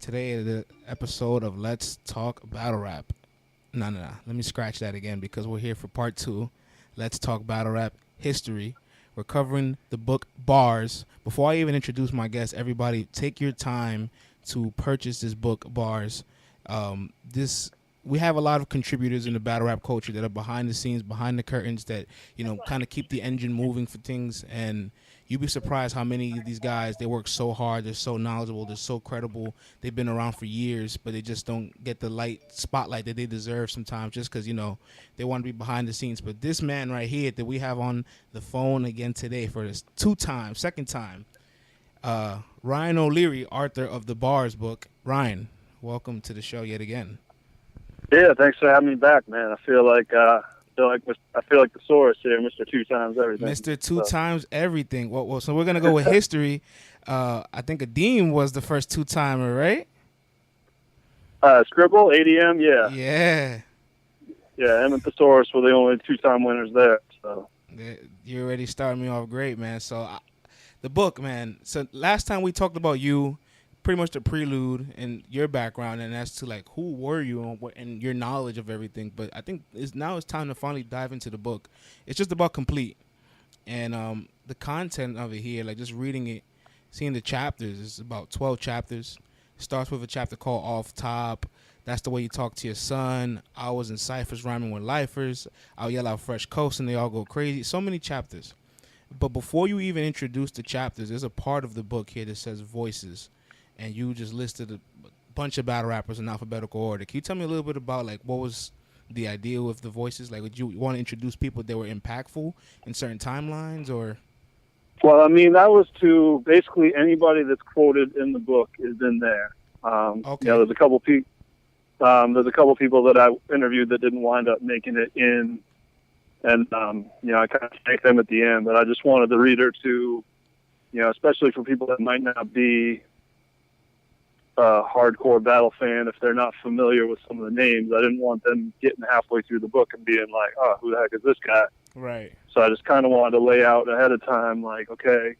Today, the episode of Let's Talk Battle Rap. No. Let me scratch that again because we're here for part two. Let's Talk Battle Rap History. We're covering the book Bars. Before I even introduce my guest, everybody take your time to purchase this book, Bars. This we have a lot of contributors in the battle rap culture that are behind the scenes, behind the curtains, that kind of keep the engine moving for things. And you'd be surprised how many of these guys, they work so hard, they're so knowledgeable, they're so credible, they've been around for years, but they just don't get the spotlight that they deserve sometimes, just because they want to be behind the scenes. But this man right here that we have on the phone again today for this second time, Ryan O'Leary, author of the Bars book. Ryan, welcome to the show yet again. Yeah, thanks for having me back, man. I feel like the source here, Mr. Two Times Everything. Mr. Two Times Everything. Well, so we're gonna go with history. I think Adeem was the first two-timer, right? Scribble, ADM, yeah. Yeah, him and Thesaurus were the only two-time winners there. So you already started me off great, man. So the book, man. So last time we talked about you, pretty much the prelude and your background, and as to like who were you and your knowledge of everything. But I think now it's time to finally dive into the book. It's just about complete, and the content of it here, like just reading it, seeing the chapters. It's about 12 chapters. It starts with a chapter called Off Top. That's the way you talk to your son. I was in ciphers rhyming with lifers. I'll yell out Fresh Coast and they all go crazy. So many chapters. But before you even introduce the chapters, there's a part of the book here that says voices. And you just listed a bunch of battle rappers in alphabetical order. Can you tell me a little bit about like what was the idea with the voices? Like, would you want to introduce people that were impactful in certain timelines, or? Well, I mean, that was to basically anybody that's quoted in the book is in there. Okay. There's a couple people. There's a couple people that I interviewed that didn't wind up making it in, and I kind of thanked them at the end. But I just wanted the reader to, especially for people that might not be a hardcore battle fan, if they're not familiar with some of the names, I didn't want them getting halfway through the book and being like, oh, who the heck is this guy? Right. So I just kind of wanted to lay out ahead of time, like, okay,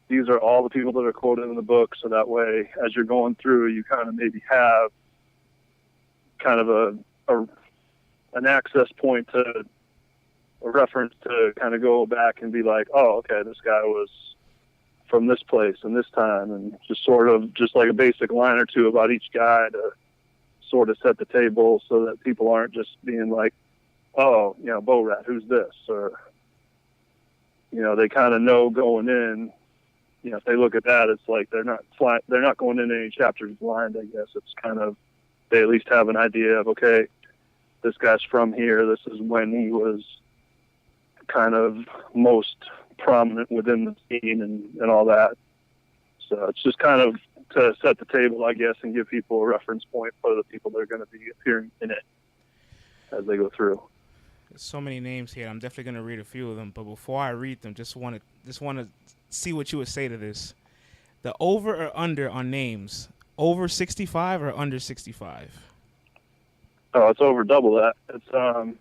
these are all the people that are quoted in the book, so that way, as you're going through, you kind of maybe have kind of an access point to a reference to kind of go back and be like, oh, okay, this guy was from this place and this time, and just like a basic line or two about each guy to sort of set the table so that people aren't just being like, oh, Bo Rat, who's this? Or, they kind of know going in, if they look at that, it's like they're not going into any chapters blind, I guess. It's kind of, they at least have an idea of, okay, this guy's from here. This is when he was kind of most prominent within the scene and all that. So it's just kind of to set the table, I guess, and give people a reference point for the people that are going to be appearing in it as they go through. There's so many names here. I'm definitely going to read a few of them, but before I read them, just want to see what you would say to this. The over or under on names. Over 65 or under 65? Oh, it's over double that. It's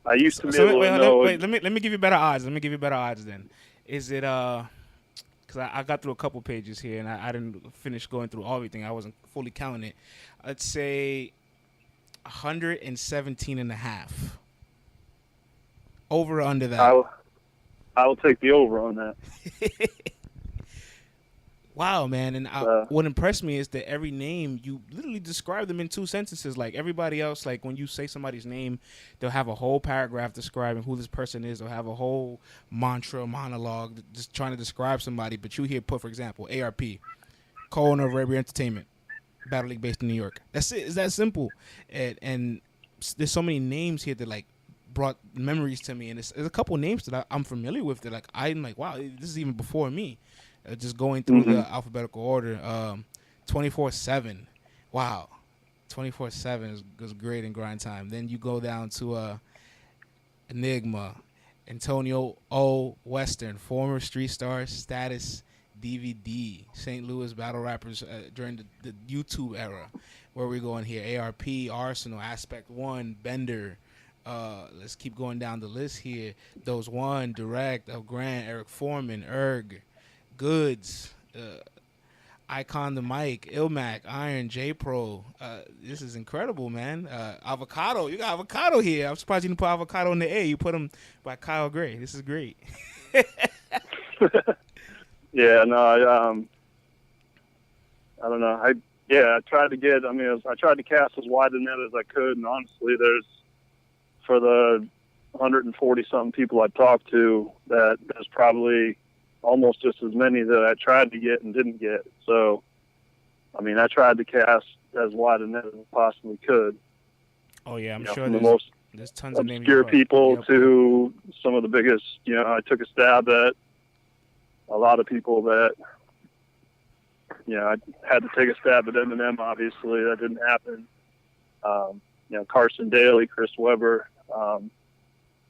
I used to be able to know. Wait, let me give you better odds. Let me give you better odds then. Is it because I got through a couple pages here and I didn't finish going through everything. I wasn't fully counting it. Let's say 117 and a half. Over or under that? I will take the over on that. Wow, man. And what impressed me is that every name, you literally describe them in two sentences. Like everybody else, like when you say somebody's name, they'll have a whole paragraph describing who this person is. They'll have a whole monologue just trying to describe somebody. But you here put, for example, ARP, co-owner of Rebuttal Entertainment, Battle League based in New York. That's it. It's that simple. And there's so many names here that like brought memories to me. And there's a couple names that I'm familiar with that like I'm like, wow, this is even before me. Just going through the alphabetical order, 24/7. Wow, 24/7 was great in grind time. Then you go down to Enigma, Antonio O. Western, former Street Star status DVD, St. Louis battle rappers during the YouTube era. Where are we going here? ARP, Arsonal, Aspect One, Bender. Let's keep going down the list here. Those One, Direct, El Grant, Eric Foreman, Erg. Goods. Icon the Mike, Ilmac, Iron, J Pro. This is incredible, man. Avocado, you got Avocado here. I'm surprised you didn't put Avocado in the A. You put him by Kyle Gray. This is great. Yeah, no, I don't know. I tried to get. I mean, I tried to cast as wide a net as I could, and honestly, for the 140 something people I talked to, there's probably almost just as many that I tried to get and didn't get. So, I mean, I tried to cast as wide a net as I possibly could. Oh yeah, I'm sure sure from the most there's tons of names. Obscure people to some of the biggest. I took a stab at a lot of people that. I had to take a stab at Eminem. Obviously, that didn't happen. Carson Daly, Chris Webber,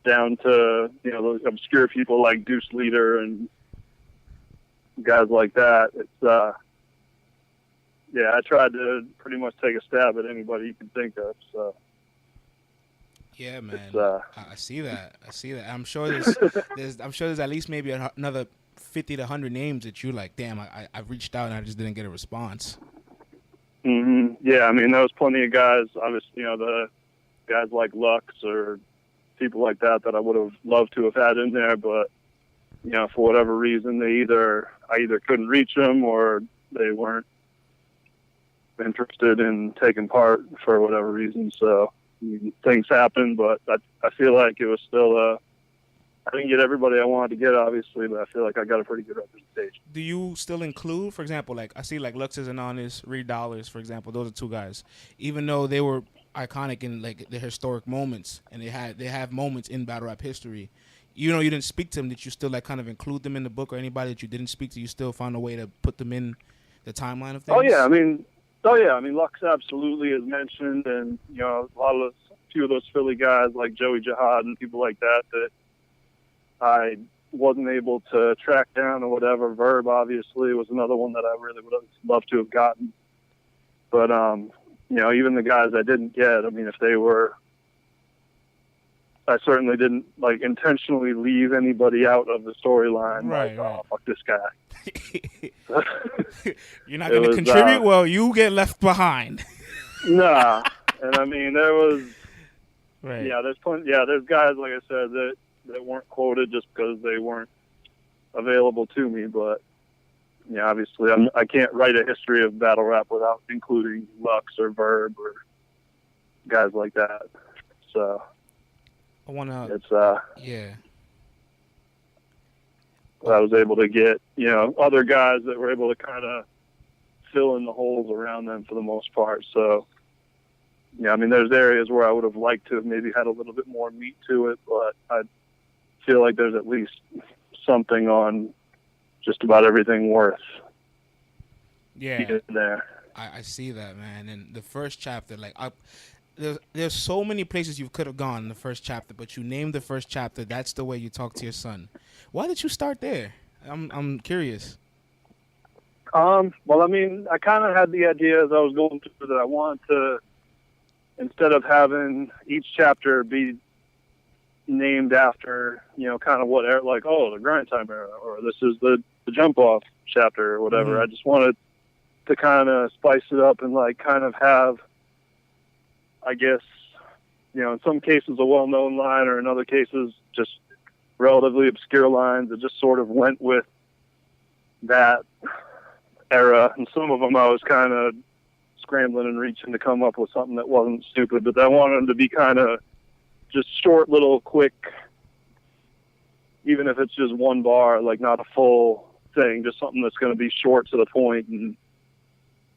down to those obscure people like Deuce Leader and guys like that. It's I tried to pretty much take a stab at anybody you can think of. So yeah, man, I see that. I'm sure there's at least maybe another 50 to 100 names that you like. Damn, I reached out and I just didn't get a response. Mm-hmm. Yeah, I mean there was plenty of guys. Obviously, the guys like Lux or people like that I would have loved to have had in there, but for whatever reason, I either couldn't reach them or they weren't interested in taking part for whatever reason. So things happen, but I feel like it was still I didn't get everybody I wanted to get, obviously, but I feel like I got a pretty good representation. Do you still include, for example, like I see like Lux isn't on this, Reed Dollars, for example, those are two guys, even though they were iconic in like the historic moments and they have moments in battle rap history. You didn't speak to them. Did you still like kind of include them in the book, or anybody that you didn't speak to, you still found a way to put them in the timeline of things? Oh yeah, I mean, Lux absolutely is mentioned, and a few of those Philly guys like Joey Jihad and people like that I wasn't able to track down or whatever. Verb obviously was another one that I really would have loved to have gotten. But even the guys I didn't get, I mean, if they were, I certainly didn't like intentionally leave anybody out of the storyline. Right. Oh, fuck this guy. You're not going to contribute? Well, you get left behind. Nah. And I mean, there was, right. There's guys, like I said, that weren't quoted just because they weren't available to me. But, obviously I can't write a history of battle rap without including Lux or Verb or guys like that. So I want to. It's yeah. I was able to get other guys that were able to kind of fill in the holes around them for the most part. So I mean, there's areas where I would have liked to have maybe had a little bit more meat to it, but I feel like there's at least something on just about everything worth. Yeah, there. I see that, man. And the first chapter, like there's so many places you could have gone in the first chapter, but you named the first chapter. That's the way you talk to your son. Why did you start there? I'm curious. Well, I mean, I kind of had the idea as I was going through that I wanted to, instead of having each chapter be named after, kind of what era, like, the grind time era, or this is the jump off chapter or whatever. Mm-hmm. I just wanted to kind of spice it up and like kind of have, I guess, in some cases a well-known line, or in other cases just relatively obscure lines that just sort of went with that era. And some of them I was kind of scrambling and reaching to come up with something that wasn't stupid, but I wanted them to be kind of just short, little, quick, even if it's just one bar, like not a full thing, just something that's going to be short to the point and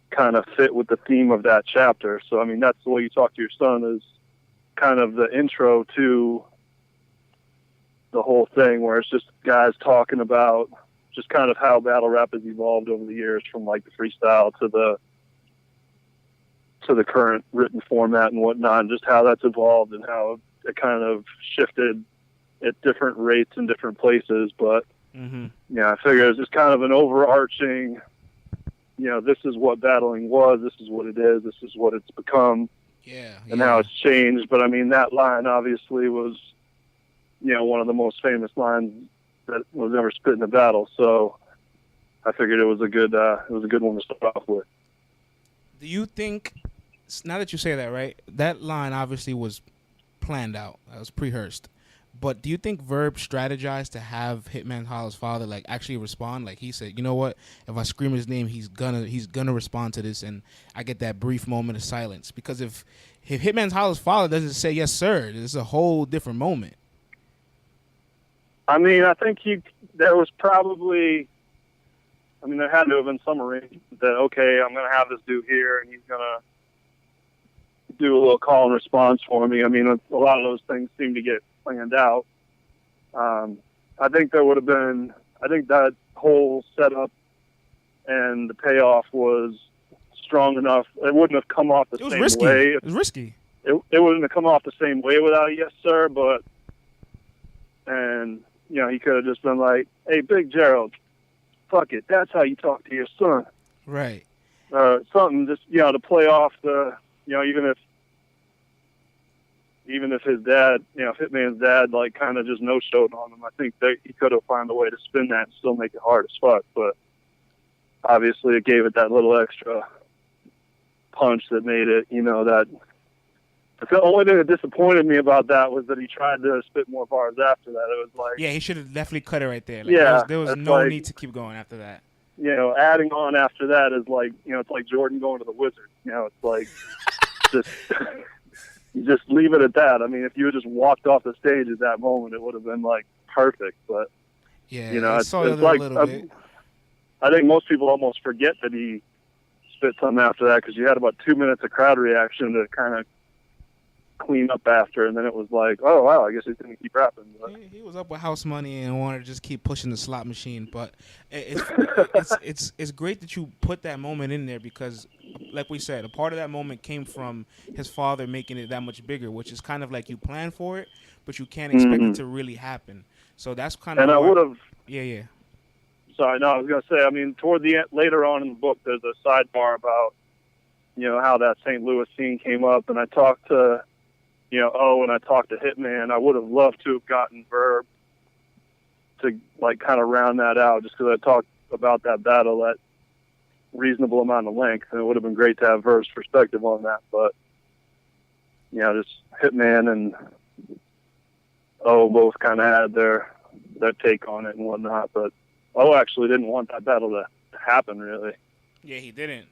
kind of fit with the theme of that chapter. So, I mean, that's the way you talk to your son, is kind of the intro to the whole thing, where it's just guys talking about just kind of how battle rap has evolved over the years, from like the freestyle to the current written format and whatnot, and just how that's evolved and how it kind of shifted at different rates in different places. But I figure it's just kind of an overarching, this is what battling was, this is what it is, this is what it's become, and how it's changed. But I mean, that line obviously was, one of the most famous lines that was ever spit in a battle. So I figured it was a good one to start off with. Do you think, now that you say that, right, that line obviously was planned out. That was pre-rehearsed. But do you think Verb strategized to have Hitman Holla's father like actually respond? Like he said, you know what? If I scream his name, he's gonna respond to this, and I get that brief moment of silence. Because if Hitman Holla's father doesn't say yes, sir, it's a whole different moment. I mean, I think there was probably. I mean, there had to have been some arrangement that, okay, I'm going to have this dude here, and he's going to do a little call and response for me. I mean, a lot of those things seem to get planned out. I think there would have been, I think that whole setup and the payoff was strong enough. It wouldn't have come off the same risky. way. It was risky. It wouldn't have come off the same way without a yes, sir, and, you know, he could have just been like, hey, Big Gerald, fuck it, that's how you talk to your son. Right. Something just, you know, to play off the, you know, even if his dad, you know, Hitman's dad, like, kind of just no-showed on him, I think that he could have found a way to spin that and still make it hard as fuck. But obviously it gave it that little extra punch that made it, you know, that the only thing that disappointed me about that was that he tried to spit more bars after that. It was like, yeah, he should have definitely cut it right there. Like, yeah, there was no need to keep going after that. You know, adding on after that is like, you know, it's like Jordan going to the Wizards. You know, it's like just leave it at that. I mean, if you had just walked off the stage at that moment, it would have been like perfect. But yeah, you know, it's like a little bit. I think most people almost forget that he spit something after that because you had about 2 minutes of crowd reaction to kind of clean up after, and then it was like, oh wow, I guess he's gonna keep rapping. But he was up with house money and wanted to just keep pushing the slot machine. But it's great that you put that moment in there because, like we said, a part of that moment came from his father making it that much bigger, which is kind of like you plan for it, but you can't expect it to really happen. So that's kind of. And I would have. Yeah. Sorry, no, I was gonna say. I mean, toward the end, later on in the book, there's a sidebar about, you know, how that St. Louis scene came up, and I talked to. You know, and I talked to Hitman. I would have loved to have gotten Verb to, like, kind of round that out just because I talked about that battle at reasonable amount of length, and it would have been great to have Verb's perspective on that. But, you know, just Hitman and both kind of had their take on it and whatnot. But actually didn't want that battle to happen, really. Yeah, he didn't.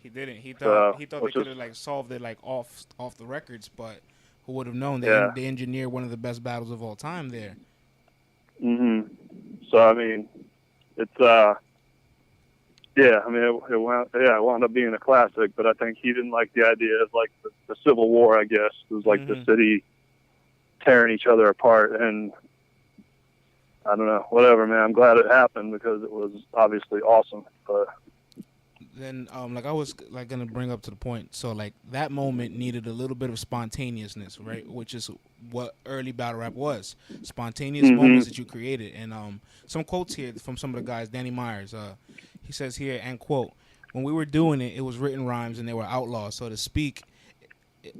He thought they could have, like, solved it, like, off the records, but who would have known? They engineered one of the best battles of all time there. So I mean, it's I mean, it wound up being a classic. But I think he didn't like the idea of like the Civil War. I guess it was like the city tearing each other apart, and I don't know, whatever, man. I'm glad it happened because it was obviously awesome. But then, like I was like gonna bring up to the point. So like that moment needed a little bit of spontaneousness, right? Which is what early battle rap was: spontaneous moments that you created. And some quotes here from some of the guys. Danny Myers, he says here, and quote: "When we were doing it, it was written rhymes and they were outlaws. So to speak,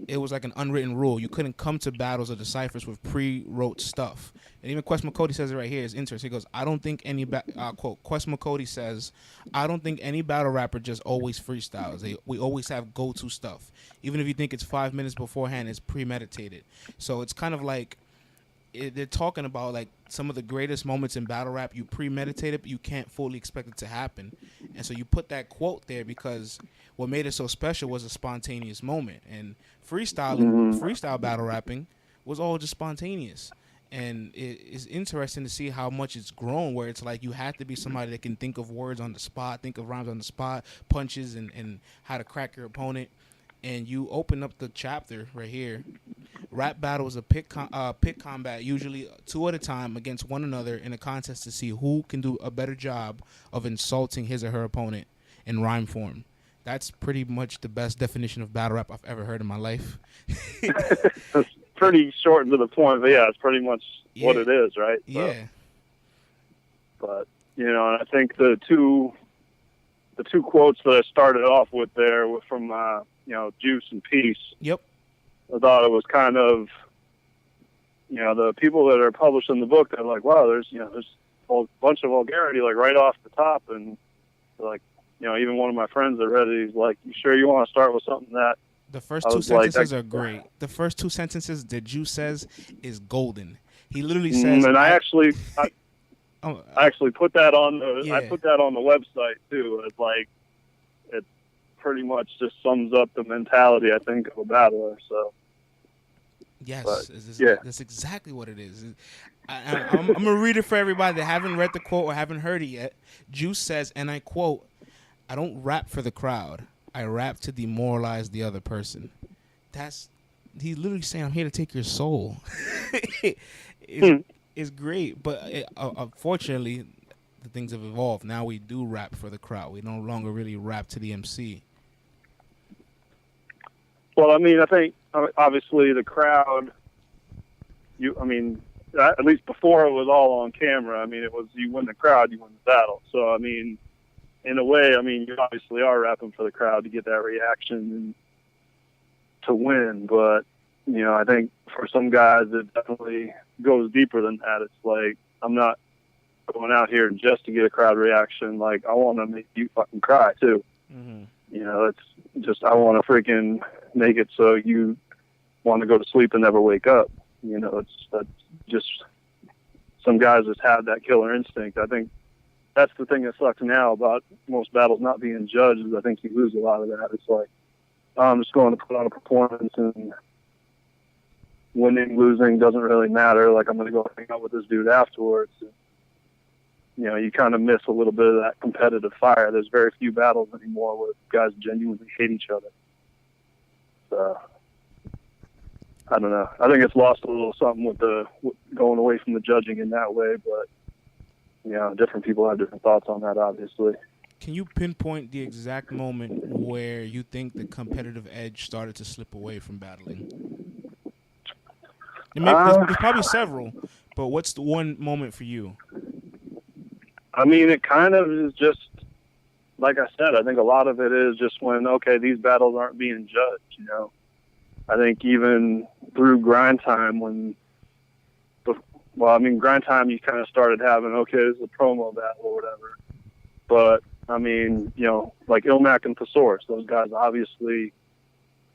it was like an unwritten rule. You couldn't come to battles or the ciphers with pre-wrote stuff." And even Quest McCody says it right here. It's interesting. He goes, "I don't think any quote." Quest McCody says, "I don't think any battle rapper just always freestyles. We always have go-to stuff. Even if you think it's 5 minutes beforehand, it's premeditated." So it's kind of like they're talking about like some of the greatest moments in battle rap. You premeditate it, but you can't fully expect it to happen. And so you put that quote there because what made it so special was a spontaneous moment. And freestyle battle rapping was all just spontaneous. And it is interesting to see how much it's grown, where it's like you have to be somebody that can think of words on the spot, think of rhymes on the spot, punches, and how to crack your opponent. And you open up the chapter right here. Rap battles a pit combat, usually 2 at a time against one another in a contest to see who can do a better job of insulting his or her opponent in rhyme form. That's pretty much the best definition of battle rap I've ever heard in my life. It's pretty short and to the point, but yeah, it's pretty much what it is, right? So, yeah. But, you know, and I think the two quotes that I started off with there were from, you know, Juice and Peace. Yep. I thought it was kind of, you know, the people that are publishing the book, they're like, wow, there's a bunch of vulgarity, like, right off the top, and Like, even one of my friends that read it, he's like, "You sure you want to start with something that?" The first two sentences are great. The first two sentences that Juice says is golden. He literally says, and I actually put that on the Yeah. I put that on the website too. It's like it pretty much just sums up the mentality, I think, of a battler. So yes, that's exactly what it is. I'm gonna read it for everybody that haven't read the quote or haven't heard it yet. Juice says, and I quote, "I don't rap for the crowd. I rap to demoralize the other person." He's literally saying, "I'm here to take your soul." It's great, but unfortunately, the things have evolved. Now we do rap for the crowd. We no longer really rap to the MC. Well, I mean, I think obviously the crowd. At least before it was all on camera. I mean, it was you win the crowd, you win the battle. So I mean, in a way, you obviously are rapping for the crowd to get that reaction and to win. But I think for some guys, it definitely goes deeper than that. It's like, I'm not going out here just to get a crowd reaction. Like, I want to make you fucking cry too. Mm-hmm. It's just, I want to freaking make it so you want to go to sleep and never wake up. That's just, some guys just have that killer instinct. I think that's the thing that sucks now about most battles not being judged, is I think you lose a lot of that. It's like, I'm just going to put on a performance, and winning, losing doesn't really matter. Like, I'm going to go hang out with this dude afterwards. And, you kind of miss a little bit of that competitive fire. There's very few battles anymore where guys genuinely hate each other. So, I don't know. I think it's lost a little something with going away from the judging in that way, but different people have different thoughts on that, obviously. Can you pinpoint the exact moment where you think the competitive edge started to slip away from battling? There's probably several, but what's the one moment for you? I mean, it kind of is just, like I said, I think a lot of it is just when, okay, these battles aren't being judged, I think even through grind time grind time, you kind of started having, okay, this is a promo battle or whatever. But, like Ilmac and Thesaurus, those guys obviously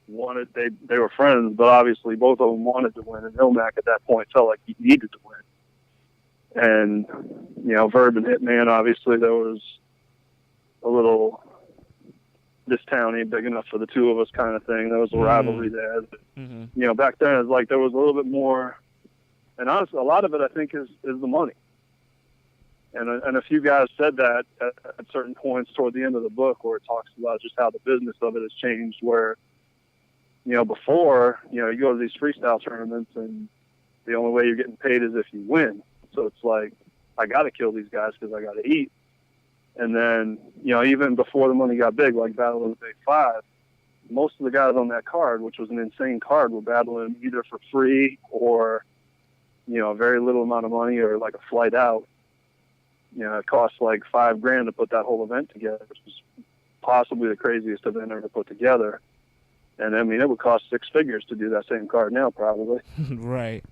wanted, they were friends, but obviously both of them wanted to win. And Ilmac at that point felt like he needed to win. And, Verb and Hitman, obviously there was a little, this town ain't big enough for the two of us kind of thing. There was a rivalry there. Mm-hmm. Back then it's like there was a little bit more, and honestly, a lot of it I think is the money. And a few guys said that at certain points toward the end of the book, where it talks about just how the business of it has changed, where, before, you go to these freestyle tournaments and the only way you're getting paid is if you win. So it's like, I got to kill these guys because I got to eat. And then, even before the money got big, like Battle of the Big Five, most of the guys on that card, which was an insane card, were battling either for free or, a very little amount of money or like a flight out. It costs like $5,000 to put that whole event together, which was possibly the craziest event ever put together. And it would cost six figures to do that same card now, probably. Right.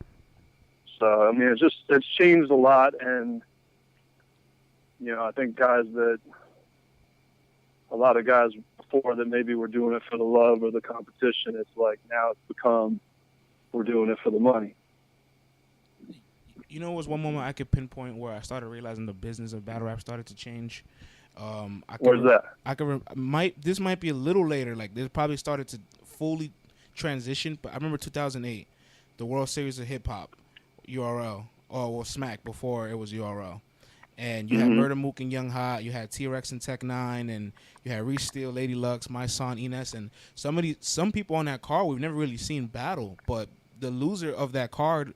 So, it's changed a lot. And, I think a lot of guys before that maybe were doing it for the love or the competition. It's like now it's become, we're doing it for the money. It was one moment I could pinpoint where I started realizing the business of battle rap started to change. Where's that? This might be a little later. Like, this probably started to fully transition. But I remember 2008, the World Series of Hip Hop, URL, Smack before it was URL. And you had Murder Mook and Young Hot, you had T-Rex and Tech 9, and you had Reese Steele, Lady Lux, My Son, Ines, and some people on that card we've never really seen battle. But the loser of that card,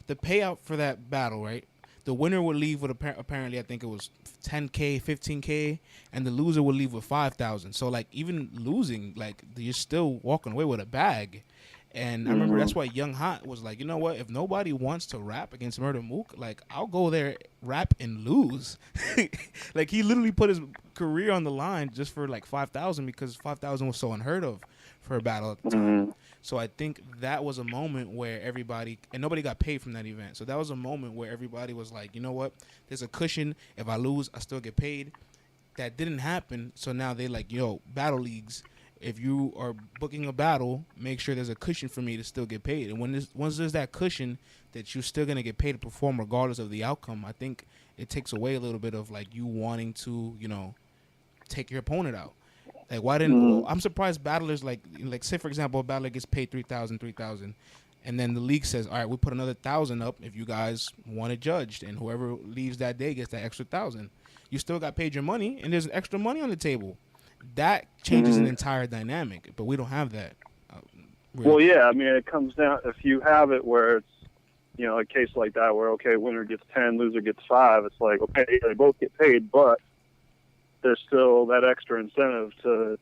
the payout for that battle, right? The winner would leave with apparently, I think it was $10K, $15K, and the loser would leave with $5,000. So, like, even losing, like, you're still walking away with a bag. And I remember that's why Young Hot was like, you know what? If nobody wants to rap against Murder Mook, like I'll go there, rap and lose. Like he literally put his career on the line just for like 5,000 because 5,000 was so unheard of for a battle at the time. So I think that was a moment where everybody, and nobody got paid from that event. So that was a moment where everybody was like, you know what? There's a cushion. If I lose, I still get paid. That didn't happen. So now they like, yo, battle leagues. If you are booking a battle, make sure there's a cushion for me to still get paid. And once there's that cushion that you're still going to get paid to perform regardless of the outcome, I think it takes away a little bit of like you wanting to, you know, take your opponent out. Like why didn't I'm surprised battlers like say for example a battler gets paid 3,000, and then the league says, all right, we put another 1,000 up if you guys want it judged, and whoever leaves that day gets that extra 1,000. You still got paid your money, and there's extra money on the table. That changes an entire dynamic, but we don't have that. Really. Well, yeah, I mean, it comes down, if you have it where it's, you know, a case like that where, okay, winner gets 10, loser gets 5, it's like, okay, they both get paid, but there's still that extra incentive to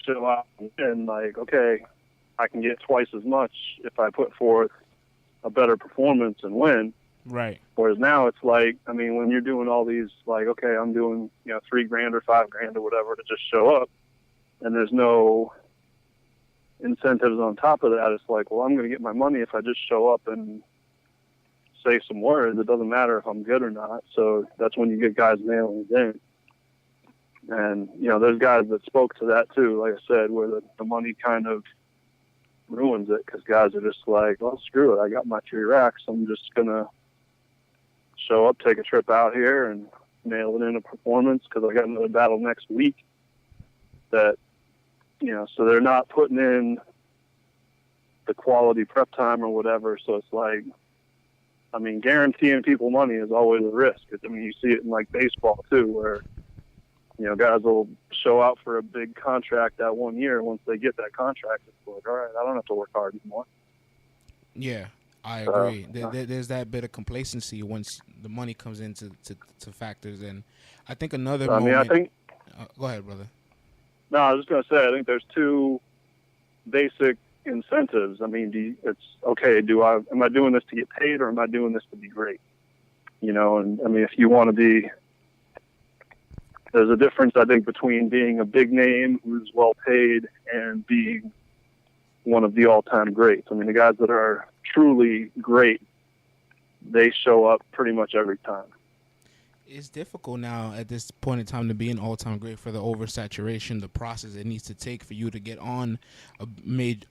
show up and, like, okay, I can get twice as much if I put forth a better performance and win. Right. Whereas now it's like, I mean, when you're doing all these, like, okay, I'm doing, you know, $3,000 or $5,000 or whatever to just show up, and there's no incentives on top of that. It's like, well, I'm going to get my money if I just show up and say some words. It doesn't matter if I'm good or not. So that's when you get guys nailing it in. And, you know, there's guys that spoke to that too, like I said, where the money kind of ruins it because guys are just like, well, screw it. I got my 3 racks. I'm just going to show up, take a trip out here, and nail it in a performance because I got another battle next week. That, you know, so they're not putting in the quality prep time or whatever. So it's like, I mean, guaranteeing people money is always a risk. I mean, you see it in like baseball too, where, you know, guys will show out for a big contract that 1 year. Once they get that contract, it's like, all right, I don't have to work hard anymore. Yeah. I agree. There's that bit of complacency once the money comes into factors, and I think another. I mean, I think. Go ahead, brother. No, I was just gonna say I think there's 2 basic incentives. I mean, it's okay. Am I doing this to get paid, or am I doing this to be great? You know, and I mean, if you want to be, there's a difference I think between being a big name who's well paid and being one of the all-time greats. I mean, the guys that are truly great, they show up pretty much every time. It's difficult now at this point in time to be an all-time great for the oversaturation, the process it needs to take for you to get on a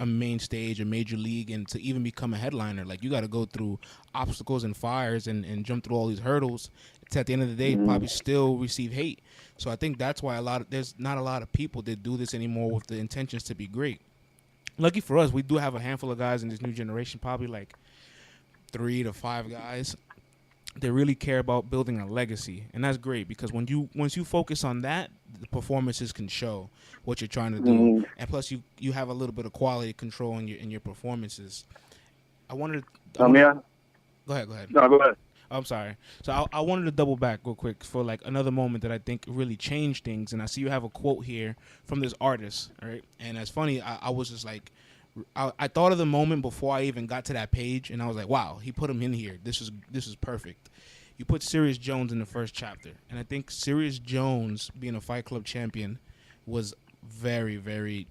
main stage, a major league, and to even become a headliner. Like, you got to go through obstacles and fires and jump through all these hurdles. It's at the end of the day, probably still receive hate. So I think that's why there's not a lot of people that do this anymore with the intentions to be great. Lucky for us, we do have a handful of guys in this new generation, probably like 3 to 5 guys that really care about building a legacy, and that's great because once you focus on that, the performances can show what you're trying to do, and plus you have a little bit of quality control in your performances. Go ahead. No, go ahead. I'm sorry. So I wanted to double back real quick for like another moment that I think really changed things. And I see you have a quote here from this artist, all right? And it's funny, I was just like, I thought of the moment before I even got to that page, and I was like, wow, he put him in here. This is perfect. You put Serious Jones in the first chapter. And I think Serious Jones, being a Fight Club champion, was very, very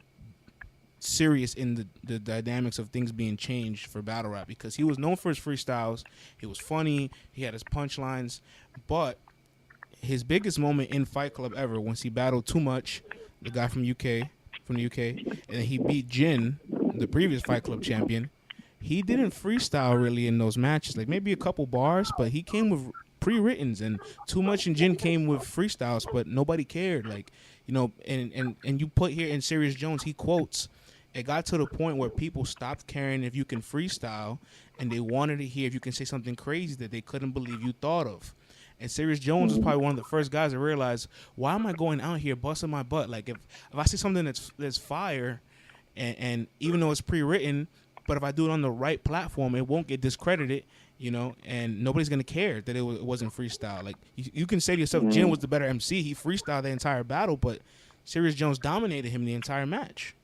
serious in the dynamics of things being changed for battle rap because he was known for his freestyles. He was funny. He had his punchlines. But his biggest moment in Fight Club ever, once he battled Too Much, the guy from the UK, and he beat Jin, the previous Fight Club champion, he didn't freestyle really in those matches. Like maybe a couple bars, but he came with pre-writtens, and Too Much and Jin came with freestyles, but nobody cared. Like, you know, and you put here in Serious Jones, he quotes, it got to the point where people stopped caring if you can freestyle, and they wanted to hear if you can say something crazy that they couldn't believe you thought of. And Serious Jones was probably one of the first guys to realize, why am I going out here busting my butt? Like, if I see something that's fire, and even though it's pre-written, but if I do it on the right platform, it won't get discredited, you know, and nobody's going to care that it wasn't freestyle. Like, you can say to yourself, Jin was the better MC. He freestyled the entire battle, but Serious Jones dominated him the entire match.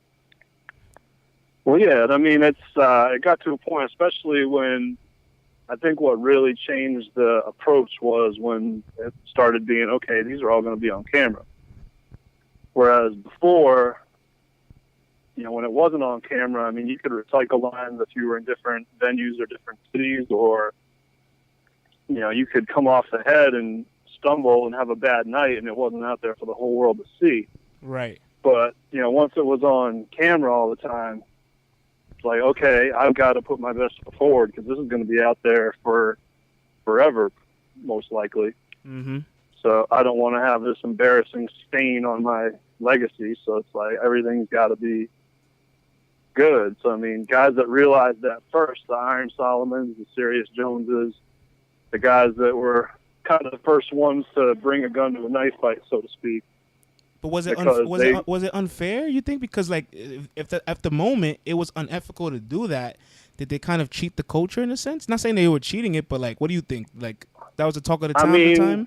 Well, yeah, I mean, it got to a point, especially when I think what really changed the approach was when it started being, okay, these are all going to be on camera. Whereas before, when it wasn't on camera, I mean, you could recycle lines if you were in different venues or different cities, or, you could come off the head and stumble and have a bad night and it wasn't out there for the whole world to see. Right. But, once it was on camera all the time, it's like, okay, I've got to put my best foot forward because this is going to be out there for forever, most likely. Mm-hmm. So I don't want to have this embarrassing stain on my legacy. So it's like everything's got to be good. So, I mean, guys that realized that first, the Iron Solomons, the Serious Joneses, the guys that were kind of the first ones to bring a gun to a knife fight, so to speak. But was it unfair, you think? Because, like, if at the moment it was unethical to do that, did they kind of cheat the culture in a sense? Not saying they were cheating it, but, like, what do you think? Like, that was the talk of the town at the time?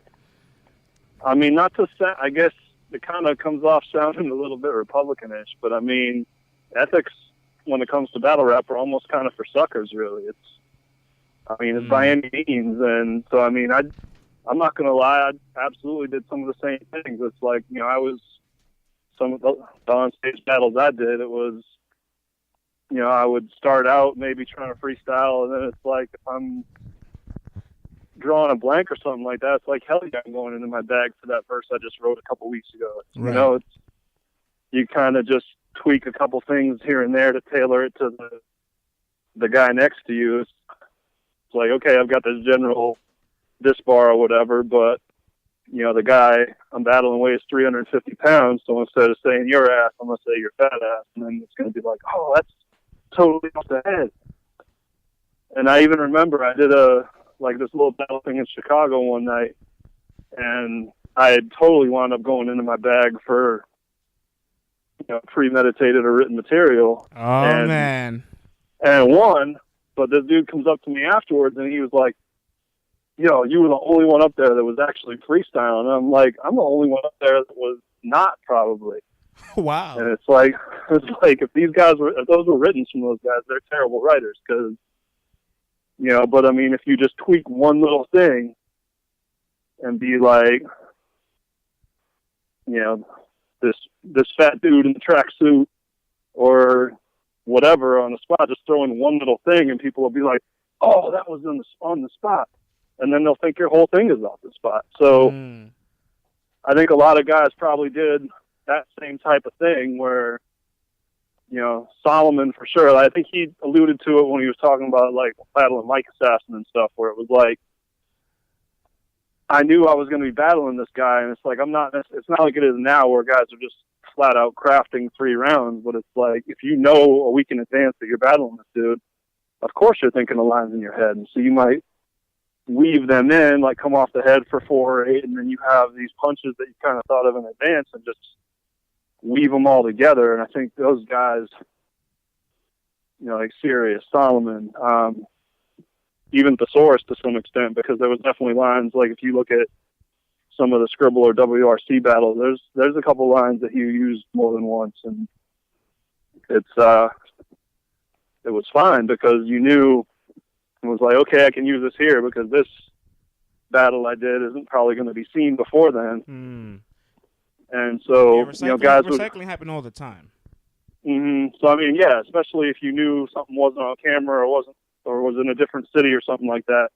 I mean, not to say, I guess it kind of comes off sounding a little bit Republican-ish, but, I mean, ethics when it comes to battle rap are almost kind of for suckers, really. It's by any means. And so, I mean, I'm not going to lie, I absolutely did some of the same things. It's like, some of the on-stage battles I did, it was, I would start out maybe trying to freestyle, and then it's like, if I'm drawing a blank or something like that, it's like, hell yeah, I'm going into my bag for that verse I just wrote a couple weeks ago. Right. You kind of just tweak a couple things here and there to tailor it to the guy next to you. It's like, okay, I've got this general this bar or whatever, but the guy I'm battling weighs 350 pounds, so instead of saying your ass, I'm gonna say your fat ass, and then it's gonna be like, oh, that's totally off the head. And I even remember I did this little battle thing in Chicago one night, and I had totally wound up going into my bag for premeditated or written material. Oh, man. And won, but this dude comes up to me afterwards, and he was like, you were the only one up there that was actually freestyling. And I'm like, I'm the only one up there that was not, probably. Wow. And it's like if those were written from those guys, they're terrible writers because, but I mean, if you just tweak one little thing and be like, this fat dude in the tracksuit or whatever on the spot, just throw in one little thing and people will be like, oh, that was on the spot. And then they'll think your whole thing is off the spot. So I think a lot of guys probably did that same type of thing where, Solomon for sure. I think he alluded to it when he was talking about like battling Mike Assassin and stuff, where it was like, I knew I was going to be battling this guy, and it's like it's not like it is now where guys are just flat out crafting 3 rounds, but it's like if you know a week in advance that you're battling this dude, of course you're thinking the lines in your head, and so you might weave them in, like come off the head for 4 or 8, and then you have these punches that you kind of thought of in advance and just weave them all together. And I think those guys, like Sirius, Solomon, even Thesaurus to some extent, because there was definitely lines, like if you look at some of the Scribble or WRC battles, there's a couple lines that he used more than once, and it was fine because you knew it was like, okay, I can use this here because this battle I did isn't probably going to be seen before then. And so, recycling happened all the time. So I mean, yeah, especially if you knew something wasn't on camera or was in a different city or something like that.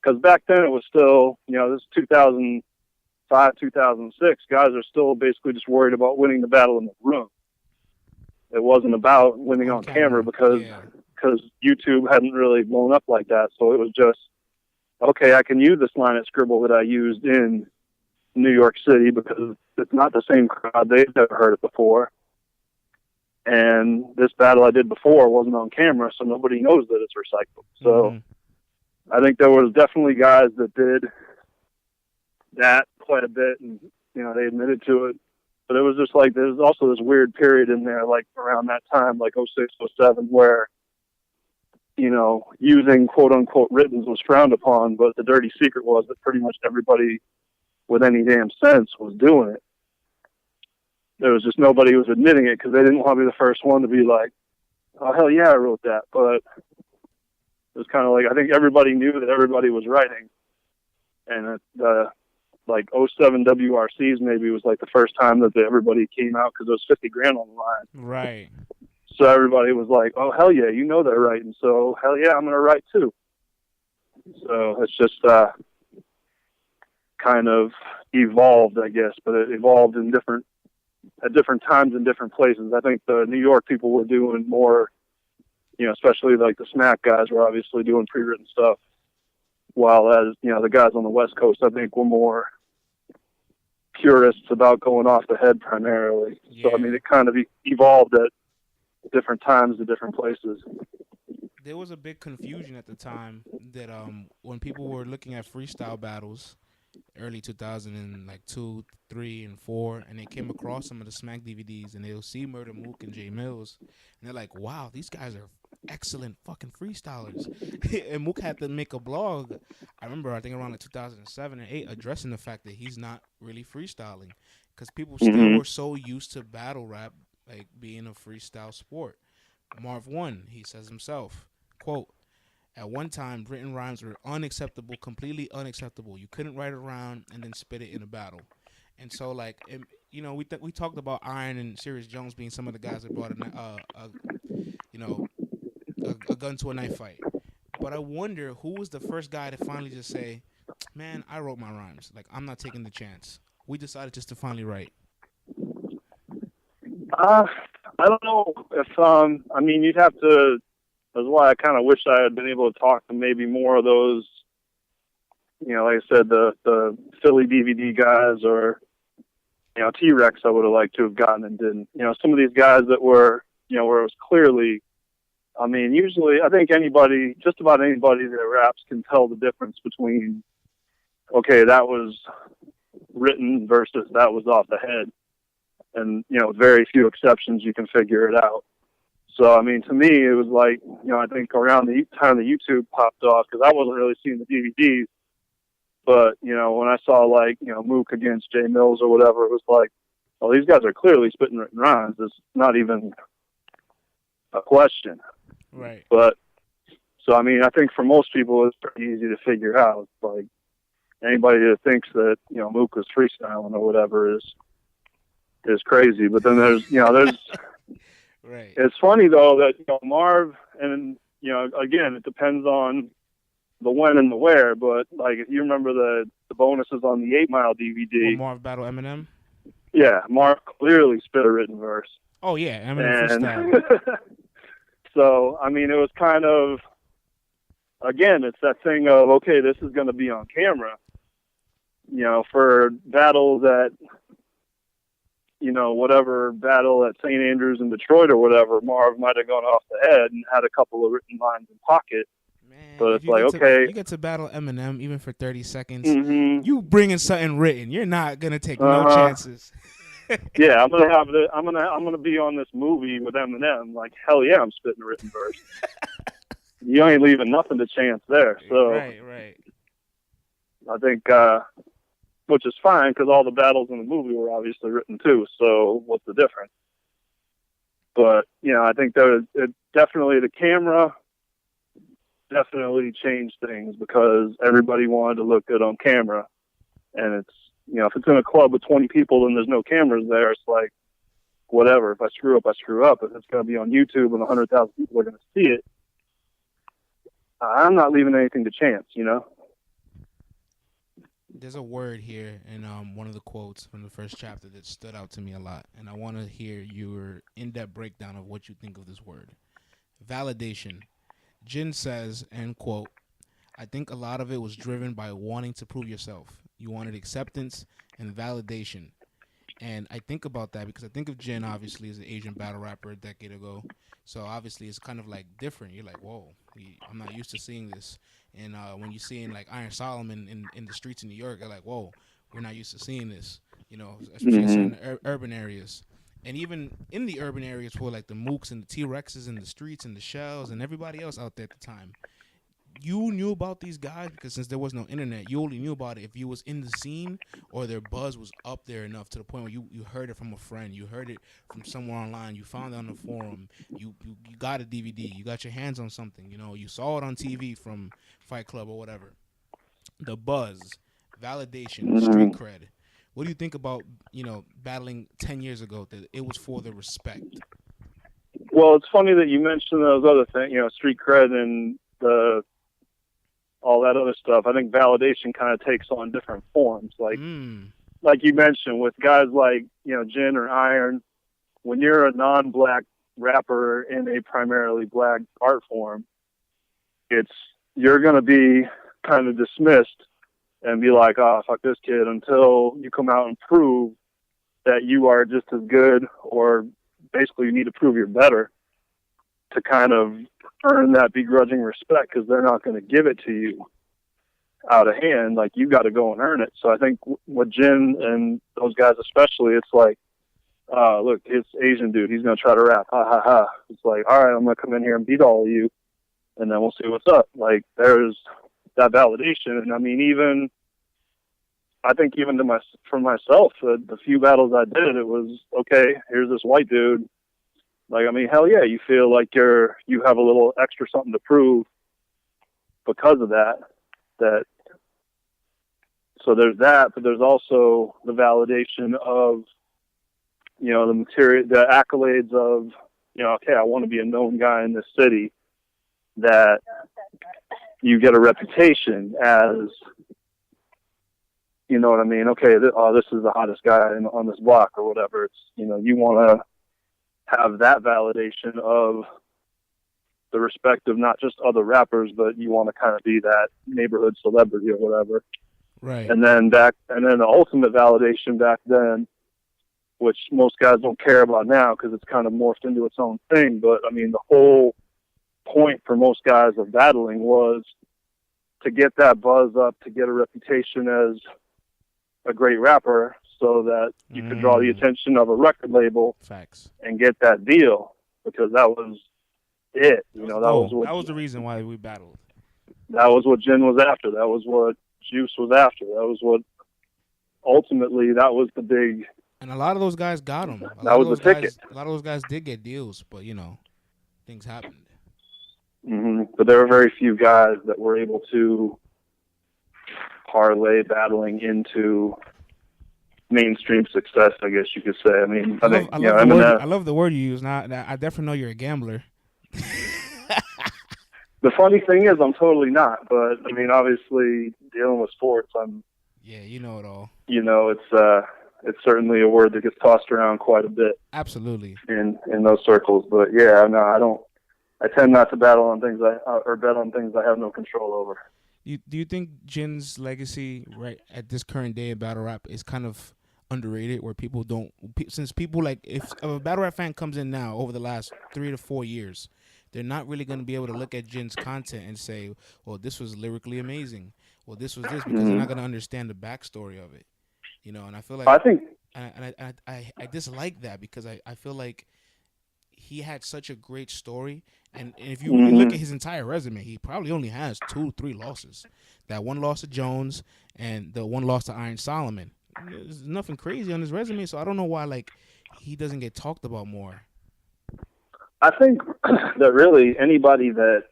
Because back then it was still, this is 2005, 2006. Guys are still basically just worried about winning the battle in the room. It wasn't about winning on camera because YouTube hadn't really blown up like that. So it was just, okay, I can use this line at Scribble that I used in New York City because it's not the same crowd. They've never heard it before. And this battle I did before wasn't on camera, so nobody knows that it's recycled. So I think there was definitely guys that did that quite a bit, and, they admitted to it. But it was just like, there's also this weird period in there, like around that time, like 06, 07, where, using quote-unquote writtens was frowned upon, but the dirty secret was that pretty much everybody with any damn sense was doing it. There was just nobody who was admitting it because they didn't want to be the first one to be like, oh, hell yeah, I wrote that. But it was kind of like, I think everybody knew that everybody was writing. And like 07 WRCs maybe was like the first time that everybody came out because it was 50 grand on the line. Right. So everybody was like, oh, hell yeah, you know they're writing. So hell yeah, I'm going to write too. So it's just kind of evolved, I guess, but it evolved at different times in different places. I think the New York people were doing more, especially like the Smack guys were obviously doing pre-written stuff, while as, the guys on the West Coast, I think, were more purists about going off the head primarily. Yeah. So, I mean, it kind of evolved at different times at different places. There was a big confusion at the time that when people were looking at freestyle battles, early 2000 and like 2, 3, and 4, and they came across some of the Smack DVDs, and they'll see Murder Mook and Jay Mills, and they're like, wow, these guys are excellent fucking freestylers. And Mook had to make a blog, I think around like 2007 and 8, addressing the fact that he's not really freestyling, because people still were so used to battle rap like being a freestyle sport. Marv 1, he says himself, quote, at one time, written rhymes were unacceptable, completely unacceptable. You couldn't write it around and then spit it in a battle. And so, like, we talked about Iron and Serious Jones being some of the guys that brought a gun to a knife fight. But I wonder who was the first guy to finally just say, man, I wrote my rhymes. Like, I'm not taking the chance. We decided just to finally write. I don't know if, you'd have to. That's why I kind of wish I had been able to talk to maybe more of those, like I said, the Philly DVD guys, or, T-Rex I would have liked to have gotten and didn't. Some of these guys that were, where it was clearly, usually I think just about anybody that raps can tell the difference between, okay, that was written versus that was off the head. And, very few exceptions, you can figure it out. So, to me, it was like, I think around the time the YouTube popped off, because I wasn't really seeing the DVDs, but, when I saw, like, Mook against Jay Mills or whatever, it was like, well, these guys are clearly spitting written rhymes. It's not even a question. Right. But, so, I think for most people, it's pretty easy to figure out. Like, anybody that thinks that, Mook was freestyling or whatever is crazy. But then there's Right. It's funny though that Marv, and again, it depends on the when and the where. But like, if you remember the bonuses on the 8 Mile DVD, Will Marv battle Eminem? Yeah, Marv clearly spit a written verse. Oh yeah, Eminem freestyle. So it was kind of, again, it's that thing of, okay, this is going to be on camera. For battles at, whatever battle at St. Andrews in Detroit or whatever, Marv might have gone off the head and had a couple of written lines in pocket. Man, but it's like, okay. You get to battle Eminem even for 30 seconds. You bringing something written. You're not going to take no chances. Yeah, I'm gonna be on this movie with Eminem. Like, hell yeah, I'm spitting a written verse. You ain't leaving nothing to chance there. So right. I think, which is fine, because all the battles in the movie were obviously written too. So what's the difference? But I think that definitely the camera definitely changed things, because everybody wanted to look good on camera, and it's if it's in a club with 20 people and there's no cameras there, it's like, whatever. If I screw up, I screw up. If it's going to be on YouTube and 100,000 people are going to see it, I'm not leaving anything to chance, There's a word here in one of the quotes from the first chapter that stood out to me a lot, and I want to hear your in-depth breakdown of what you think of this word. Validation. Jin says, end quote, I think a lot of it was driven by wanting to prove yourself. You wanted acceptance and validation. And I think about that because I think of Jin, obviously, as an Asian battle rapper a decade ago. So obviously it's kind of like different. You're like, whoa, I'm not used to seeing this. And when you're seeing like Iron Solomon in the streets in New York, you're like, whoa, we're not used to seeing this, especially in certain urban areas. And even in the urban areas where like the Mooks and the T-Rexes in the streets and the Shells and everybody else out there at the time, you knew about these guys because since there was no internet, you only knew about it if you was in the scene or their buzz was up there enough to the point where you heard it from a friend, you heard it from somewhere online, you found it on the forum, you got a DVD, you got your hands on something, you know, you saw it on TV from Fight Club or whatever. The buzz, validation, street Mm-hmm. cred. What do you think about, you know, battling 10 years ago that it was for the respect? Well, it's funny that you mentioned those other things, you know, street cred and all that other stuff. I think validation kind of takes on different forms. Like you mentioned, with guys like, you know, Jin or Iron, when you're a non-black rapper in a primarily black art form, you're going to be kind of dismissed and be like, oh, fuck this kid, until you come out and prove that you are just as good, or basically you need to prove you're better to kind of earn that begrudging respect, because they're not going to give it to you out of hand. Like, you got to go and earn it. So I think with Jin and those guys especially, it's like, look, it's Asian dude, he's going to try to rap, ha ha ha. It's like, all right, I'm going to come in here and beat all of you, and then we'll see what's up. Like, there's that validation. And I mean, I think even for myself, the few battles I did, it was, okay, here's this white dude. Like, I mean, hell yeah, you feel like you have a little extra something to prove because of that. So there's that, but there's also the validation of, you know, the material, the accolades of, you know, okay, I want to be a known guy in this city, that you get a reputation as, you know what I mean? Okay, this is the hottest guy on this block or whatever. It's, you know, you want to have that validation of the respect of not just other rappers, but you want to kind of be that neighborhood celebrity or whatever. Right. And then the ultimate validation back then, which most guys don't care about now because it's kind of morphed into its own thing. But I mean, the whole point for most guys of battling was to get that buzz up, to get a reputation as a great rapper, so that you could draw the attention of a record label. Facts. And get that deal, because that was it. You know, that was the reason why we battled. That was what Jin was after. That was what Juice was after. That was what ultimately, that was the big. And a lot of those guys got them. That was the ticket. A lot of those guys did get deals, but you know, things happened. Mm-hmm. But there were very few guys that were able to parlay battling into mainstream success, I guess you could say. I mean, I love the word you use. Now, I definitely know you're a gambler. The funny thing is, I'm totally not. But I mean, obviously, dealing with sports, yeah, you know it all. You know, it's certainly a word that gets tossed around quite a bit. Absolutely. In those circles, but yeah, no, I don't. I tend not to battle on things or bet on things I have no control over. Do you think Jin's legacy right at this current day in battle rap is kind of underrated, where people don't, since people like, if a battle rap fan comes in now over the last 3 to 4 years, they're not really going to be able to look at Jin's content and say, well, this was lyrically amazing, well, this was this, because they're not going to understand the backstory of it, you know. And I feel like I dislike that, because I feel like he had such a great story, and if you look at his entire resume, he probably only has 2-3 losses. That one loss to Jones and the one loss to Iron Solomon. There's nothing crazy on his resume, so I don't know why like he doesn't get talked about more. I think that really anybody that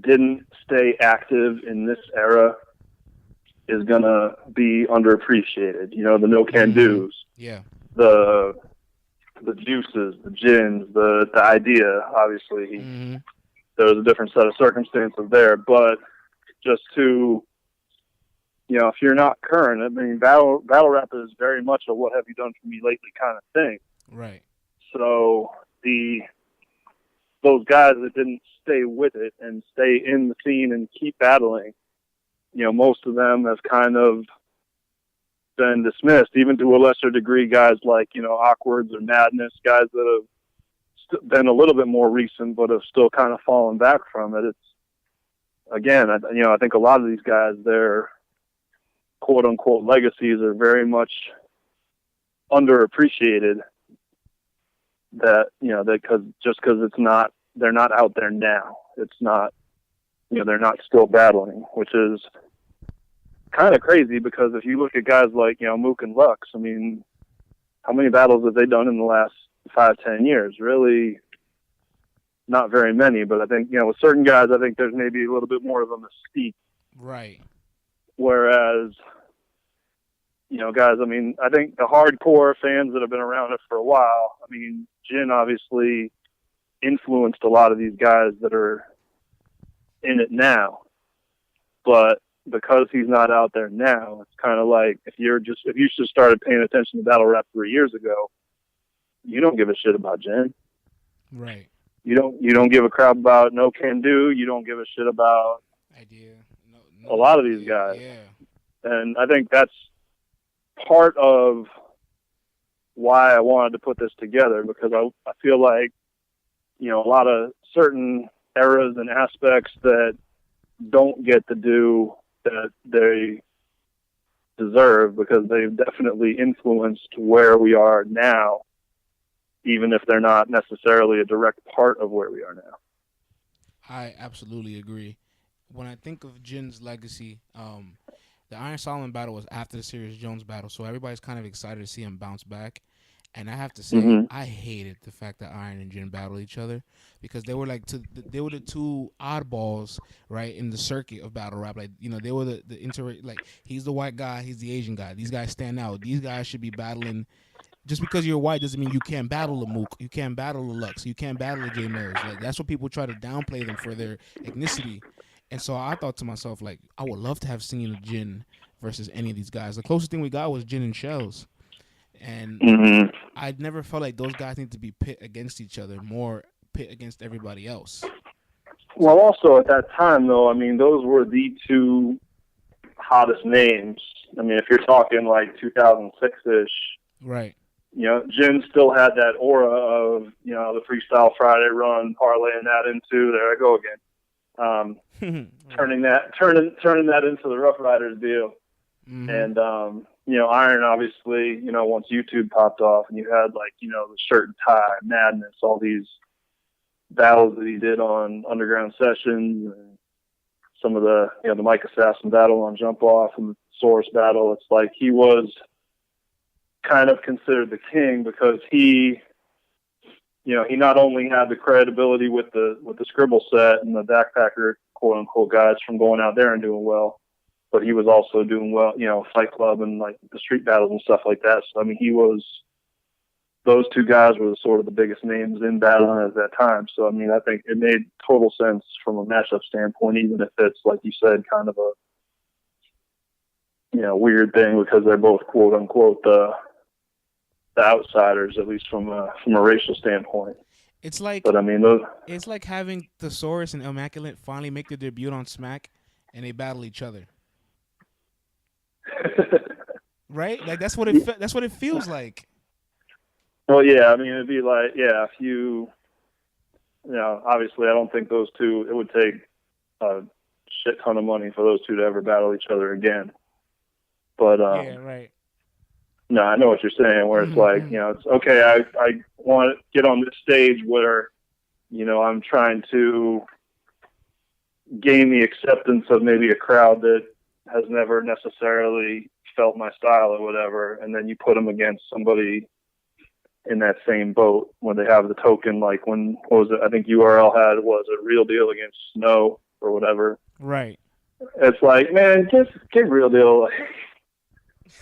didn't stay active in this era is gonna be underappreciated. You know, the no can do's. Yeah. The Juices, the Gins, the idea. Obviously, there was a different set of circumstances there, but just to, you know, if you're not current, I mean, battle rap is very much a "what have you done for me lately" kind of thing. Right. So those guys that didn't stay with it and stay in the scene and keep battling, you know, most of them have kind of been dismissed, even to a lesser degree. Guys like, you know, Awkwards or Madness, guys that have been a little bit more recent, but have still kind of fallen back from it. It's, again, I think a lot of these guys, their quote unquote legacies are very much underappreciated. That, you know, because it's not, they're not out there now. It's not they're not still battling, which is kind of crazy because if you look at guys like, Mook and Lux, I mean, how many battles have they done in the last 5-10 years? Really not very many, but I think, with certain guys, I think there's maybe a little bit more of a mystique. Right. Whereas, guys, I mean, I think the hardcore fans that have been around it for a while, I mean, Jin obviously influenced a lot of these guys that are in it now. But because he's not out there now, it's kind of like if you just started paying attention to battle rap 3 years ago, you don't give a shit about Jin. Right. You don't give a crap about No Can Do. You don't give a shit about Idea. a lot of these guys. Yeah. And I think that's part of why I wanted to put this together, because I feel like, a lot of certain eras and aspects that don't get the due that they deserve, because they've definitely influenced where we are now, even if they're not necessarily a direct part of where we are now. I absolutely agree. When I think of Jin's legacy, the Iron Solomon battle was after the Serious Jones battle, so everybody's kind of excited to see him bounce back. And I have to say, I hated the fact that Iron and Jin battled each other, because they were like they were the two oddballs, right, in the circuit of battle rap. Like, they were like, he's the white guy, he's the Asian guy. These guys stand out. These guys should be battling. Just because you're white doesn't mean you can't battle a Mook, you can't battle a Lux, you can't battle a J Mills. Like, that's what people try to downplay them for their ethnicity. And so I thought to myself, like, I would love to have seen a Jin versus any of these guys. The closest thing we got was Jin and Shells. And I never felt like those guys need to be pit against each other, more pit against everybody else. Well, also at that time, though, I mean, those were the two hottest names. I mean, if you're talking like 2006-ish, right? Jin still had that aura of, the Freestyle Friday run, parlaying that into, there I go again, turning that into the Rough Riders deal. And, Iron, obviously, once YouTube popped off and you had, like, the Shirt and Tie, Madness, all these battles that he did on Underground Sessions, and some of the, the Mike Assassin battle on Jump Off and the Source battle. It's like he was kind of considered the king, because he not only had the credibility with the Scribble set and the backpacker, quote unquote, guys from going out there and doing well, but he was also doing well, Fight Club and like the street battles and stuff like that. So, I mean, those two guys were sort of the biggest names in battling at that time. So, I mean, I think it made total sense from a matchup standpoint, even if it's, like you said, kind of a, weird thing, because they're both, quote unquote, the outsiders, at least from a racial standpoint. It's like, but I mean, it's like having Thesaurus and Immaculate finally make their debut on Smack, and they battle each other. Right? Like, that's what it feels like. Well, yeah, I mean, it'd be like, if you, obviously, I don't think those two, it would take a shit ton of money for those two to ever battle each other again. But, yeah, right. No, I know what you're saying, where it's like, it's okay, I want to get on this stage where, I'm trying to gain the acceptance of maybe a crowd that has never necessarily felt my style or whatever, and then you put them against somebody in that same boat when they have the token, like when, what was it, I think URL had, was a Real Deal against Snow or whatever. Right. It's like, man, give Real Deal, like,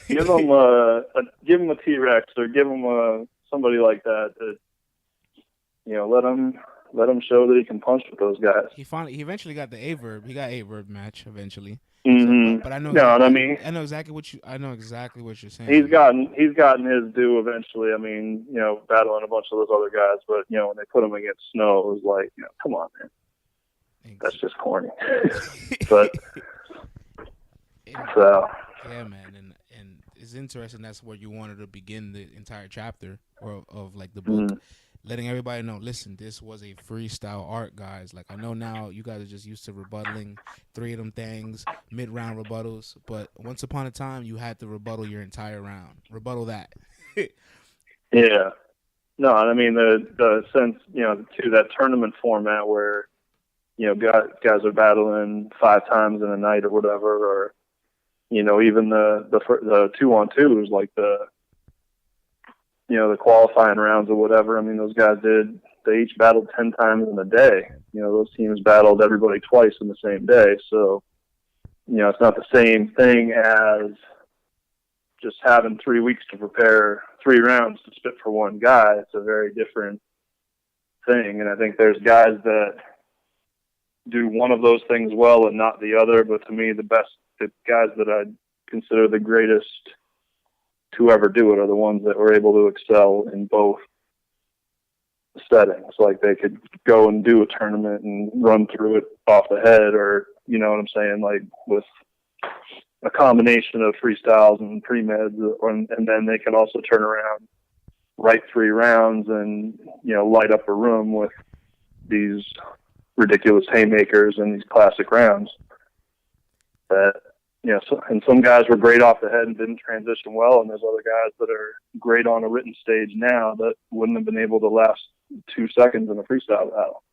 give them a T-Rex, or give them somebody like that, let him show that he can punch with those guys. He eventually got the A-Verb. He got A-Verb match eventually. Mm-hmm. But I know. No, I mean, I know exactly what you're saying. He's gotten his due eventually. I mean, battling a bunch of those other guys, but when they put him against Snow, it was like, come on, man, that's just corny. But so yeah, man, and it's interesting. That's where you wanted to begin the entire chapter of like the book. Letting everybody know, listen, this was a freestyle art, guys. Like, I know now you guys are just used to rebuttaling 3 of them things, mid-round rebuttals, but once upon a time, you had to rebuttal your entire round. Rebuttal that. Yeah. No, I mean, the sense, to that tournament format where, guys are battling 5 times in a night or whatever, or even the 2-on-2s, like the qualifying rounds or whatever. I mean, those guys they each battled 10 times in a day. Those teams battled everybody twice in the same day. So, it's not the same thing as just having 3 weeks to prepare 3 rounds to spit for one guy. It's a very different thing. And I think there's guys that do one of those things well and not the other. But to me, the guys that I'd consider the greatest to ever do it are the ones that were able to excel in both settings. Like, they could go and do a tournament and run through it off the head, or, you know what I'm saying, like with a combination of freestyles and pre-meds, and then they can also turn around, write 3 rounds and, light up a room with these ridiculous haymakers and these classic rounds that, and some guys were great off the head and didn't transition well, and there's other guys that are great on a written stage now that wouldn't have been able to last 2 seconds in a freestyle battle.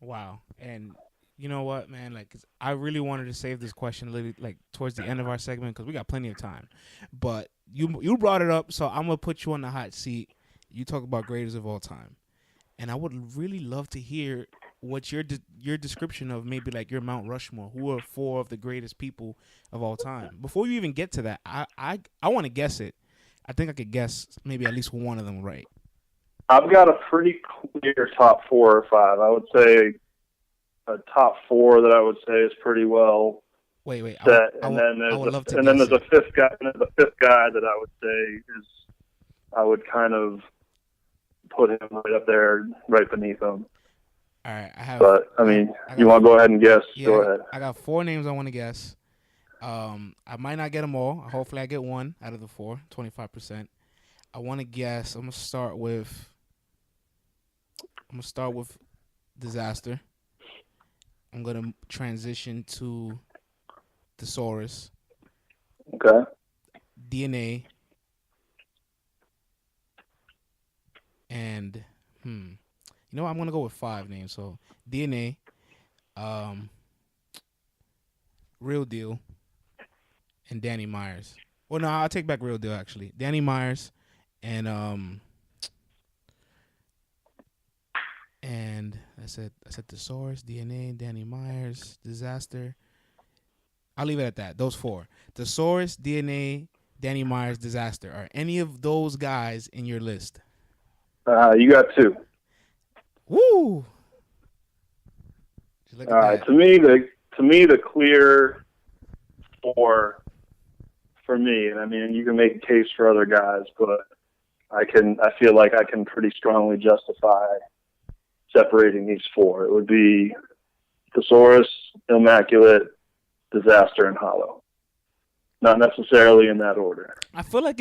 Wow. And you know what, man? Like, I really wanted to save this question literally, like, towards the end of our segment, because we got plenty of time. But you brought it up, so I'm gonna put you on the hot seat. You talk about greatest of all time, and I would really love to hear what's your description of maybe like your Mount Rushmore. Who are 4 of the greatest people of all time? Before you even get to that, I want to guess it. I think I could guess maybe at least one of them right. I've got a pretty clear top 4 or 5. I would say a top 4 that I would say is pretty well set. Then there's a fifth guy. The 5th guy that I would say I would kind of put him right up there, right beneath him. All right, But I mean, you want to go ahead and guess? Yeah, go ahead. I got 4 names I want to guess. I might not get them all. Hopefully, I get 1 out of the 4, 25%. I want to guess. I'm gonna start with Disaster. I'm gonna transition to Thesaurus. Okay. DNA. And I'm gonna go with 5 names. So DNA, Real Deal, and Danny Myers. Well, no, I'll take back Real Deal actually. Danny Myers, and I said Thesaurus, DNA, Danny Myers, Disaster. I'll leave it at that. Those 4: Thesaurus, DNA, Danny Myers, Disaster. Are any of those guys in your list? You got 2. Woo! All right. To me, the clear 4 for me, and I mean, you can make a case for other guys, but I feel like I can pretty strongly justify separating these 4. It would be Thesaurus, Immaculate, Disaster, and Hollow. Not necessarily in that order. I feel like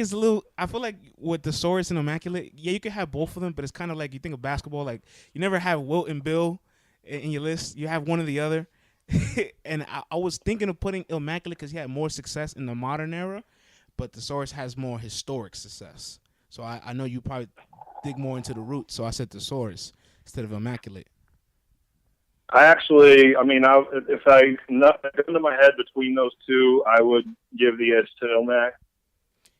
with Thesaurus and Immaculate, yeah, you can have both of them, but it's kind of like you think of basketball, like you never have Wilt and Bill in your list. You have one or the other. And I was thinking of putting Immaculate because he had more success in the modern era, but Thesaurus has more historic success. So I know you probably dig more into the roots, so I said Thesaurus instead of Immaculate. If I got into my head between those 2, I would give the edge to Ilmac.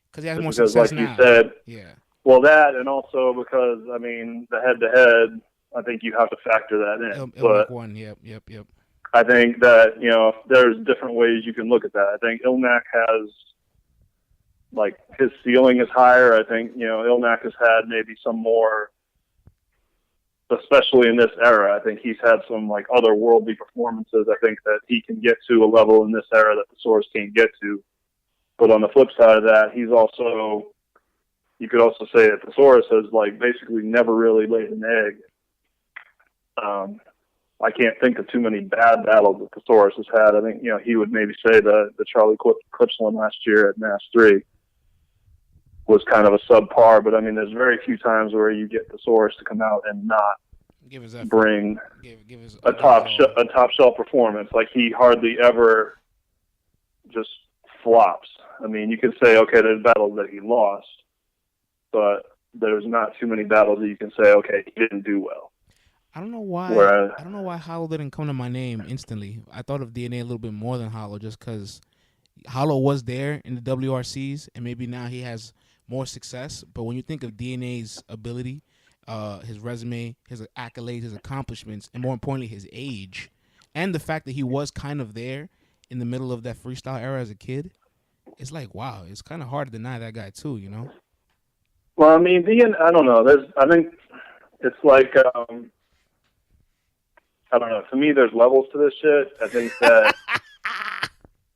Because he has more success now. Like you said. Yeah. Well, that, and also because, I mean, the head-to-head, I think you have to factor that in. Ilmac won, yep. I think that, there's different ways you can look at that. I think Ilmac has, like, his ceiling is higher. I think, Ilmac has had maybe some more, especially in this era. I think he's had some like otherworldly performances. I think that he can get to a level in this era that the Source can't get to. But on the flip side of that, you could also say that the Source has like basically never really laid an egg. I can't think of too many bad battles that the Source has had. I think, he would maybe say the Charlie Clips one last year at Mass 3 was kind of a subpar, but I mean, there's very few times where you get the Source to come out and not bring a top shelf performance. Like, he hardly ever just flops. I mean, you can say, okay, there's battles that he lost, but there's not too many battles that you can say, okay, he didn't do well. I don't know why. Whereas, I don't know why Hollow didn't come to my name instantly. I thought of DNA a little bit more than Hollow, just because Hollow was there in the WRCs, and maybe now he has more success. But when you think of DNA's ability, his resume, his accolades, his accomplishments, and more importantly, his age, and the fact that he was kind of there in the middle of that freestyle era as a kid, it's like, wow, it's kind of hard to deny that guy too, you know? well, I mean, I don't know. I think it's like, I don't know. To me, there's levels to this shit. I think that.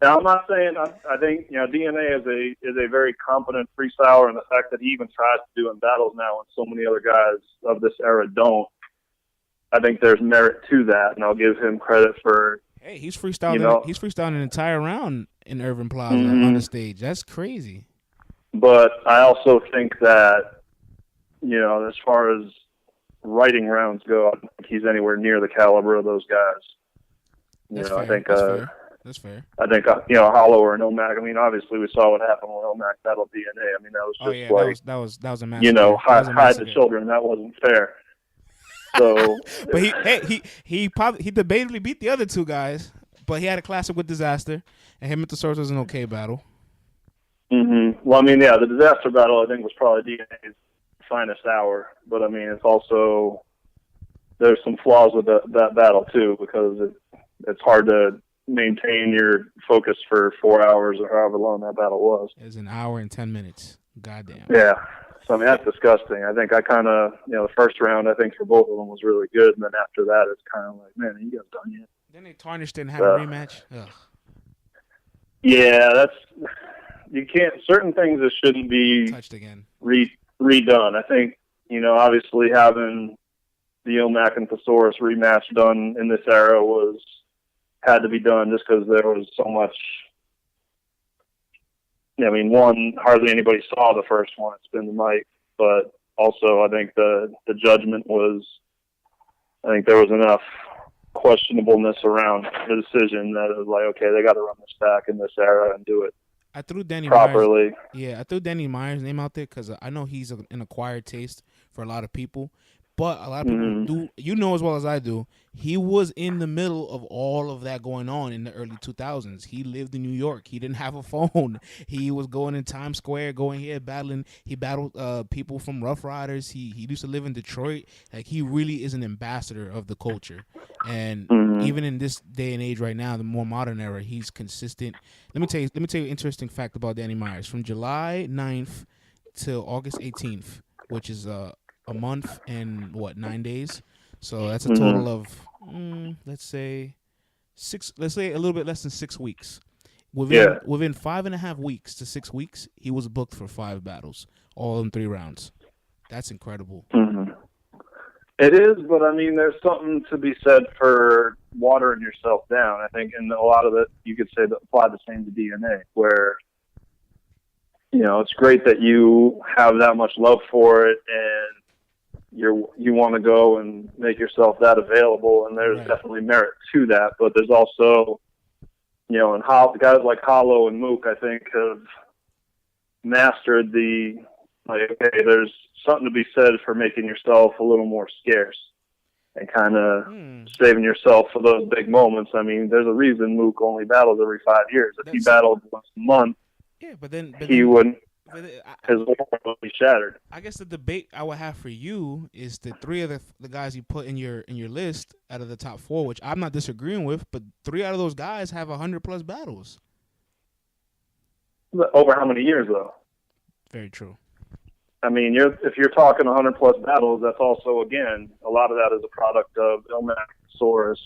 Now, I'm not saying. I think DNA is a very competent freestyler, and the fact that he even tries to do in battles now, and so many other guys of this era don't. I think there's merit to that, and I'll give him credit for. Hey, he's freestyling. He's freestyling an entire round in Irving Plaza on the stage. That's crazy. But I also think that, as far as writing rounds go, I don't think he's anywhere near the caliber of those guys. That's fair. I think that's fair. I think Hollow or an OMAC. I mean, obviously we saw what happened when OMAC battled DNA. I mean, that was just that was a massacre. Hide the children. That wasn't fair. So, but he debatably beat the other two guys, but he had a classic with Disaster, and him and Thesaurus was an okay battle. Mm-hmm. Well, I mean, yeah, the Disaster battle I think was probably DNA's finest hour, but I mean, it's also there's some flaws with that battle too, because it's hard to maintain your focus for 4 hours or however long that battle was. It was an hour and 10 minutes. Goddamn. Yeah. So, I mean, that's disgusting. I think I kind of, the first round, I think for both of them was really good. And then after that, it's kind of like, man, are you guys done yet? Then they tarnished it and had a rematch. Ugh. Yeah, you can't, certain things that shouldn't be touched again. Redone. I think, obviously having the OMAC and Thesaurus rematch done in this era had to be done just because there was so much. I mean, one, hardly anybody saw the first one. It's been the mic, but also I think the judgment was. I think there was enough questionableness around the decision that it was like, okay, they got to run this back in this era and do it. I threw Danny properly. I threw Danny Myers' name out there because I know he's an acquired taste for a lot of people. But a lot of people do, as well as I do, he was in the middle of all of that going on in the early 2000s. He lived in New York. He didn't have a phone. He was going in Times Square, going here, battling. He battled people from Rough Riders. He used to live in Detroit. Like, he really is an ambassador of the culture. And even in this day and age right now, the more modern era, he's consistent. Let me tell you an interesting fact about Danny Myers. From July 9th to August 18th, which is a month and 9 days, so that's a total of let's say a little bit less than 6 weeks. Within 5.5 weeks to 6 weeks, he was booked for 5 battles, all in 3 rounds. That's incredible. It is, but I mean, there's something to be said for watering yourself down. I think, and a lot of it you could say that apply the same to DNA, where it's great that you have that much love for it and you want to go and make yourself that available, and there's definitely merit to that. But there's also, and guys like Hollow and Mook, I think, have mastered okay, there's something to be said for making yourself a little more scarce and kind of saving yourself for those big moments. I mean, there's a reason Mook only battles every 5 years. If he battled once a month, he wouldn't. His world will be shattered. I guess the debate I would have for you is the 3 of the guys you put in your list out of the top 4, which I'm not disagreeing with, but 3 out of those guys have 100+ battles. Over how many years, though? Very true. I mean, if you're talking 100+ battles, that's also, again, a lot of that is a product of Ilmac, Saurus,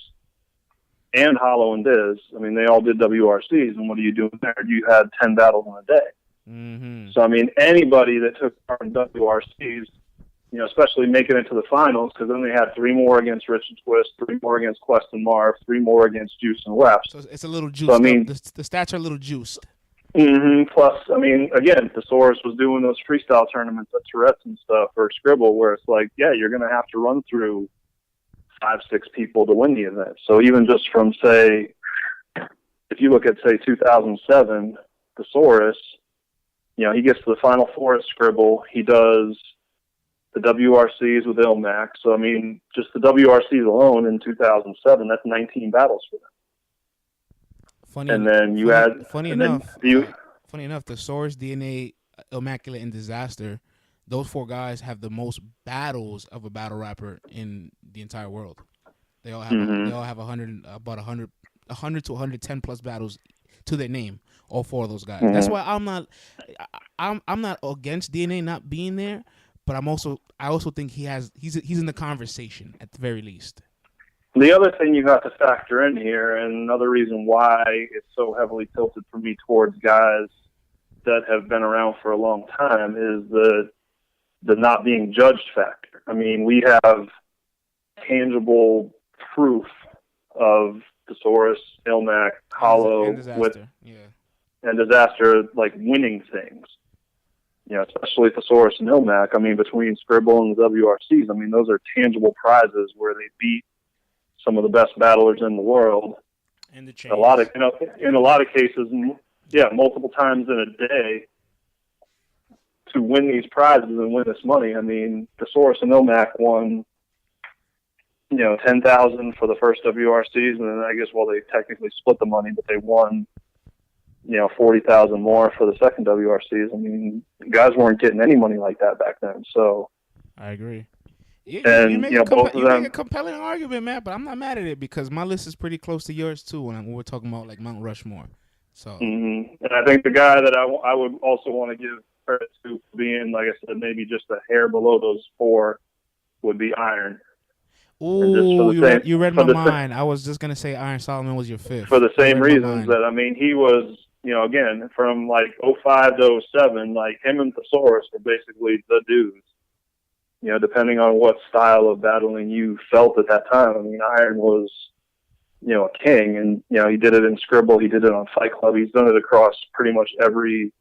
and Hollow and Diz. I mean, they all did WRCs, and what are you doing there? You had 10 battles in a day. So, I mean, anybody that took part in WRCs, especially making it to the finals, because then they had 3 more against Rich and Twist, 3 more against Quest and Marv, 3 more against Juice and West. So it's a little juiced. So, I mean, the stats are a little juiced. Plus, I mean, again, Thesaurus was doing those freestyle tournaments at Tourette's and stuff, or Scribble, where it's like, yeah, you're going to have to run through 5, 6 people to win the event. So even just from, say, if you look at, say, 2007, Thesaurus, he gets to the Final 4 at Scribble. He does the WRCs with Ilmac. So, I mean, just the WRCs alone in 2007, that's 19 battles for them. Funny enough, the Source, DNA, Immaculate, and Disaster, those 4 guys have the most battles of a battle rapper in the entire world. They all have about 100 to 110 plus battles to their name. All 4 of those guys. Mm-hmm. That's why I'm not against DNA not being there, but I also think he's in the conversation at the very least. The other thing you got to factor in here, and another reason why it's so heavily tilted for me towards guys that have been around for a long time, is the not being judged factor. I mean, we have tangible proof of Thesaurus, Ilmac, Hollow, and Disaster, like winning things. You know, especially Thesaurus and Ilmac. I mean, between Scribble and the WRCs, I mean, those are tangible prizes where they beat some of the best battlers in the world. And the in a lot of cases, multiple times in a day, to win these prizes and win this money. I mean, Thesaurus and Ilmac won, $10,000 for the first WRCs, and then I guess, they technically split the money, but they won, $40,000 more for the second WRCs. I mean, guys weren't getting any money like that back then. So I agree. You make a compelling argument, man, but I'm not mad at it because my list is pretty close to yours too when we're talking about like Mount Rushmore. So, and I think the guy that I would also want to give credit to for being, like I said, maybe just a hair below those 4 would be Iron. Ooh, you read my mind. I was just gonna say Iron Solomon was your 5th for the same reasons that, I mean, he was, again, from like 05 to 07, like him and Thesaurus were basically the dudes. Depending on what style of battling you felt at that time. I mean, Iron was, a king, and, he did it in Scribble, he did it on Fight Club, he's done it across pretty much every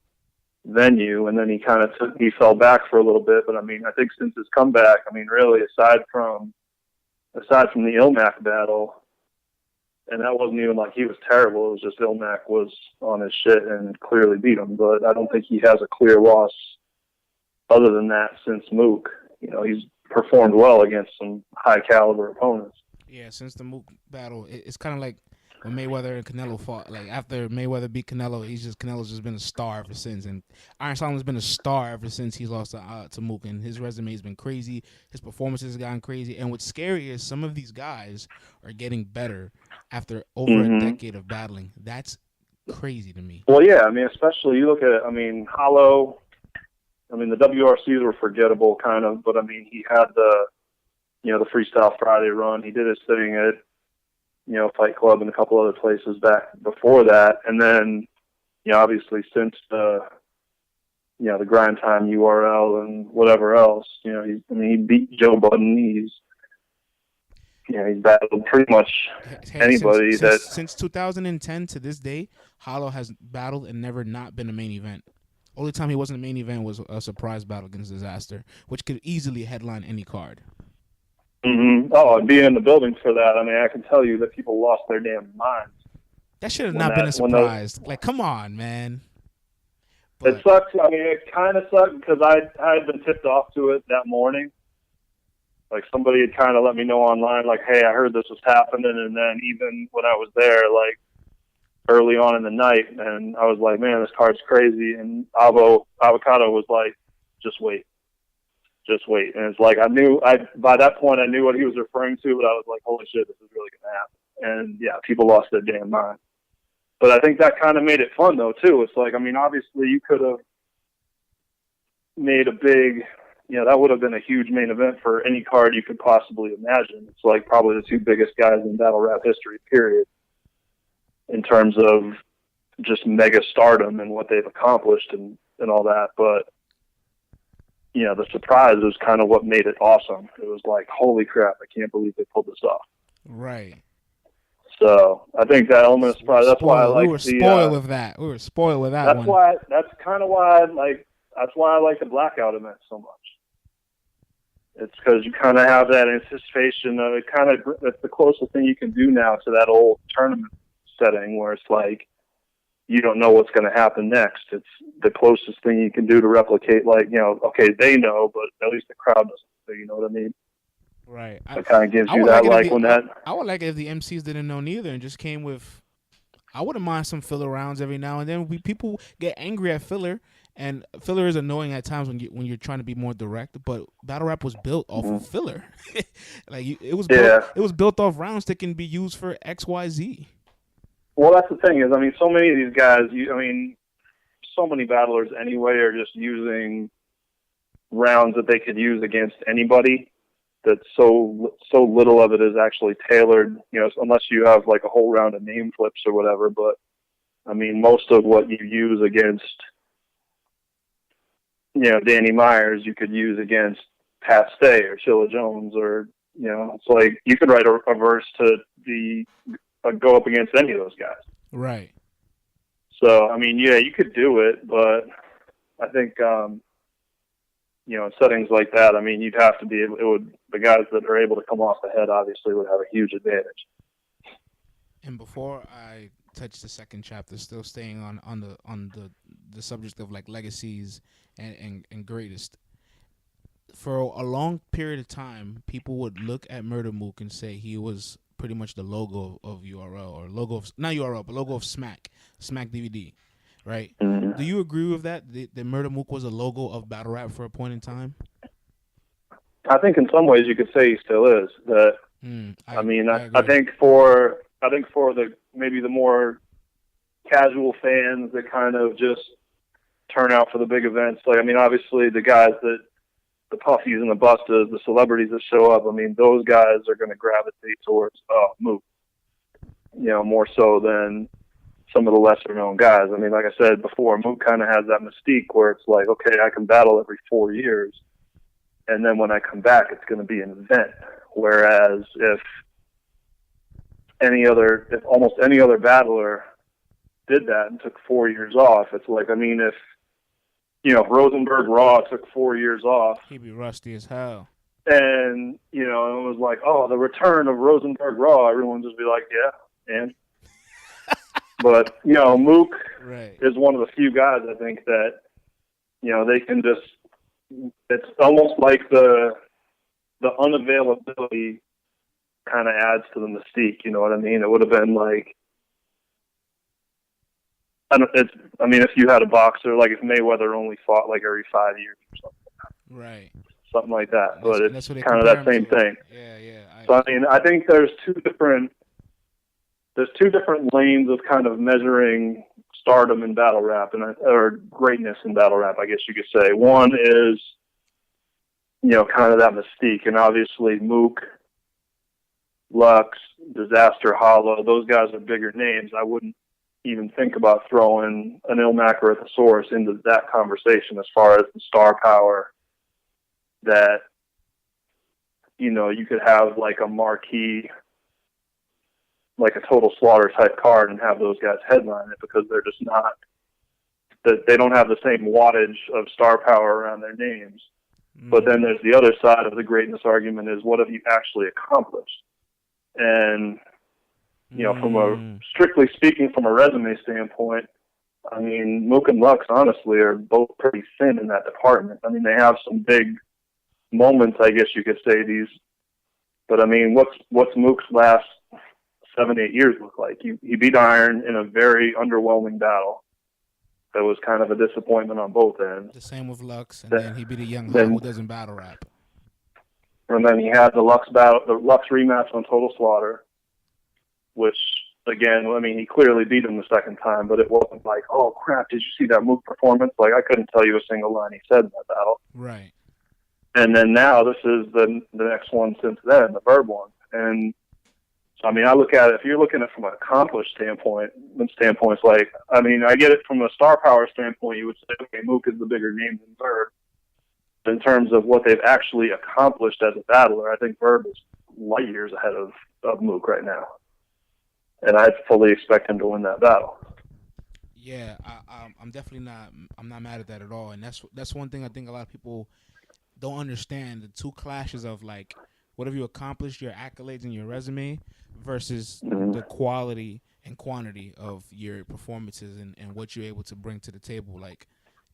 venue, and then he fell back for a little bit, but I mean, I think since his comeback, I mean, really, aside from the Ilmac battle, and that wasn't even like he was terrible, it was just Ilmac was on his shit and clearly beat him, but I don't think he has a clear loss other than that since Mook. He's performed well against some high-caliber opponents. Yeah, since the Mook battle, it's kind of like when Mayweather and Canelo fought. Like, after Mayweather beat Canelo, Canelo's just been a star ever since. And Iron Solomon's been a star ever since he's lost to Mook. And his resume has been crazy. His performances have gotten crazy. And what's scary is some of these guys are getting better after over a decade of battling. That's crazy to me. Well, yeah, I mean, especially you look at, Hollow. I mean, the WRCs were forgettable, kind of, but I mean, he had the Freestyle Friday run. He did his thing at, Fight Club and a couple other places back before that. And then, obviously since the Grind Time URL and whatever else, he beat Joe Budden. He's battled pretty much anybody since 2010 to this day, Hollow has battled and never not been a main event. Only time he wasn't a main event was a surprise battle against Disaster, which could easily headline any card. Mm-hmm. Oh, and being in the building for that, I mean, I can tell you that people lost their damn minds. That should have not been a surprise. Like, come on, man. But it sucks. I mean, it kind of sucked because I had been tipped off to it that morning. Like, somebody had kind of let me know online, like, hey, I heard this was happening. And then even when I was there, like, early on in the night, and I was like, man, this card's crazy. And Avocado was like, just wait. And it's like, by that point, I knew what he was referring to, but I was like, holy shit, this is really going to happen. And yeah, people lost their damn mind. But I think that kind of made it fun, though, too. It's like, I mean, obviously you could have made a big, that would have been a huge main event for any card you could possibly imagine. It's like probably the 2 biggest guys in battle rap history, period, in terms of just mega stardom and what they've accomplished and all that. But, the surprise was kind of what made it awesome. It was like, holy crap, I can't believe they pulled this off. Right. So I think that element of surprise, that's why I like We were spoiled with that. We were spoiled with that one. That's kind of why I like the Blackout event so much. It's because you kind of have that anticipation of it. That's the closest thing you can do now to that old tournament setting where it's like, you don't know what's going to happen next. It's the closest thing you can do to replicate, like, okay, they know, but at least the crowd doesn't. So you know what I mean? Right. It kind of gives you that, like, when that. I would like it if the MCs didn't know neither and just came with. I wouldn't mind some filler rounds every now and then. People get angry at filler, and filler is annoying at times when you're trying to be more direct. But battle rap was built off of filler. It was built off rounds that can be used for XYZ. Well, that's the thing is, I mean, so many of these guys, so many battlers anyway are just using rounds that they could use against anybody. That so little of it is actually tailored, unless you have like a whole round of name flips or whatever. But I mean, most of what you use against, Danny Myers, you could use against Pat Stay or Chilla Jones, or it's like you could write a verse to go up against any of those guys. Right. So I mean, yeah, you could do it, but I think in settings like that, I mean, you'd have to be. The guys that are able to come off the head obviously would have a huge advantage. And before I touch the second chapter, still staying on the subject of like legacies and greatest. For a long period of time, people would look at Murder Mook and say he was pretty much the logo of URL or logo of not URL, but logo of Smack DVD, right? Mm-hmm. Do you agree with that? That Murder Mook was a logo of battle rap for a point in time? I think in some ways you could say he still is. That I think for maybe the more casual fans that kind of just turn out for the big events. Like, I mean, obviously the guys that the Puffies and the Bustas, the celebrities that show up. I mean, those guys are going to gravitate towards Mook, more so than some of the lesser known guys. I mean, like I said before, Mook kind of has that mystique where it's like, okay, I can battle every 4 years. And then when I come back, it's going to be an event. Whereas if almost any other battler did that and took 4 years off, it's like, I mean, if Rosenberg Raw took 4 years off, he'd be rusty as hell. And, it was like, oh, the return of Rosenberg Raw, everyone would just be like, yeah, and. But, Mook is one of the few guys, I think, that, they can just, it's almost like the unavailability kind of adds to the mystique, you know what I mean? It would have been like, if you had a boxer, like if Mayweather only fought like every 5 years or something. Right. Something like that. But it's kind of that same thing. Yeah. So, I mean, I think there's two different lanes of kind of measuring stardom in battle rap or greatness in battle rap, I guess you could say. One is, kind of that mystique, and obviously Mook, Lux, Disaster Hollow, those guys are bigger names. I wouldn't even think about throwing an Ilmac or a Thesaurus into that conversation as far as the star power that, you could have like a marquee, like a Total Slaughter type card and have those guys headline it, because they're just not, they don't have the same wattage of star power around their names. But then there's the other side of the greatness argument is, what have you actually accomplished? And, from strictly speaking from a resume standpoint, I mean, Mook and Lux, honestly, are both pretty thin in that department. I mean, they have some big moments, I guess you could say, but I mean, what's Mook's last 7-8 years look like? He beat Iron in a very underwhelming battle. That was kind of a disappointment on both ends. The same with Lux, and then he beat a young guy who doesn't battle rap. And then he had the Lux rematch on Total Slaughter, which, again, I mean, he clearly beat him the second time, but it wasn't like, oh crap, did you see that Mook performance? Like, I couldn't tell you a single line he said in that battle. Right. And then now this is the next one since then, the Verb one. And I mean, I look at it, if you're looking at it from an accomplished standpoint, it's like, I mean, I get it from a star power standpoint, you would say, okay, Mook is the bigger name than Verb. In terms of what they've actually accomplished as a battler, I think Verb is light years ahead of Mook right now. And I fully expect him to win that battle. Yeah, I'm definitely not mad at that at all. And that's one thing I think a lot of people don't understand, the two clashes of like, what have you accomplished, your accolades and your resume, versus the quality and quantity of your performances and what you're able to bring to the table. Like,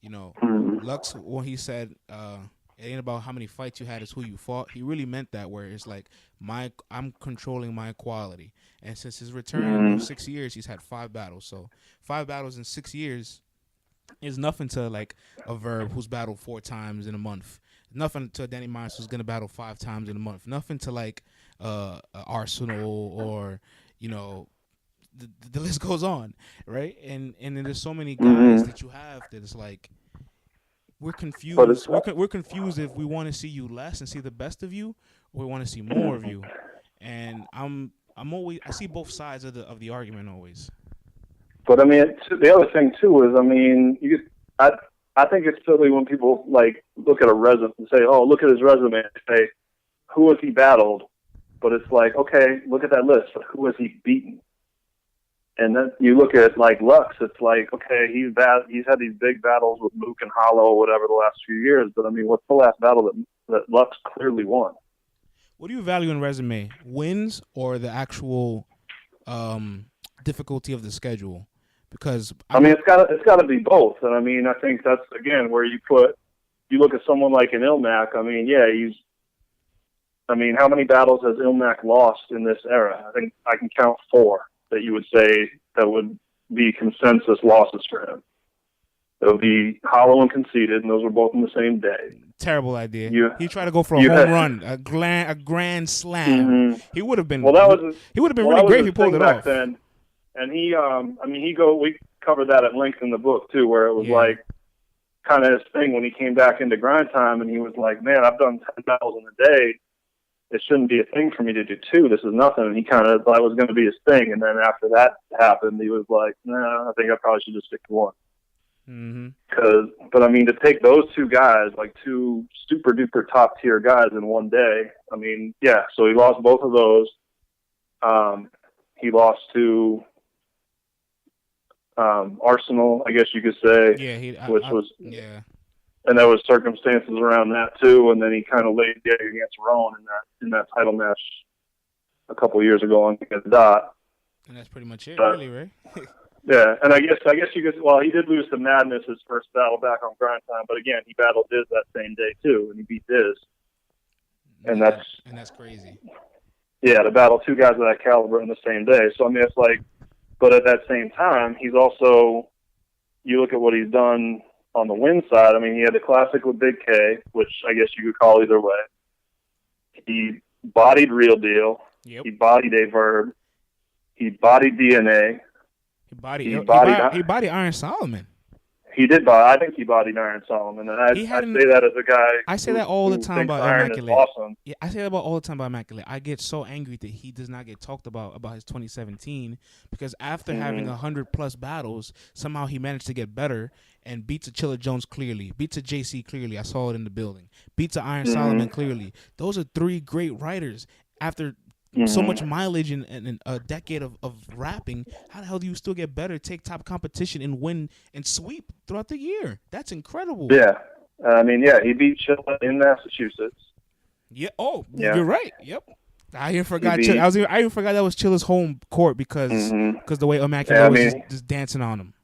Lux, when he said it ain't about how many fights you had, it's who you fought. He really meant that, where it's like I'm controlling my quality. And since his return in those 6 years, he's had 5 battles. So 5 battles in 6 years is nothing to like a Verb who's battled 4 times in a month. Nothing to Danny Myers who's gonna battle 5 times in a month. Nothing to like Arsonal or the list goes on, right? And then there's so many guys that you have that it's like we're confused. We're confused if we want to see you less and see the best of you, or we want to see more of you. And I'm always, I see both sides of the argument always. But I mean, the other thing too is, I mean, I think it's silly when people like look at a resume and say, "Oh, look at his resume," and say, "Who has he battled?" But it's like, okay, look at that list, but who has he beaten? And then you look at like Lux, it's like, okay, he's had these big battles with Mook and Hollow or whatever the last few years, but I mean, what's the last battle that Lux clearly won? What do you value in resume? Wins or the actual difficulty of the schedule? Because I mean, it's got to be both. And I mean, I think that's again where you look at someone like an Ilmac. I mean, yeah, how many battles has Ilmac lost in this era? I think I can count 4 that you would say that would be consensus losses for him. It would be Hollow and Conceited, and those were both in the same day. Terrible idea. He tried to go for a home run, a grand slam. Mm-hmm. He would have been. He would have been really great if he pulled it off. Then. And we covered that at length in the book too, where it was like kind of his thing when he came back into grind time, and he was like, "Man, I've done 10 battles in a day. It shouldn't be a thing for me to do 2. This is nothing." And he kind of thought it was going to be his thing. And then after that happened, he was like, "Nah, I think I probably should just stick to 1." But I mean, to take those 2 guys, like 2 super duper top tier guys in one day, I mean, yeah. So he lost both of those. He lost to Arsonal, I guess you could say. Yeah. And there was circumstances around that too. And then he kind of laid the egg against Roan in that title match a couple of years ago against Dot. And that's pretty much it, really, right? Yeah, and I guess you could. Well, he did lose to Madness his first battle back on grind time, but again, he battled Diz that same day too, and he beat Diz. And that's crazy. Yeah, to battle 2 guys of that caliber in the same day. So I mean, it's like, but at that same time, he's also. You look at what he's done on the win side. I mean, he had the classic with Big K, which I guess you could call either way. He bodied Real Deal. Yep. He bodied A Verb. He bodied DNA. He bodied Iron Solomon. He did body. I think he bodied Iron Solomon, and I say that as a guy. I say that all the time about Immaculate. Awesome. Yeah, I say that about all the time about Immaculate. I get so angry that he does not get talked about his 2017 because after having 100+ battles, somehow he managed to get better and beats a Chilla Jones clearly, beats a JC clearly. I saw it in the building. Beats a Iron Solomon clearly. Those are 3 great writers after. So much mileage and a decade of rapping. How the hell do you still get better, take top competition, and win and sweep throughout the year? That's incredible. Yeah. I mean, yeah, he beat Chilla in Massachusetts. Yeah. Oh, you're right. Yep. I even forgot. I even forgot that was Chilla's home court because the way Immaculate was just dancing on him.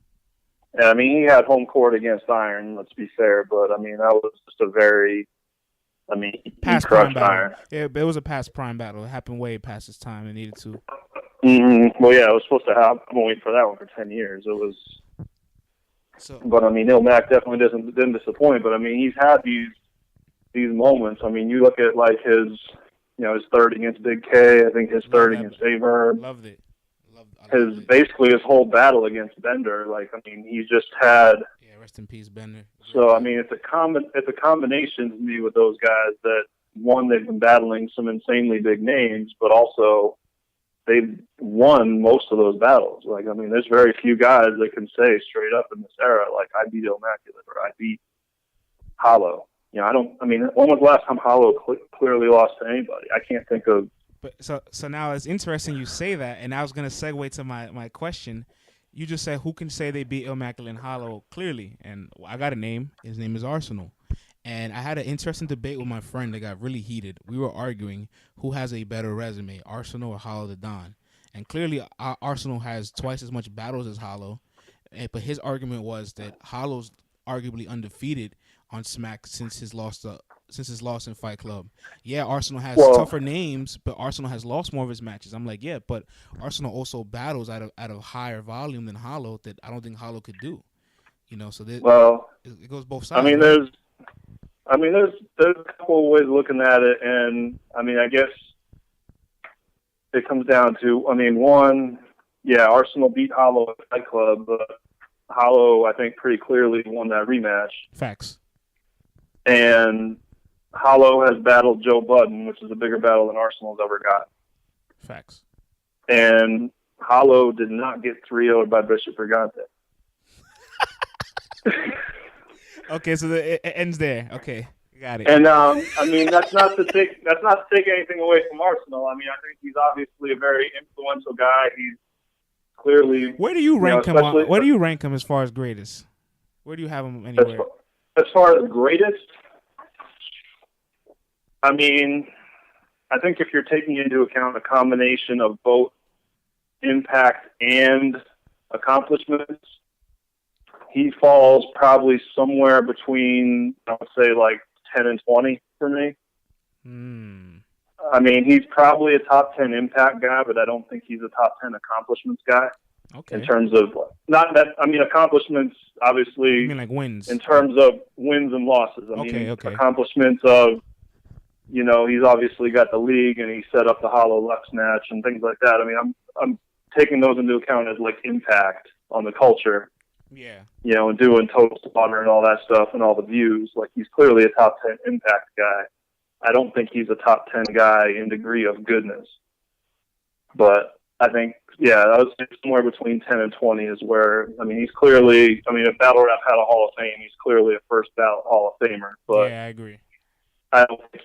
Yeah, I mean, he had home court against Iron. Let's be fair, but I mean, that was just a very. I mean, past prime battle. Iron. Yeah, but it was a past prime battle. It happened way past its time. It needed to. Well, yeah, it was supposed to happen. I've been waiting for that one for 10 years. It was. But I mean, Ilmac definitely didn't disappoint. But I mean, he's had these moments. I mean, you look at like his 3rd against Big K. I think his 3rd against A-Verb. Loved it. Basically his whole battle against Bender. Like, I mean, he just had. Rest in peace, Bender. So I mean, it's a combination to me with those guys that one, they've been battling some insanely big names, but also they've won most of those battles. Like, I mean, there's very few guys that can say straight up in this era, like, I beat Immaculate or I beat Hollow. When was the last time Hollow clearly lost to anybody? I can't think of. But so now it's interesting you say that, and I was going to segue to my question. You just said who can say they beat Immaculate and Hollow clearly, and I got a name. His name is Arsonal, and I had an interesting debate with my friend that got really heated. We were arguing who has a better resume, Arsonal or Hollow the Don, And clearly, Arsonal has twice as much battles as Hollow. But his argument was that Hollow's arguably undefeated on Smack since his loss in Fight Club. Yeah, Arsonal has tougher names, but Arsonal has lost more of his matches. I'm like, yeah, but Arsonal also battles at a higher volume than Hollow that I don't think Hollow could do. So it goes both sides. There's a couple of ways of looking at it, and I guess it comes down to, one, yeah, Arsonal beat Hollow at Fight Club, but Hollow, I think, pretty clearly won that rematch. Facts. And Hollow has battled Joe Budden, which is a bigger battle than Arsonal's ever got. Facts. And Hollow did not get 3-0'd by Bishop Brigante. Okay, so it ends there. Okay, got it. And that's not to take anything away from Arsonal. I think he's obviously a very influential guy. He's clearly. Where do you rank him? Where do you rank him as far as greatest? Where do you have him anywhere? As far as greatest, I think if you're taking into account a combination of both impact and accomplishments, he falls probably somewhere between, I would say, like 10 and 20 for me. He's probably a top 10 impact guy, but I don't think he's a top 10 accomplishments guy. Okay. In terms of, not that, accomplishments, obviously. You mean like wins? In terms of wins and losses. Accomplishments of, he's obviously got the league and he set up the Hollow Lux match and things like that. I'm taking those into account as like impact on the culture. Yeah. And doing Total Slaughter and all that stuff and all the views. Like, he's clearly a top 10 impact guy. I don't think he's a top 10 guy in degree of goodness. But I think, I would say somewhere between 10 and 20 is where, he's clearly, if Battle Rap had a Hall of Fame, he's clearly a first ballot Hall of Famer. But yeah, I agree. I don't think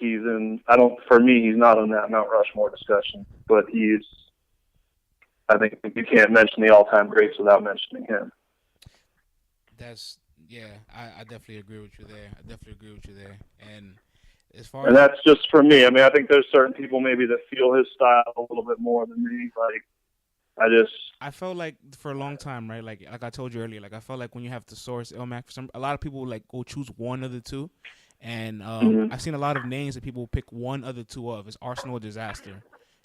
for me, he's not on that Mount Rushmore discussion. But I think you can't mention the all-time greats without mentioning him. I definitely agree with you there. And as far and that's just for me. I think there's certain people maybe that feel his style a little bit more than me. Like, I felt like for a long time, right? Like I told you earlier, like I felt like when you have to source Ilmac a lot of people like go choose one of the two, and I've seen a lot of names that people pick one of the two of. It's Arsonal or Disaster.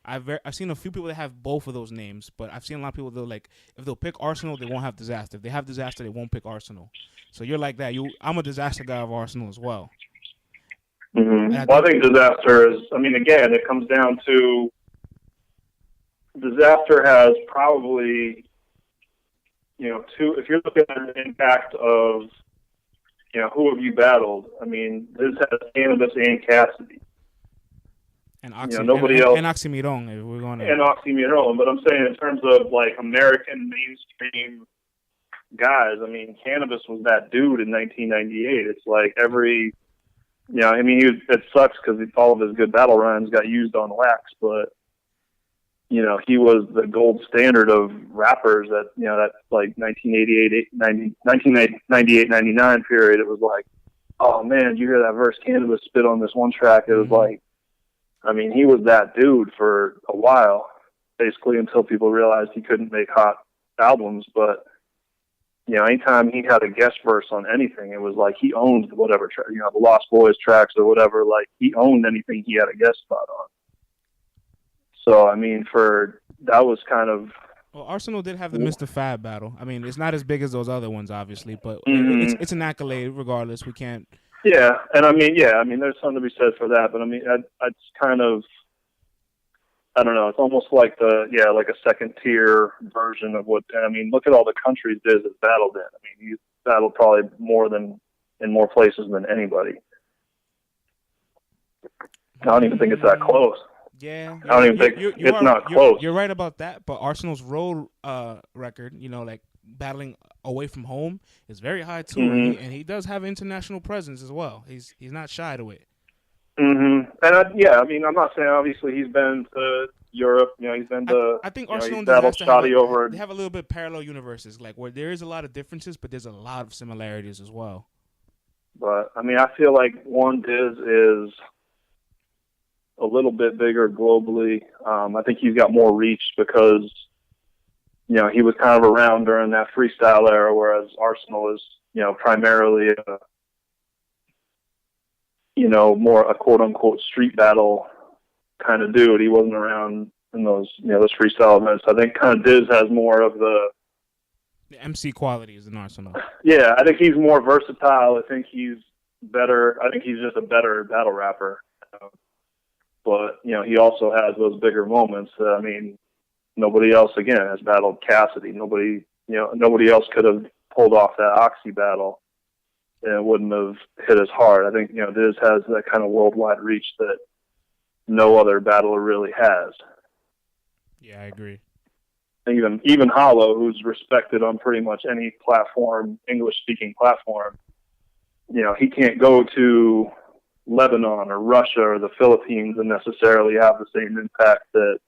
I've seen a few people that have both of those names, but I've seen a lot of people that like if they'll pick Arsonal, they won't have Disaster. If they have Disaster, they won't pick Arsonal. So you're like that. I'm a Disaster guy of Arsonal as well. Mm-hmm. I think Disaster is. Again, it comes down to Disaster has probably, two. If you're looking at the impact of, who have you battled? This has Cannabis and Cassidy. And nobody else. And Oxymiron, if we're going to. And Oxymiron, but I'm saying in terms of like American mainstream guys, Cannabis was that dude in 1998. It's like every, it sucks because all of his good battle rhymes got used on wax, but he was the gold standard of rappers at that like 1998, 99 period. It was like, oh man, did you hear that verse Cannabis spit on this one track? It was like. He was that dude for a while, basically until people realized he couldn't make hot albums. But, anytime he had a guest verse on anything, it was like he owned whatever track, the Lost Boys tracks or whatever, like he owned anything he had a guest spot on. So, that was kind of. Well, Arsonal did have the Mr. Fab battle. It's not as big as those other ones, obviously, but it's an accolade regardless. We can't. Yeah, and there's something to be said for that, but it's kind of, I don't know, it's almost like like a second tier version of what, look at all the countries Diz has battled in. He's battled probably in more places than anybody. I don't even think it's that close. Yeah. I don't even think it's not close. You're right about that, but Arsenal's road record, like battling away from home is very high too, and he does have international presence as well. He's not shy to it. And I'm not saying obviously he's been to Europe. He's been to. I think Arsenal and Disaster they have a little bit parallel universes, like where there is a lot of differences, but there's a lot of similarities as well. But I feel like one Diz is a little bit bigger globally. I think he's got more reach because, he was kind of around during that freestyle era, whereas Arsonal is, primarily more a quote unquote street battle kind of dude. He wasn't around in those, those freestyle events. I think kind of Diz has more of the MC qualities in Arsonal. Yeah, I think he's more versatile. I think he's better. I think he's just a better battle rapper. But, he also has those bigger moments. Nobody else, again, has battled Cassidy. Nobody else could have pulled off that Oxy battle, and it wouldn't have hit as hard. I think, Diz has that kind of worldwide reach that no other battler really has. Yeah, I agree. Even Hollow, who's respected on pretty much any platform, English-speaking platform, he can't go to Lebanon or Russia or the Philippines and necessarily have the same impact that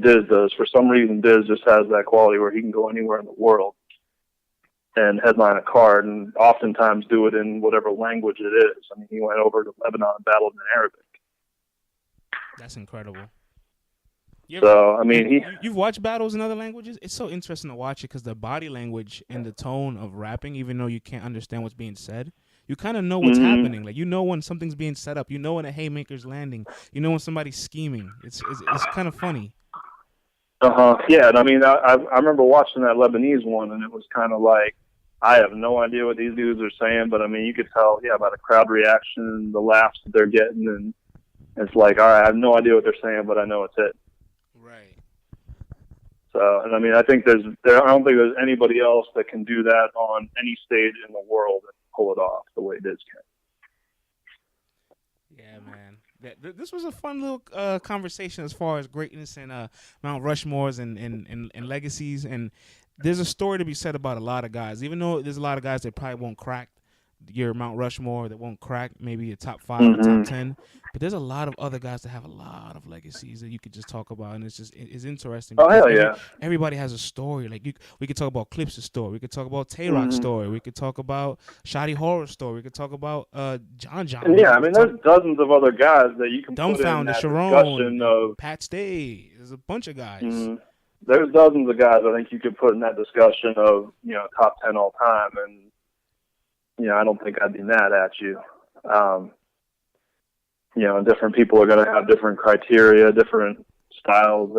Diz does. For some reason, Diz just has that quality where he can go anywhere in the world and headline a card, and oftentimes do it in whatever language it is. He went over to Lebanon and battled in Arabic. That's incredible. You've watched battles in other languages? It's so interesting to watch it because the body language and the tone of rapping, even though you can't understand what's being said, you kind of know what's happening. Like, when something's being set up. When a haymaker's landing. When somebody's scheming. It's kind of funny. Yeah, I remember watching that Lebanese one, and it was kind of like, I have no idea what these dudes are saying, but you could tell, by the crowd reaction, the laughs that they're getting, and it's like, all right, I have no idea what they're saying, but I know it's it. Right. So, and I think I don't think there's anybody else that can do that on any stage in the world and pull it off the way Diz can. Yeah, man. This was a fun little conversation as far as greatness and Mount Rushmores and legacies. And there's a story to be said about a lot of guys. Even though there's a lot of guys that probably won't crack your Mount Rushmore, that won't crack maybe a top 5 or top 10. But there's a lot of other guys that have a lot of legacies that you could just talk about, and it's interesting. Oh, hell yeah. Everybody has a story. Like we could talk about Clips' story. We could talk about Tay-Rock's story. We could talk about Shoddy Horror's story. We could talk about John. Yeah, there's dozens of other guys that you can Dumbfounder, put in that discussion of Pat Stay. There's a bunch of guys. There's dozens of guys I think you could put in that discussion of, top 10 all time, and I don't think I'd be mad at you. And different people are going to have different criteria, different styles.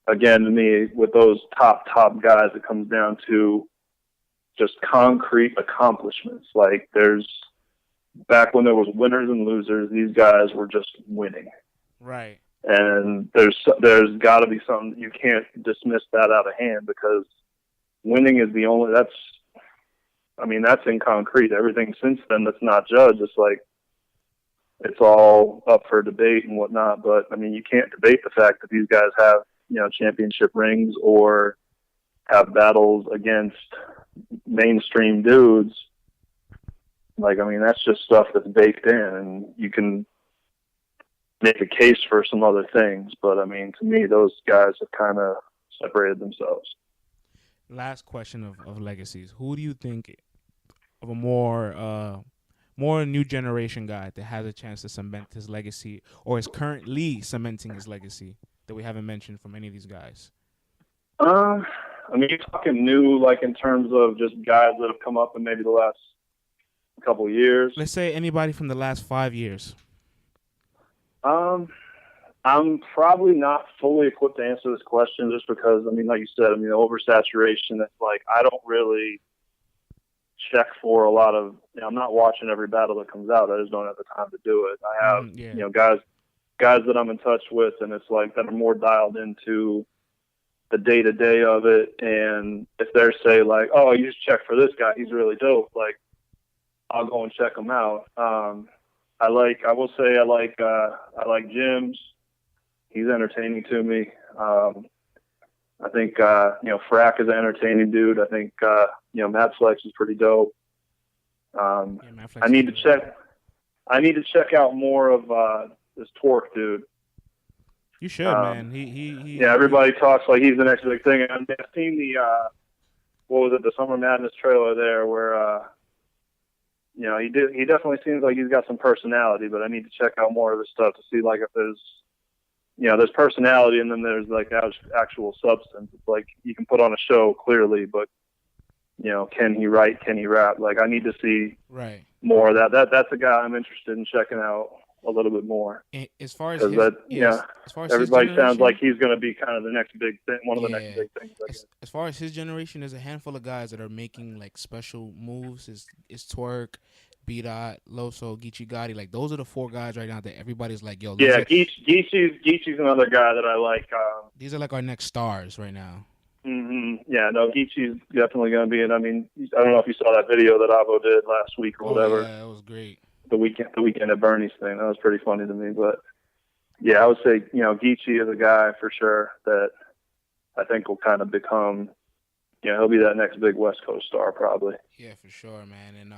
Again, to me, with those top guys, it comes down to just concrete accomplishments. Like, back when there was winners and losers, these guys were just winning. Right. And there's got to be something, you can't dismiss that out of hand, because winning is the only, that's in concrete. Everything since then that's not judged, it's all up for debate and whatnot. But you can't debate the fact that these guys have, championship rings or have battles against mainstream dudes. That's just stuff that's baked in, and you can make a case for some other things. But to me, those guys have kind of separated themselves. Last question of legacies. Who do you think of a more new generation guy that has a chance to cement his legacy, or is currently cementing his legacy, that we haven't mentioned from any of these guys? You're talking new, like in terms of just guys that have come up in maybe the last couple of years? Let's say anybody from the last 5 years. I'm probably not fully equipped to answer this question, just because, like you said, the oversaturation, it's like, I don't really check for a lot of, I'm not watching every battle that comes out. I just don't have the time to do it. I have, guys that I'm in touch with, and it's like that are more dialed into the day-to-day of it. And if they're say like, oh, you just check for this guy, he's really dope, like, I'll go and check him out. I like Jim's. He's entertaining to me. I think, Frack is an entertaining dude. I think, Matt Flex is pretty dope. I need to check out more of this Torque dude. You should, man. He everybody talks like he's the next big thing. I've seen the, what was it, the Summer Madness trailer there where he definitely seems like he's got some personality, but I need to check out more of his stuff to see like if there's personality and then there's like actual substance. It's like you can put on a show clearly, but can he write? Can he rap? Like I need to see more of that. That's a guy I'm interested in checking out a little bit more. As far as his, as far as everybody sounds like he's going to be kind of the next big thing, one of the next big things. As far as his generation, there's a handful of guys that are making like special moves. Is Twerk, B-Dot, Loso, Geechee Gotti. Like those are the 4 guys right now that everybody's like, yo. Yeah, Geechee's another guy that I like. These are like our next stars right now. Mm-hmm. Yeah, no, Geechee's definitely going to be in. I mean, I don't know if you saw that video that Avo did last week or whatever. Yeah, that was great. The weekend at Bernie's thing. That was pretty funny to me. But yeah, I would say, Geechee is a guy for sure that I think will kind of become, he'll be that next big West Coast star probably. Yeah, for sure, man. And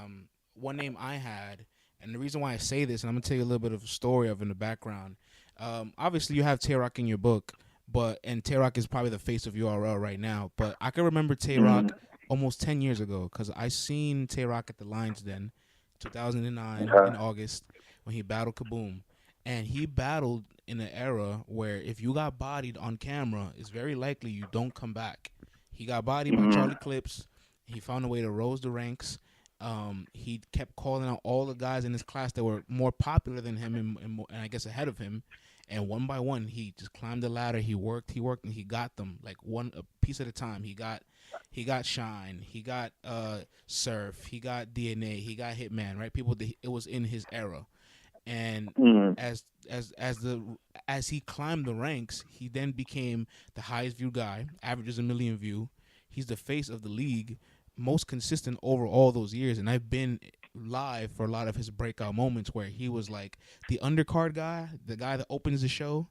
one name I had, and the reason why I say this, and I'm going to tell you a little bit of a story of in the background. Obviously, you have Tay-Rock in your book, and Tay-Rock is probably the face of URL right now. But I can remember Tay-Rock almost 10 years ago because I seen Tay-Rock at the Lions Den. 2009 in August when he battled Kaboom, and he battled in an era where if you got bodied on camera, it's very likely you don't come back. He got bodied by Charlie Clips. He found a way to rose the ranks. He kept calling out all the guys in his class that were more popular than him and I guess ahead of him. And one by one, he just climbed the ladder. He worked, and he got them like a piece at a time. He got Shine, he got Surf, he got DNA, he got Hitman, right? People that it was in his era. And as he climbed the ranks, he then became the highest viewed guy, averages 1 million view. He's the face of the league, most consistent over all those years. And I've been live for a lot of his breakout moments where he was like the undercard guy, the guy that opens the show,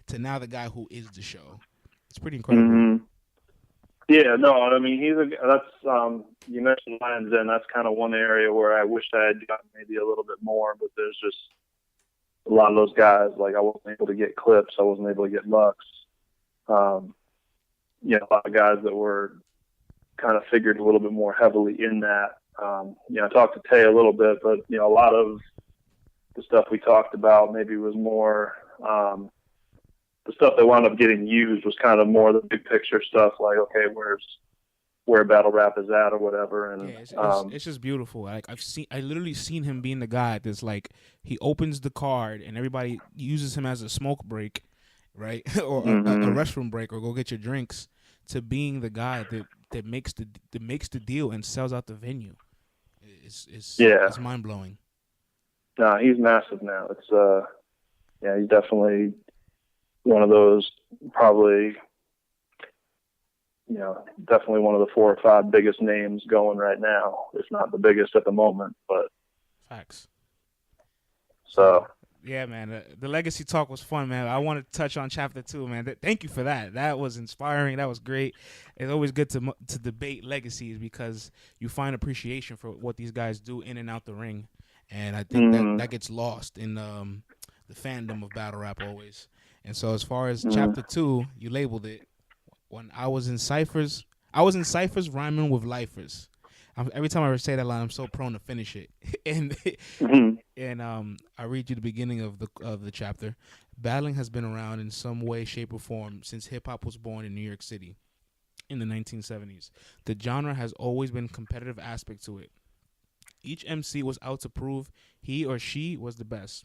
to now the guy who is the show. It's pretty incredible. Mm-hmm. Yeah, no, I mean that's you mentioned Lions Den. That's kind of one area where I wish I had gotten maybe a little bit more, but there's just a lot of those guys. Like I wasn't able to get Clips, I wasn't able to get Lux. A lot of guys that were kind of figured a little bit more heavily in that. I talked to Tay a little bit, but a lot of the stuff we talked about maybe was more the stuff that wound up getting used was kind of more the big picture stuff, like okay, where battle rap is at or whatever. And it's just beautiful. Like I literally seen him being the guy that's like he opens the card and everybody uses him as a smoke break, right, or a restroom break, or go get your drinks, to being the guy that makes the deal and sells out the venue. It's mind blowing. No, he's massive now. It's he's definitely one of those probably definitely one of the 4 or 5 biggest names going right now, if not the biggest at the moment. But facts. So yeah, man, the legacy talk was fun, man. I want to touch on chapter 2, man. Thank you for that. That was inspiring. That was great. It's always good to debate legacies because you find appreciation for what these guys do in and out the ring, and I think that gets lost in the fandom of battle rap always. And so as far as chapter 2, you labeled it, when I was in ciphers rhyming with lifers. Every time I say that line, I'm so prone to finish it. And I read you the beginning of the chapter. Battling has been around in some way, shape, or form since hip-hop was born in New York City in the 1970s. The genre has always been a competitive aspect to it. Each MC was out to prove he or she was the best.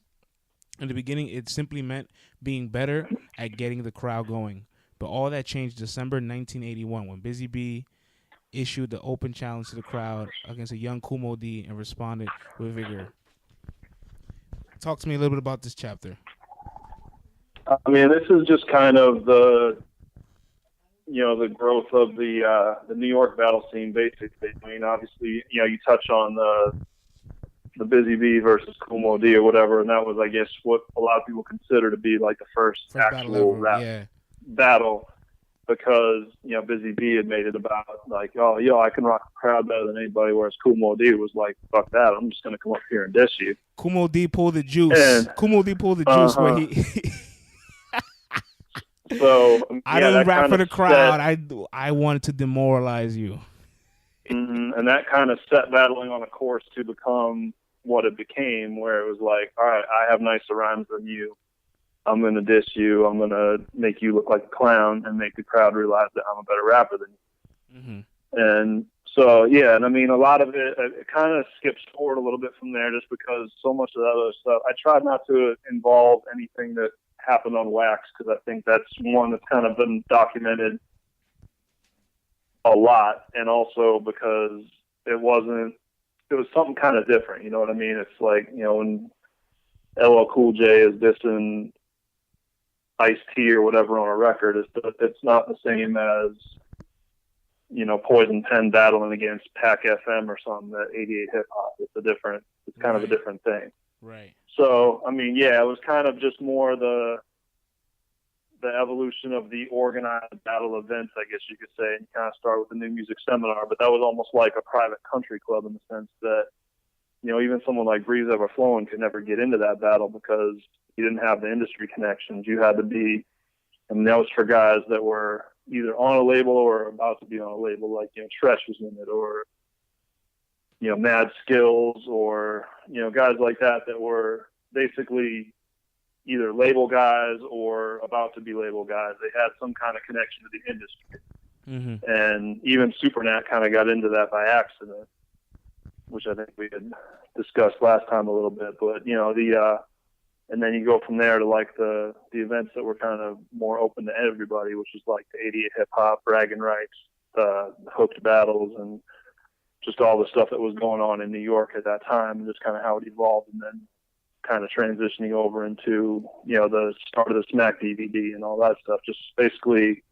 In the beginning, it simply meant being better at getting the crowd going. But all that changed December 1981 when Busy B issued the open challenge to the crowd against a young Kumo D and responded with vigor. Talk to me a little bit about this chapter. I mean, this is just kind of the growth of the New York battle scene, basically. I mean, obviously, you touch on the Busy Bee versus Kumo D or whatever, and that was, I guess, what a lot of people consider to be like the first actual rap battle, because Busy Bee had made it about like, oh, I can rock the crowd better than anybody, whereas Kumo D was like, fuck that, I'm just gonna come up here and diss you. Kumo D pulled the juice. Kumo D pulled the juice where he. So I don't rap for the crowd. I wanted to demoralize you. And that kind of set battling on a course to become what it became, where it was like, all right, I have nicer rhymes than you. I'm going to diss you. I'm going to make you look like a clown and make the crowd realize that I'm a better rapper than you. And so, yeah, and I mean, a lot of it kind of skips forward a little bit from there just because so much of that other stuff, I tried not to involve anything that happened on wax because I think that's one that's kind of been documented a lot, and also because it was something kind of different, you know what I mean? It's like, you know, when LL Cool J is dissing Ice-T or whatever on a record, it's not the same as, you know, Poison Pen battling against Pac FM or something at 88 Hip Hop. It's kind of a different thing. Right. So, I mean, yeah, it was kind of just more the evolution of the organized battle events, I guess you could say. And you kind of start with the New Music Seminar, but that was almost like a private country club in the sense that, you know, even someone like Breeze Ever Flowing could never get into that battle because you didn't have the industry connections. You had to be, and that was for guys that were either on a label or about to be on a label, like, you know, Tresh was in it, or, you know, Mad Skills, or, you know, guys like that were basically either label guys or about to be label guys. They had some kind of connection to the industry. And even Supernat kind of got into that by accident, which I think we had discussed last time a little bit. But, you know, and then you go from there to like the events that were kind of more open to everybody, which was like the 88 Hip Hop, Bragging Rights, Hooked Battles, and just all the stuff that was going on in New York at that time, and just kind of how it evolved, and then kind of transitioning over into, you know, the start of the Smack DVD and all that stuff. Just basically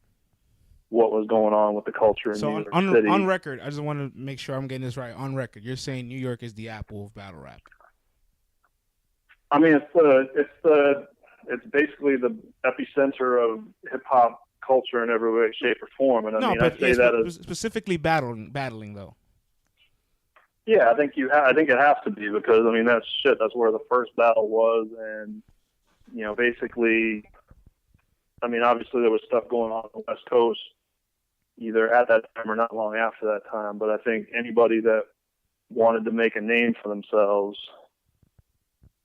what was going on with the culture in New York City. On record, I just want to make sure I'm getting this right. On record, you're saying New York is the Apple of battle rap. I mean, it's basically the epicenter of hip hop culture in every way, shape, or form. And I say that as specifically battling though. Yeah, I think it has to be, because I mean that's where the first battle was, and you know, basically, I mean, obviously there was stuff going on the West Coast either at that time or not long after that time, but I think anybody that wanted to make a name for themselves,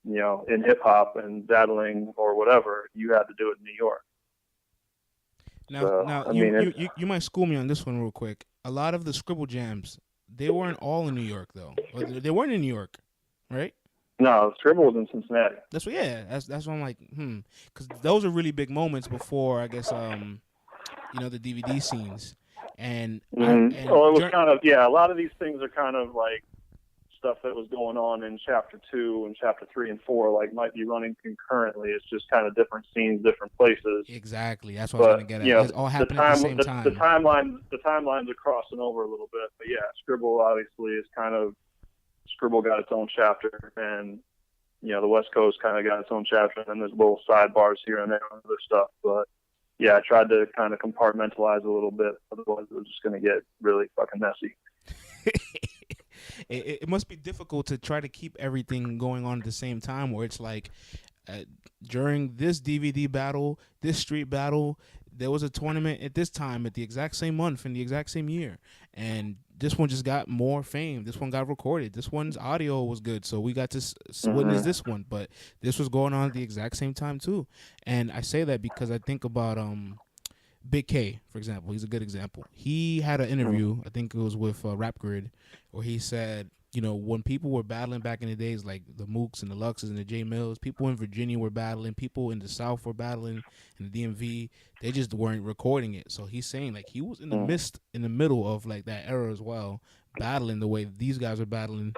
you know, in hip hop and battling or whatever, you had to do it in New York. Now, you might school me on this one real quick. A lot of the Scribble Jams, they weren't all in New York though. Or they weren't in New York, right? No, Scribble was in Cincinnati. That's what I'm like, because those are really big moments before, I guess, you know, the DVD scenes, and it was kind of, a lot of these things are kind of like stuff that was going on in Chapter 2 and Chapter 3 and 4, like might be running concurrently. It's just kind of different scenes, different places. Exactly, that's what I was going to get at. Yeah, it's all happening at the same time. The timelines are crossing over a little bit, but yeah, Scribble obviously is kind of, Scribble got its own chapter, and you know, the West Coast kind of got its own chapter, and then there's little sidebars here and there and other stuff. But yeah, I tried to kind of compartmentalize a little bit, otherwise it was just going to get really fucking messy. It must be difficult to try to keep everything going on at the same time, where it's like during this DVD battle, this street battle, there was a tournament at this time, at the exact same month, in the exact same year, and this one just got more fame. This one got recorded. This one's audio was good, so we got to witness this one. But this was going on at the exact same time too. And I say that because I think about Big K, for example. He's a good example. He had an interview, I think it was with Rap Grid, where he said, you know, when people were battling back in the days, like the Mooks and the Luxes and the J Mills, people in Virginia were battling, people in the South were battling, in the DMV, they just weren't recording it. So he's saying, like, he was in the middle of like that era as well, battling the way these guys are battling,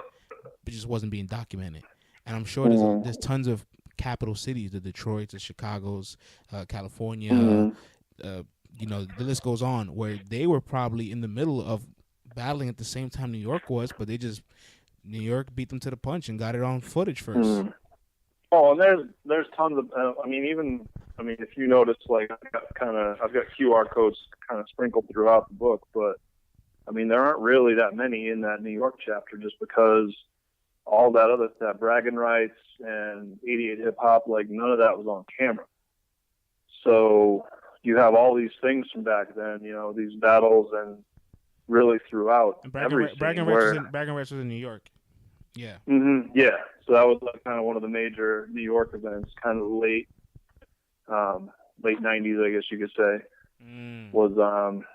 but just wasn't being documented. And I'm sure there's tons of capital cities, the Detroits, the Chicagos, California, you know, the list goes on, where they were probably in the middle of battling at the same time New York was, but New York beat them to the punch and got it on footage first. Oh, and there's tons of, if you notice, like, I've got QR codes kind of sprinkled throughout the book, but I mean, there aren't really that many in that New York chapter, just because all that Bragging Rights and 88 Hip Hop, like, none of that was on camera. So you have all these things from back then, you know, these battles, and really throughout And everything. Bragging Rights was in New York. Yeah. Yeah. So that was like kind of one of the major New York events, kind of late 90s, I guess you could say. Was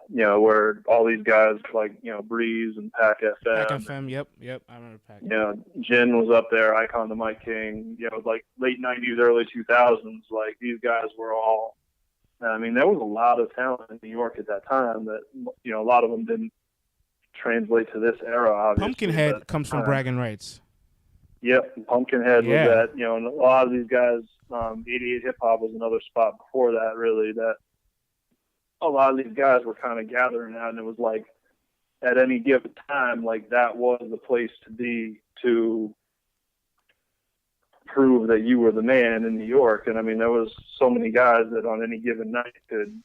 where all these guys like Breeze and Pac FM. Yep, I remember Pac. Jin was up there, Icon the Mic King. Like late 90s, early 2000s. Like these guys were all. I mean, there was a lot of talent in New York at that time that a lot of them didn't translate to this era. Obviously, Pumpkinhead comes from Bragging Rights. Yep, Pumpkinhead was that. And a lot of these guys. 88 Hip Hop was another spot before that. Really, that. A lot of these guys were kind of gathering out, and it was like at any given time, like that was the place to be to prove that you were the man in New York. And I mean, there was so many guys that on any given night could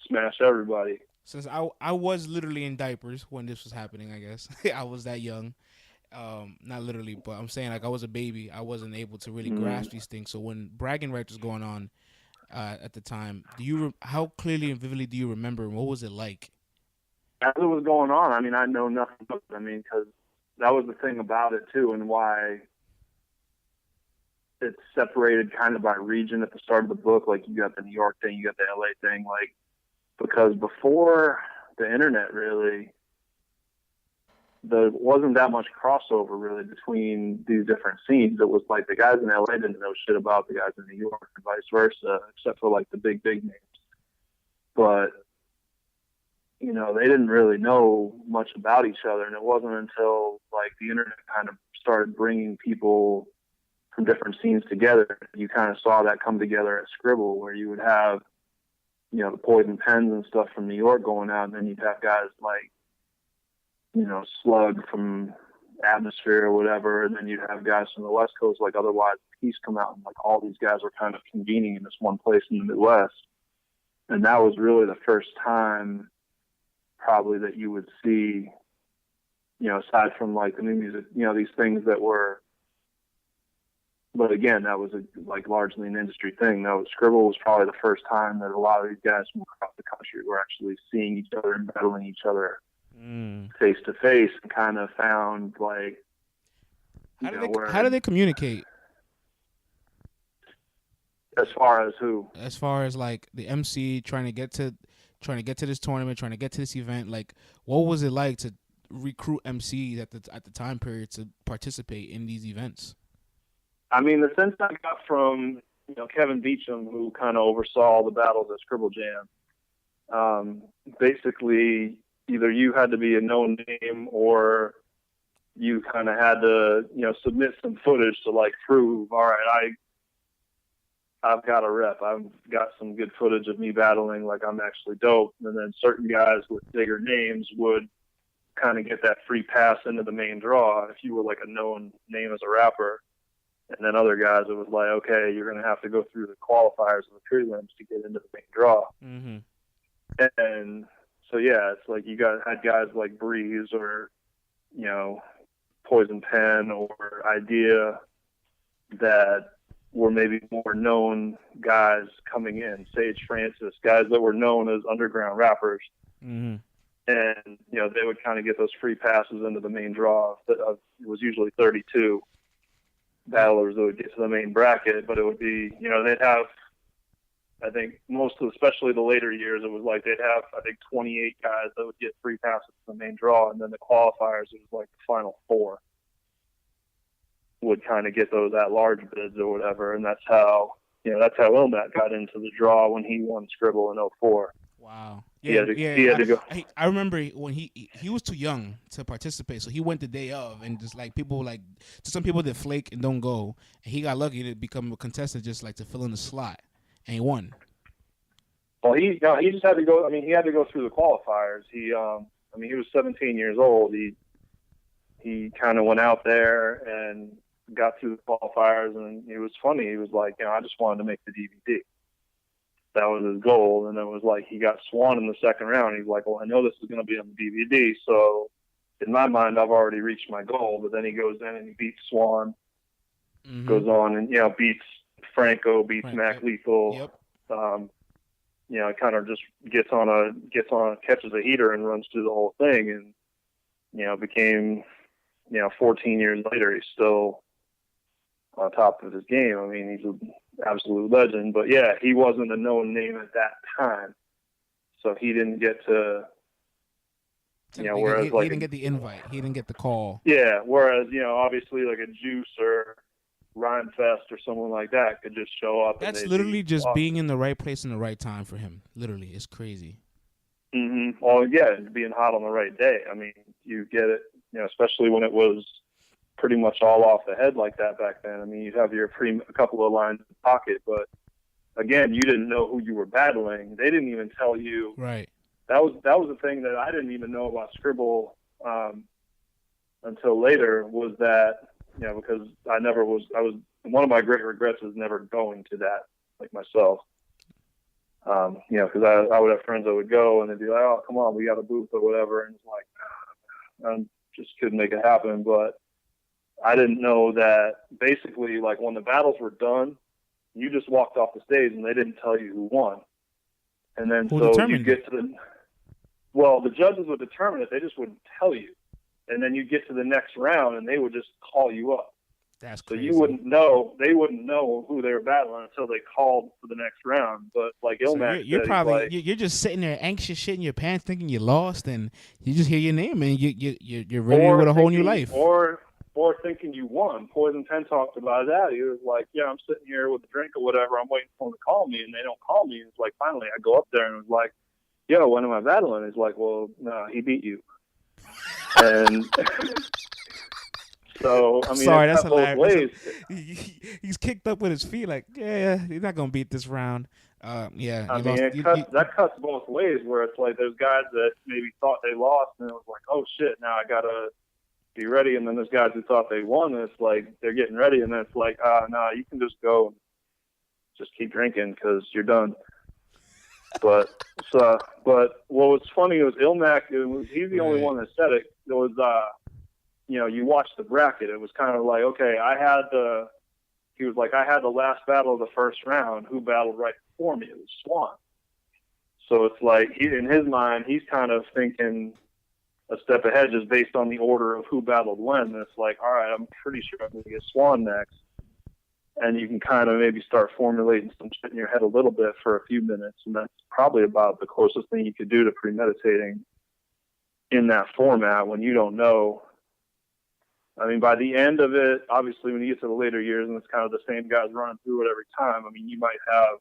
smash everybody. Since I was literally in diapers when this was happening, I guess I was that young. Not literally, but I'm saying like I was a baby. I wasn't able to really grasp these things. So when Bragging Rights was going on, at the time, how clearly and vividly do you remember, and what was it like? As it was going on, I mean, I know nothing but it. I mean, because that was the thing about it too, and why it's separated kind of by region at the start of the book. Like you got the New York thing, you got the LA thing, like because before the internet, really, there wasn't that much crossover really between these different scenes. It was like the guys in LA didn't know shit about the guys in New York and vice versa, except for like the big names. But, they didn't really know much about each other. And it wasn't until like the internet kind of started bringing people from different scenes together. You kind of saw that come together at Scribble, where you would have, the Poison Pens and stuff from New York going out. And then you'd have guys like, Slug from Atmosphere or whatever, and then you'd have guys from the West Coast like Otherwise Peace come out, and like all these guys were kind of convening in this one place in the Midwest. And that was really the first time probably that you would see, aside from like the new music, these things that were, but again, that was like largely an industry thing. That was Scribble was probably the first time that a lot of these guys from across the country were actually seeing each other and battling each other face to face, and kind of found like how do they communicate? As far as who? As far as like the MC trying to get to this tournament, trying to get to this event, like what was it like to recruit MCs at the time period to participate in these events? I mean, the sense I got from Kevin Beecham, who kind of oversaw the battles at Scribble Jam, basically either you had to be a known name or you kind of had to, submit some footage to like prove, all right, I've got a rep. I've got some good footage of me battling, like I'm actually dope. And then certain guys with bigger names would kind of get that free pass into the main draw if you were like a known name as a rapper. And then other guys, it was like, okay, you're going to have to go through the qualifiers and the prelims to get into the main draw. And so, yeah, it's like you had guys like Breeze or, Poison Pen or Idea that were maybe more known guys coming in, Sage Francis, guys that were known as underground rappers. And, they would kind of get those free passes into the main draw. It was usually 32 battlers that would get to the main bracket, but it would be, they'd have, I think especially the later years, it was like they'd have, I think, 28 guys that would get free passes to the main draw, and then the qualifiers, it was like the final 4 would kind of get those at-large bids or whatever, and that's how Ilmat got into the draw when he won Scribble in 04. Wow. He had to go. I remember when he was too young to participate, so he went the day of, and just like some people that flake and don't go, and he got lucky to become a contestant just like to fill in the slot, and he won. Well, he just had to go. I mean, he had to go through the qualifiers. He was 17 years old. He kind of went out there and got through the qualifiers, and it was funny. He was like, I just wanted to make the DVD. That was his goal. And it was like he got Swan in the second round. He's like, well, I know this is going to be on the DVD, so in my mind, I've already reached my goal. But then he goes in and he beats Swan, goes on and beats Franco, beats Mac Lethal. kind of just catches a heater and runs through the whole thing, and became 14 years later he's still on top of his game. I mean, he's an absolute legend. But yeah, he wasn't a known name at that time, so he didn't get to. Whereas he didn't get the invite, he didn't get the call. Yeah, whereas obviously like a Juice or Rhymefest or someone like that could just show up. That's literally just being in the right place in the right time for him. Literally, it's crazy. Mm-hmm. Well, yeah, being hot on the right day. I mean, you get it. Especially when it was pretty much all off the head like that back then. I mean, you'd have a couple of lines in pocket, but again, you didn't know who you were battling. They didn't even tell you. Right. That was the thing that I didn't even know about Scribble until later, was that because one of my great regrets is never going to that, like myself. Because I would have friends that would go and they'd be like, "Oh, come on, we got a booth or whatever," and it's like, I just couldn't make it happen. But I didn't know that basically, like, when the battles were done, you just walked off the stage and they didn't tell you who won. And then you get to the judges would determine it. They just wouldn't tell you. And then you get to the next round and they would just call you up. That's crazy. So they wouldn't know who they were battling until they called for the next round. But like Ilmac, you're just sitting there anxious, shit in your pants, thinking you lost, and you just hear your name and you're ready with a whole new life. Or thinking you won. Poison 10 talked about that. He was like, "Yeah, I'm sitting here with a drink or whatever. I'm waiting for them to call me, and they don't call me." And it's like, finally, I go up there and it was like, "Yo, when am I battling?" He's like, "Well, no, he beat you." And so, I mean, sorry, that's hilarious. He's kicked up with his feet, like, yeah, he's not gonna beat this round. Yeah, I mean, that cuts both ways. Where it's like there's guys that maybe thought they lost, and it was like, "Oh shit, now I gotta be ready." And then there's guys who thought they won, and it's like they're getting ready, and then it's like, no, you can just go and just keep drinking because you're done. But what was funny was Ilmac. He's the only one that said it. It was you watch the bracket. It was kind of like, okay, he was like, I had the last battle of the first round. Who battled right before me? It was Swan. So it's like in his mind, he's kind of thinking a step ahead just based on the order of who battled when. And it's like, all right, I'm pretty sure I'm going to get Swan next. And you can kind of maybe start formulating some shit in your head a little bit for a few minutes. And that's probably about the closest thing you could do to premeditating in that format when you don't know. I mean, by the end of it, obviously, when you get to the later years and it's kind of the same guys running through it every time, I mean, you might have,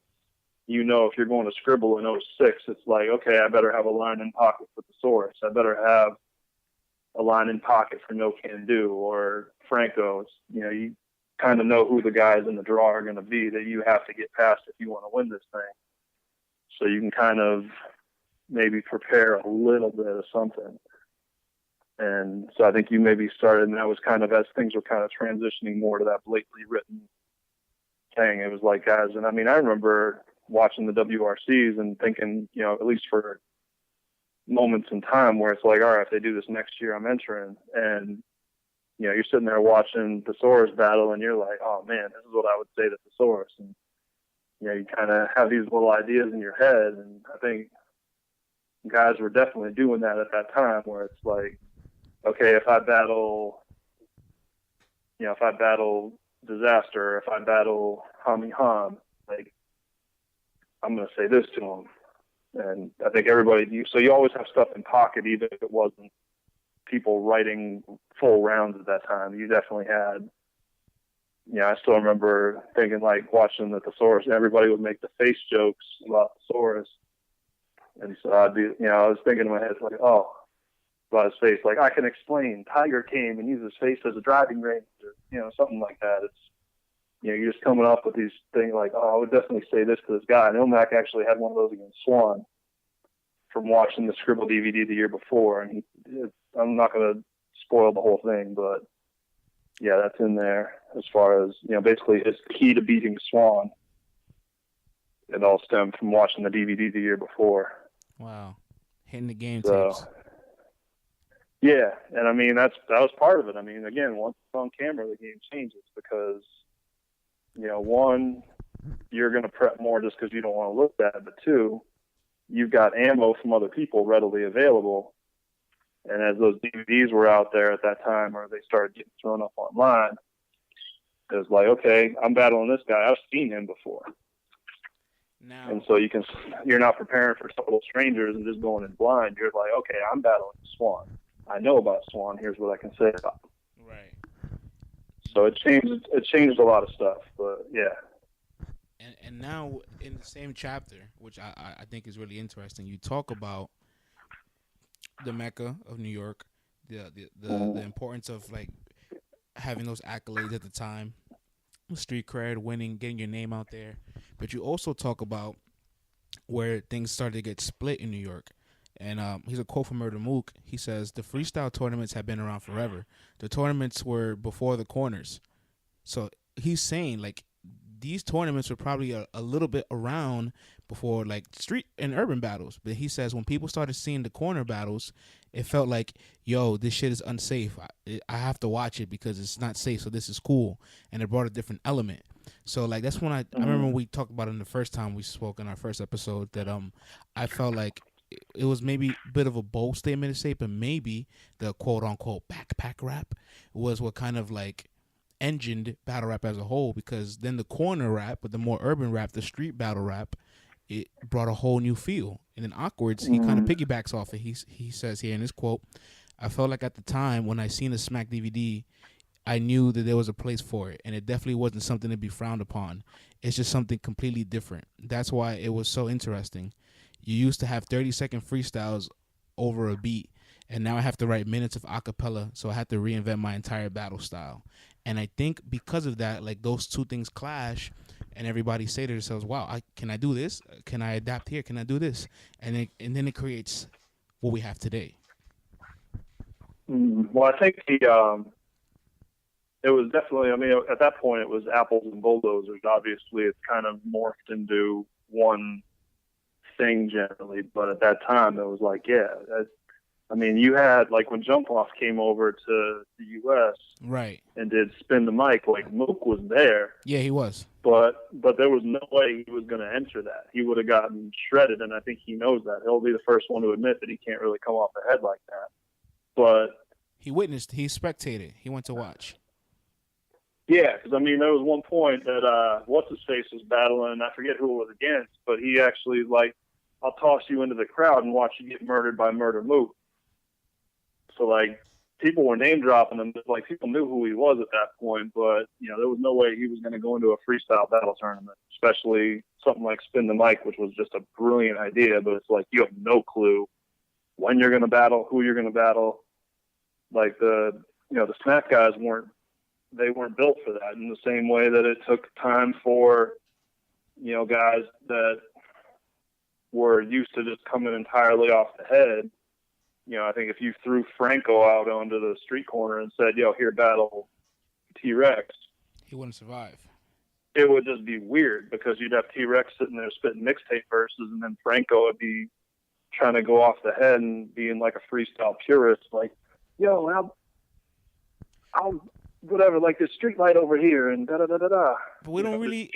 if you're going to Scribble in 06, it's like, okay, I better have a line in pocket for Thesaurus. I better have a line in pocket for No Can Do or Franco. It's, you kind of know who the guys in the draw are going to be that you have to get past if you want to win this thing. So you can kind of maybe prepare a little bit of something. And so I think you maybe started, and that was kind of as things were kind of transitioning more to that blatantly written thing. It was like, guys, and I mean, I remember watching the WRCs and thinking, at least for moments in time where it's like, all right, if they do this next year, I'm entering. And, you're sitting there watching Thesaurus battle and you're like, oh man, this is what I would say to Thesaurus. And, you kind of have these little ideas in your head. And I think guys were definitely doing that at that time where it's like, okay, if I battle Disaster, if I battle Hami Ham, like, I'm going to say this to him. And I think so you always have stuff in pocket, even if it wasn't people writing full rounds at that time. You definitely had, I still remember thinking, like, watching the Thesaurus, and everybody would make the face jokes about Thesaurus. And so I was thinking in my head, like, oh, about his face, like, I can explain. Tiger came and used his face as a driving range, or, something like that. It's, you're just coming up with these things like, oh, I would definitely say this to this guy. And Ilmac actually had one of those against Swan from watching the Scribble DVD the year before. And I'm not going to spoil the whole thing, but yeah, that's in there as far as, basically his key to beating Swan. It all stemmed from watching the DVD the year before. Wow. Hitting the game tapes. Yeah, and I mean, that was part of it. I mean, again, once it's on camera, the game changes because, one, you're going to prep more just because you don't want to look bad, but two, you've got ammo from other people readily available. And as those DVDs were out there at that time, or they started getting thrown up online, it was like, okay, I'm battling this guy. I've seen him before. Now, and so you're not preparing for total strangers and just going in blind. You're like, okay, I'm battling Swan. I know about Swan. Here's what I can say about him. Right. So it changed a lot of stuff, but yeah. And now in the same chapter, which I think is really interesting, you talk about the Mecca of New York, the importance of like having those accolades at the time, street cred, winning, getting your name out there. But you also talk about where things started to get split in New York. And here's a quote from Murder Mook. He says, "The freestyle tournaments have been around forever. The tournaments were before the corners." So he's saying, like, these tournaments were probably a little bit around before, like, street and urban battles. But he says when people started seeing the corner battles, it felt like, yo, this shit is unsafe. I have to watch it because it's not safe, so this is cool. And it brought a different element. So, like, that's when I remember when we talked about it the first time we spoke in our first episode that I felt like it was maybe a bit of a bold statement to say, but maybe the quote-unquote backpack rap was what kind of, like, engined battle rap as a whole, because then the corner rap, but the more urban rap, the street battle rap, it brought a whole new feel. And then Awkward's, he kind of piggybacks off it. He says here in this quote, "I felt like at the time when I seen the Smack DVD, I knew that there was a place for it, and it definitely wasn't something to be frowned upon. It's just something completely different. That's why it was so interesting. You used to have 30-second freestyles over a beat, and now I have to write minutes of acapella, so I had to reinvent my entire battle style." And I think because of that, like, those two things clash, and everybody say to themselves, wow, can I do this? Can I adapt here? Can I do this? And then it creates what we have today. Well, I think it was definitely, I mean, at that point it was apples and bulldozers. Obviously, it's kind of morphed into one thing generally, but at that time it was like, yeah, I mean, you had, like, when Jump Off came over to the U.S. right, and did Spin the Mic, like, Mook was there. Yeah, he was. But there was no way he was going to enter that. He would have gotten shredded, and I think he knows that. He'll be the first one to admit that he can't really come off the head like that. But he witnessed, he spectated, he went to watch. Yeah, because, I mean, there was one point that What's-His-Face was battling, I forget who it was against, but he actually, like, I'll toss you into the crowd and watch you get murdered by Murder Mook. So, like, people were name dropping him. Like, people knew who he was at that point, but, you know, there was no way he was going to go into a freestyle battle tournament, especially something like Spin the Mic, which was just a brilliant idea, but it's like you have no clue when you're going to battle, who you're going to battle. Like, the Smack guys weren't built for that in the same way that it took time for, you know, guys that were used to just coming entirely off the head. You know, I think if you threw Franco out onto the street corner and said, yo, here, battle T-Rex, he wouldn't survive. It would just be weird because you'd have T-Rex sitting there spitting mixtape verses, and then Franco would be trying to go off the head and being like a freestyle purist, like, yo, I'll whatever, like this street light over here and da-da-da-da-da. But we don't really,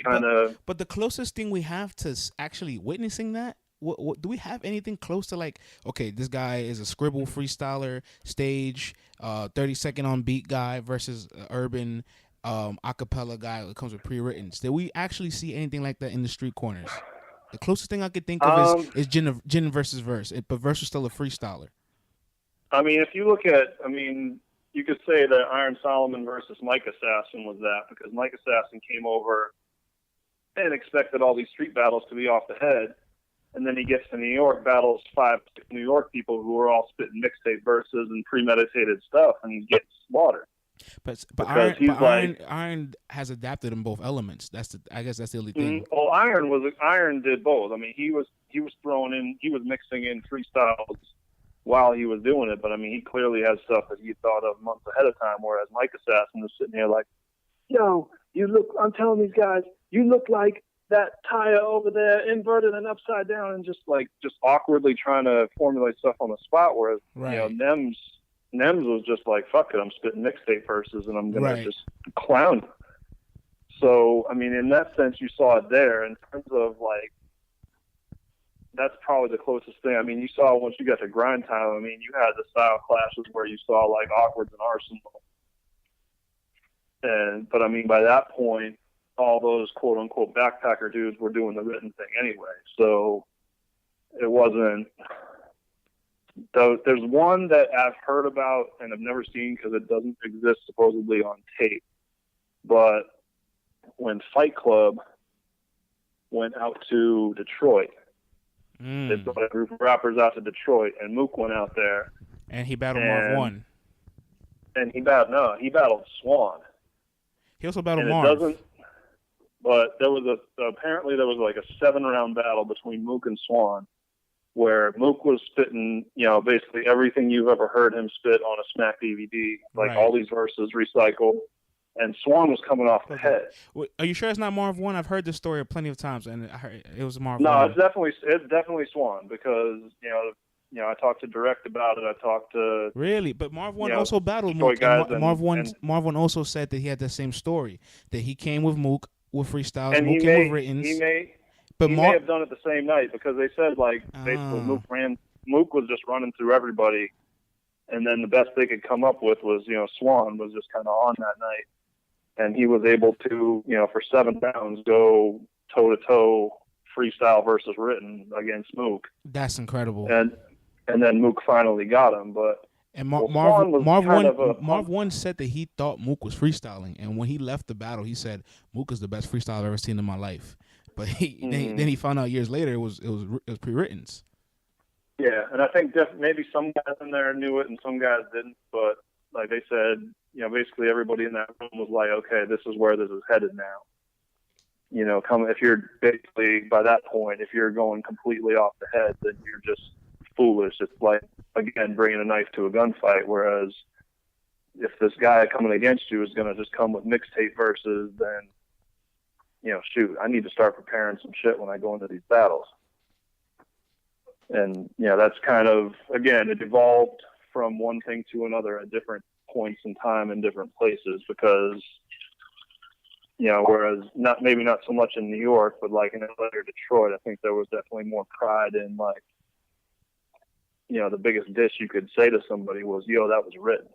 but the closest thing we have to actually witnessing that, what do we have anything close to, like, okay, this guy is a scribble freestyler, stage, 30-second on beat guy versus urban acapella guy that comes with pre-writtens? Did we actually see anything like that in the street corners? The closest thing I could think of is Jin versus Verse, but Verse was still a freestyler. I mean, if you look at, you could say that Iron Solomon versus Mike Assassin was that, because Mike Assassin came over and expected all these street battles to be off the head. And then he gets to New York, battles 5 New York people who are all spitting mixtape verses and premeditated stuff, and he's getting slaughtered. But Iron has adapted in both elements. I guess that's the only thing. Well, Iron did both. I mean, he was mixing in freestyles while he was doing it, but I mean, he clearly has stuff that he thought of months ahead of time, whereas Mike Assassin was sitting here like, yo, I'm telling these guys, you look like that tire over there inverted and upside down, and just awkwardly trying to formulate stuff on the spot, whereas Nems was just like, fuck it, I'm spitting mixtape verses and I'm gonna just clown you. So I mean, in that sense, you saw it there. In terms of like that's probably the closest thing. I mean, you saw once you got to grind time, I mean, you had the style clashes where you saw like Awkwards and Arsonal. But I mean, by that point, all those quote unquote backpacker dudes were doing the written thing anyway. So it wasn't. There's one that I've heard about and I've never seen because it doesn't exist supposedly on tape. But when Fight Club went out to Detroit, they brought a group of rappers out to Detroit, and Mook went out there. And he battled Marv 1. And he battled Swan. He also battled and Marv. But there was apparently there was like a 7-round battle between Mook and Swan, where Mook was spitting, basically everything you've ever heard him spit on a Smack DVD, like all these verses recycled, and Swan was coming off the head. Are you sure it's not Marv 1? I've heard this story plenty of times, and I heard it was Marv 1. No, it's definitely Swan because I talked to Direct about it. I talked to really, but Marv 1 also battled Mook. Marv 1 also said that he had the same story, that he came with Mook with freestyles, and Mook came with writtens. He may have done it the same night because they said basically Mook was just running through everybody, and then the best they could come up with was Swan was just kind of on that night, and he was able to for 7 rounds go toe to toe freestyle versus written against Mook. That's incredible. And then Mook finally got him, but. And Marv 1 said that he thought Mook was freestyling, and when he left the battle, he said Mook is the best freestyle I've ever seen in my life. But then he found out years later it was pre-written. Yeah, and I think maybe some guys in there knew it and some guys didn't. But like they said, basically everybody in that room was like, okay, this is where this is headed now. If you're basically by that point, if you're going completely off the head, then you're just foolish. It's like, again, bringing a knife to a gunfight, whereas if this guy coming against you is going to just come with mixtape verses, then, shoot, I need to start preparing some shit when I go into these battles. And, that's kind of, again, it evolved from one thing to another at different points in time in different places because, whereas maybe not so much in New York, but like in LA or Detroit, I think there was definitely more pride in like, the biggest diss you could say to somebody was, that was written.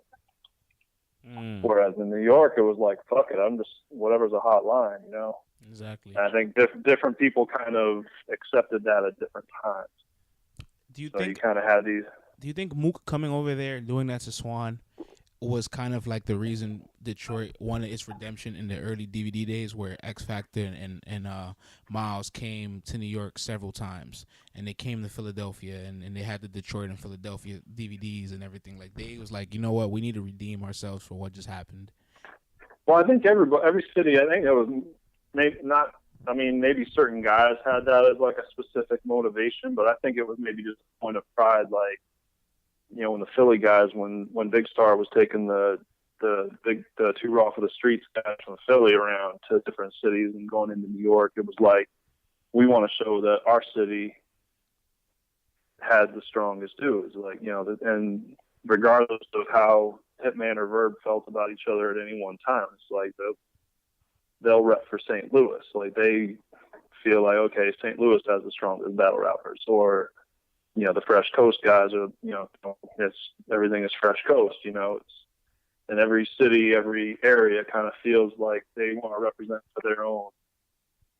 Whereas in New York, it was like, fuck it, I'm just, whatever's a hot line, Exactly. And I think different people kind of accepted that at different times. Do you think Mook coming over there and doing that to Swan was kind of like the reason Detroit wanted its redemption in the early DVD days, where X Factor and Miles came to New York several times, and they came to Philadelphia, and they had the Detroit and Philadelphia DVDs and everything. Like they was like, you know what, we need to redeem ourselves for what just happened. Well, I think every city, I think it was maybe certain guys had that as like a specific motivation, but I think it was maybe just a point of pride, like. When the Philly guys, when Big Star was taking the Too Raw for the Streets guys from Philly around to different cities and going into New York, it was like, we want to show that our city has the strongest dudes. Like, and regardless of how Hitman or Verb felt about each other at any one time, it's like they'll rep for St. Louis. Like they feel like, okay, St. Louis has the strongest battle rappers, or the Fresh Coast guys are, everything is Fresh Coast, it's in every city, every area kind of feels like they want to represent for their own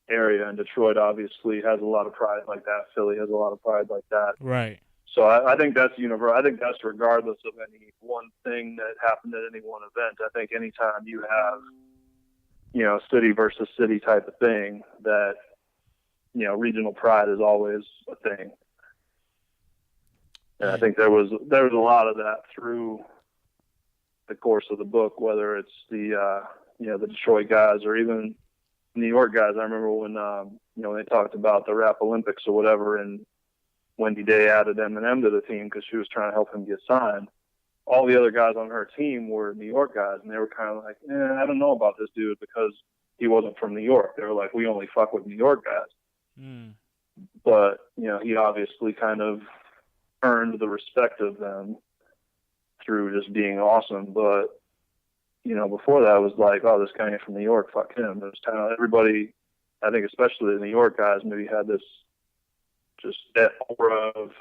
area. And Detroit obviously has a lot of pride like that. Philly has a lot of pride like that. Right. So I think that's universal. I think that's regardless of any one thing that happened at any one event. I think anytime you have, city versus city type of thing, that, regional pride is always a thing. And I think there was a lot of that through the course of the book, whether it's the Detroit guys or even New York guys. I remember when they talked about the Rap Olympics or whatever, and Wendy Day added Eminem to the team because she was trying to help him get signed. All the other guys on her team were New York guys, and they were kind of like, I don't know about this dude because he wasn't from New York. They were like, we only fuck with New York guys. But he obviously kind of earned the respect of them through just being awesome. But, before that it was like, oh, this guy ain't from New York, fuck him. It was kind of everybody, I think especially the New York guys, maybe had this just that aura of,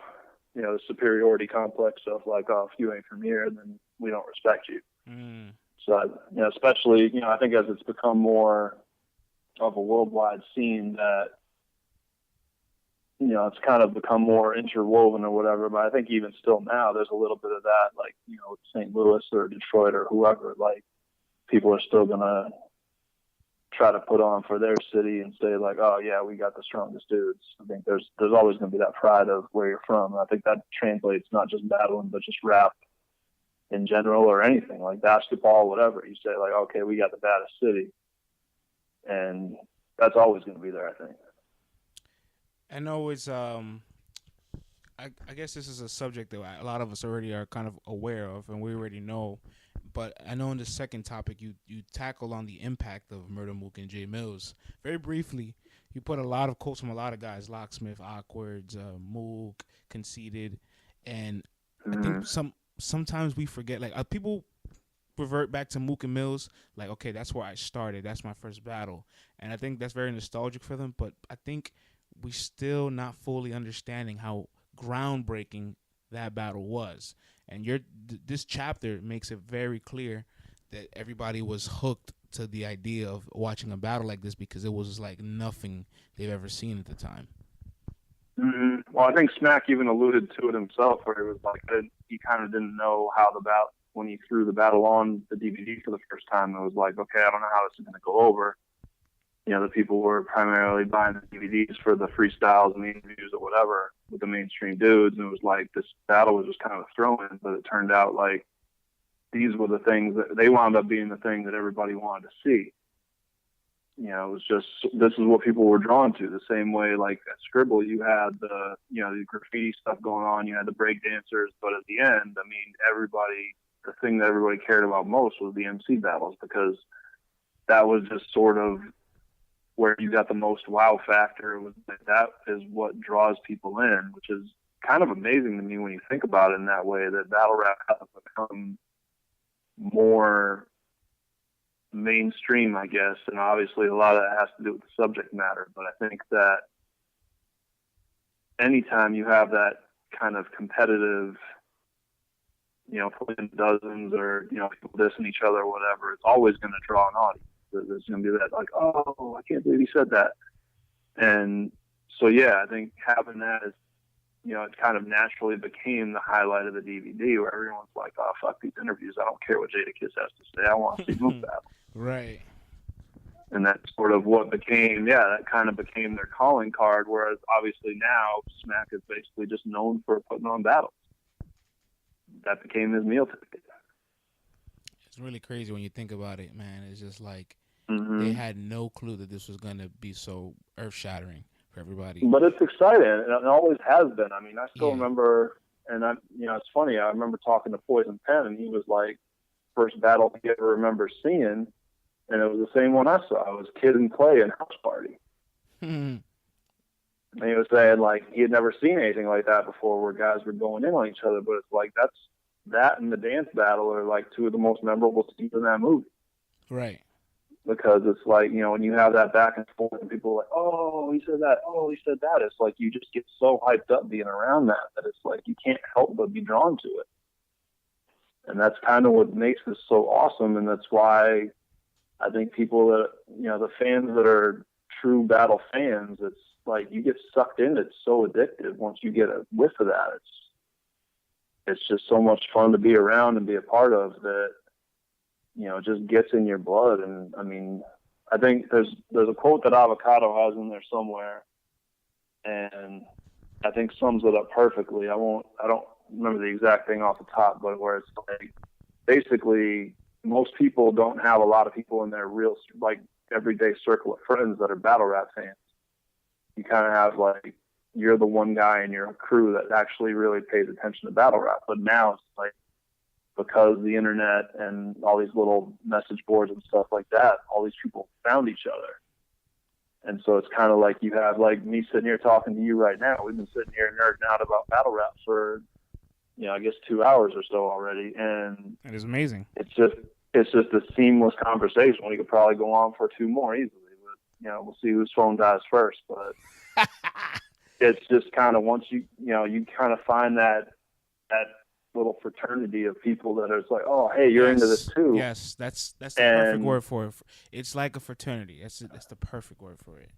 the superiority complex of like, oh, if you ain't from here, then we don't respect you. So, especially, I think as it's become more of a worldwide scene that, it's kind of become more interwoven or whatever. But I think even still now, there's a little bit of that, like, St. Louis or Detroit or whoever, like, people are still going to try to put on for their city and say like, oh yeah, we got the strongest dudes. I think there's always going to be that pride of where you're from. I think that translates not just battling, but just rap in general or anything like basketball, whatever. You say like, okay, we got the baddest city, and that's always going to be there. I think. I know it's I guess this is a subject that a lot of us already are kind of aware of, and we already know. But I know in the second topic, you tackle on the impact of Murder Mook and Jay Mills. Very briefly, you put a lot of quotes from a lot of guys, Locksmith, Awkwards, Mook, Conceited, and I think sometimes we forget, like people revert back to Mook and Mills, like, okay, that's where I started. That's my first battle. And I think that's very nostalgic for them, but I think we still not fully understanding how groundbreaking that battle was. And this chapter makes it very clear that everybody was hooked to the idea of watching a battle like this because it was like nothing they've ever seen at the time. Well, I think Smack even alluded to it himself, where he was like, he kind of didn't know how the battle, when he threw the battle on the DVD for the first time, it was like, okay, I don't know how this is going to go over. The people were primarily buying the DVDs for the freestyles and the interviews or whatever with the mainstream dudes. And it was like this battle was just kind of a throw-in, but it turned out like these were the things that they wound up being the thing that everybody wanted to see. It was just, this is what people were drawn to. The same way, like at Scribble, you had the, the graffiti stuff going on, you had the break dancers, but at the end, I mean, the thing that everybody cared about most was the MC battles, because that was just sort of where you got the most wow factor. Was that is what draws people in, which is kind of amazing to me when you think about it in that way, that battle rap has become more mainstream, I guess, and obviously a lot of that has to do with the subject matter. But I think that anytime you have that kind of competitive, playing dozens or, people dissing each other or whatever, it's always going to draw an audience. There's going to be that like, oh, I can't believe he said that. And so, yeah, I think having that is, it kind of naturally became the highlight of the DVD, where everyone's like, oh, fuck these interviews. I don't care what Jadakiss has to say. I want to see Mook battle. Right. And that's sort of what became, that kind of became their calling card, whereas obviously now Smack is basically just known for putting on battles. That became his meal ticket. It's really crazy when you think about it, man. It's just like they had no clue that this was going to be so earth-shattering for everybody. But it's exciting, and it always has been. I mean, I still remember, and it's funny. I remember talking to Poison Pen, and he was like, first battle he ever remember seeing, and it was the same one I saw. It was Kid and Play in House Party. And he was saying like he had never seen anything like that before, where guys were going in on each other. But it's like that and the dance battle are like two of the most memorable scenes in that movie. Right. Because it's like, when you have that back and forth and people are like, oh, he said that, oh, he said that. It's like you just get so hyped up being around that it's like you can't help but be drawn to it. And that's kind of what makes this so awesome. And that's why I think people that, the fans that are true battle fans, it's like you get sucked in. It's so addictive once you get a whiff of that. It's just so much fun to be around and be a part of that, it just gets in your blood. And I mean, I think there's a quote that Avocado has in there somewhere, and I think sums it up perfectly. I don't remember the exact thing off the top, but where it's like, basically most people don't have a lot of people in their real, like, everyday circle of friends that are battle rap fans. You kind of have like, you're the one guy in your crew that actually really pays attention to battle rap. But now it's like, because the internet and all these little message boards and stuff like that, all these people found each other. And so it's kind of like you have like me sitting here talking to you right now. We've been sitting here nerding out about battle rap for, I guess 2 hours or so already. And it is amazing. It's just a seamless conversation. We could probably go on for 2 more easily. But, we'll see whose phone dies first. But it's just kind of once you kind of find that little fraternity of people that are like, oh, hey, you're into this too. Yes, that's the perfect word for it. It's like a fraternity. That's the perfect word for it.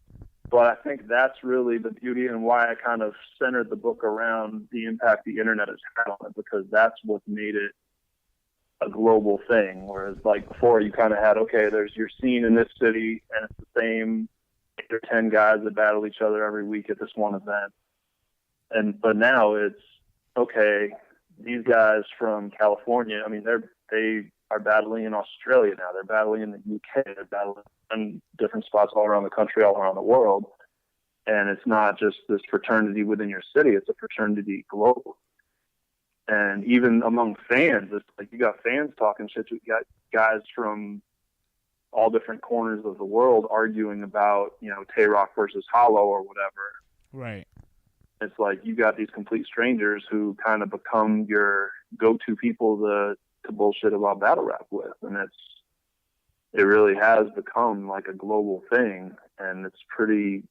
But I think that's really the beauty and why I kind of centered the book around the impact the internet has had on it, because that's what made it a global thing. Whereas like before, you kind of had, okay, there's your scene in this city, and it's the same 8 or 10 guys that battle each other every week at this one event. But now it's, okay, these guys from California, I mean, they are battling in Australia now. They're battling in the UK. They're battling in different spots all around the country, all around the world. And it's not just this fraternity within your city. It's a fraternity global. And even among fans, it's like you got fans talking shit. You got guys from all different corners of the world arguing about, Tay-Rock versus Hollow or whatever. Right. It's like you got these complete strangers who kind of become your go-to people to bullshit about battle rap with. And it really has become like a global thing. And it's pretty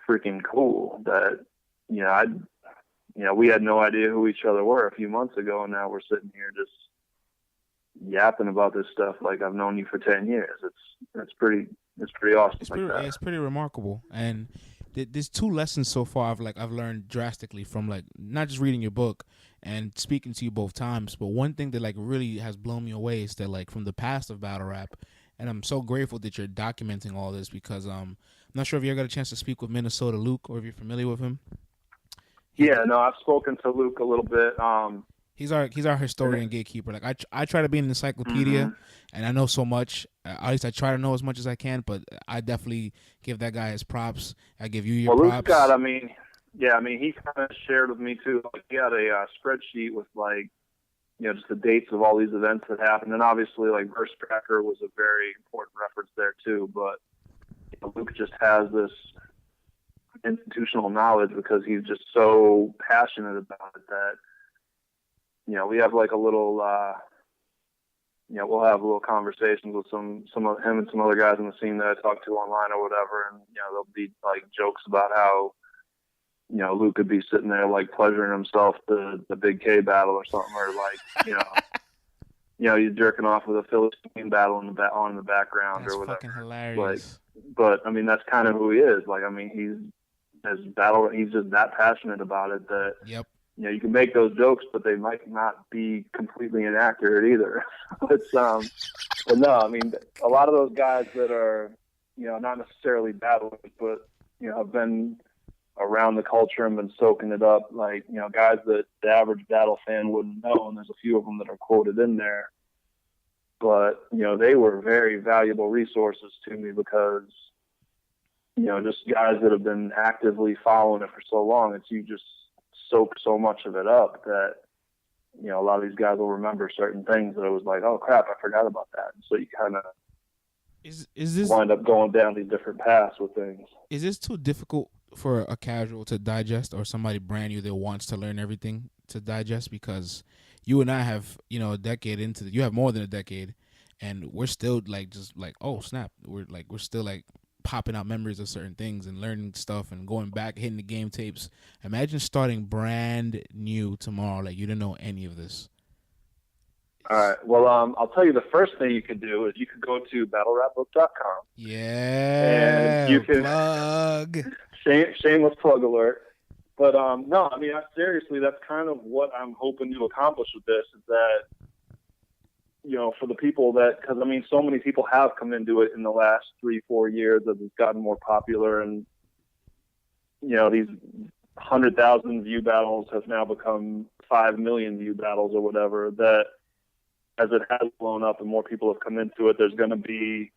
freaking cool that, we had no idea who each other were a few months ago, and now we're sitting here just yapping about this stuff like I've known you for 10 years. It's pretty awesome. It's pretty remarkable. And there's 2 lessons so far I've learned drastically from like not just reading your book and speaking to you both times, but one thing that like really has blown me away is that like from the past of battle rap, and I'm so grateful that you're documenting all this, because I'm not sure if you ever got a chance to speak with Minnesota Luke or if you're familiar with him. I've spoken to Luke a little bit. He's our historian gatekeeper. Like I try to be an encyclopedia, and I know so much. At least I try to know as much as I can. But I definitely give that guy his props. I give you your props. Luke's got. He kind of shared with me too. Like, he had a spreadsheet with like, just the dates of all these events that happened, and obviously like Verse Tracker was a very important reference there too. But Luke just has this institutional knowledge because he's just so passionate about it that we have like a little we'll have little conversations with some of him and some other guys in the scene that I talk to online or whatever, and there'll be like jokes about how Luke could be sitting there like pleasuring himself the Big K battle or something, or like he's jerking off with a Philistine battle in the background. That's or whatever. Fucking hilarious. But I mean, that's kind of who he is. Like, I mean, he's just that passionate about it that, yep. You can make those jokes, but they might not be completely inaccurate either. But no, I mean, a lot of those guys that are, not necessarily battlers, but, have been around the culture and been soaking it up, like, guys that the average battle fan wouldn't know, and there's a few of them that are quoted in there. But, they were very valuable resources to me because, just guys that have been actively following it for so long, you just soak so much of it up that, a lot of these guys will remember certain things that it was like, oh crap, I forgot about that. And so you kind of wind up going down these different paths with things. Is this too difficult for a casual to digest, or somebody brand new that wants to learn everything to digest? Because you and I have, a decade you have more than a decade, and we're still like, just like, oh snap, we're still like popping out memories of certain things and learning stuff and going back, hitting the game tapes. Imagine starting brand new tomorrow, like you didn't know any of this. All right. Well, I'll tell you the first thing you could do is you could go to battlerapbook.com. Yeah. And you can plug. Shameless plug alert. But no, I mean, seriously, that's kind of what I'm hoping to accomplish with this, is that, for the people that, because I mean, so many people have come into it in the last 3-4 years as it's gotten more popular, and these 100,000 view battles have now become 5 million view battles or whatever. That as it has blown up and more people have come into it, there's going to be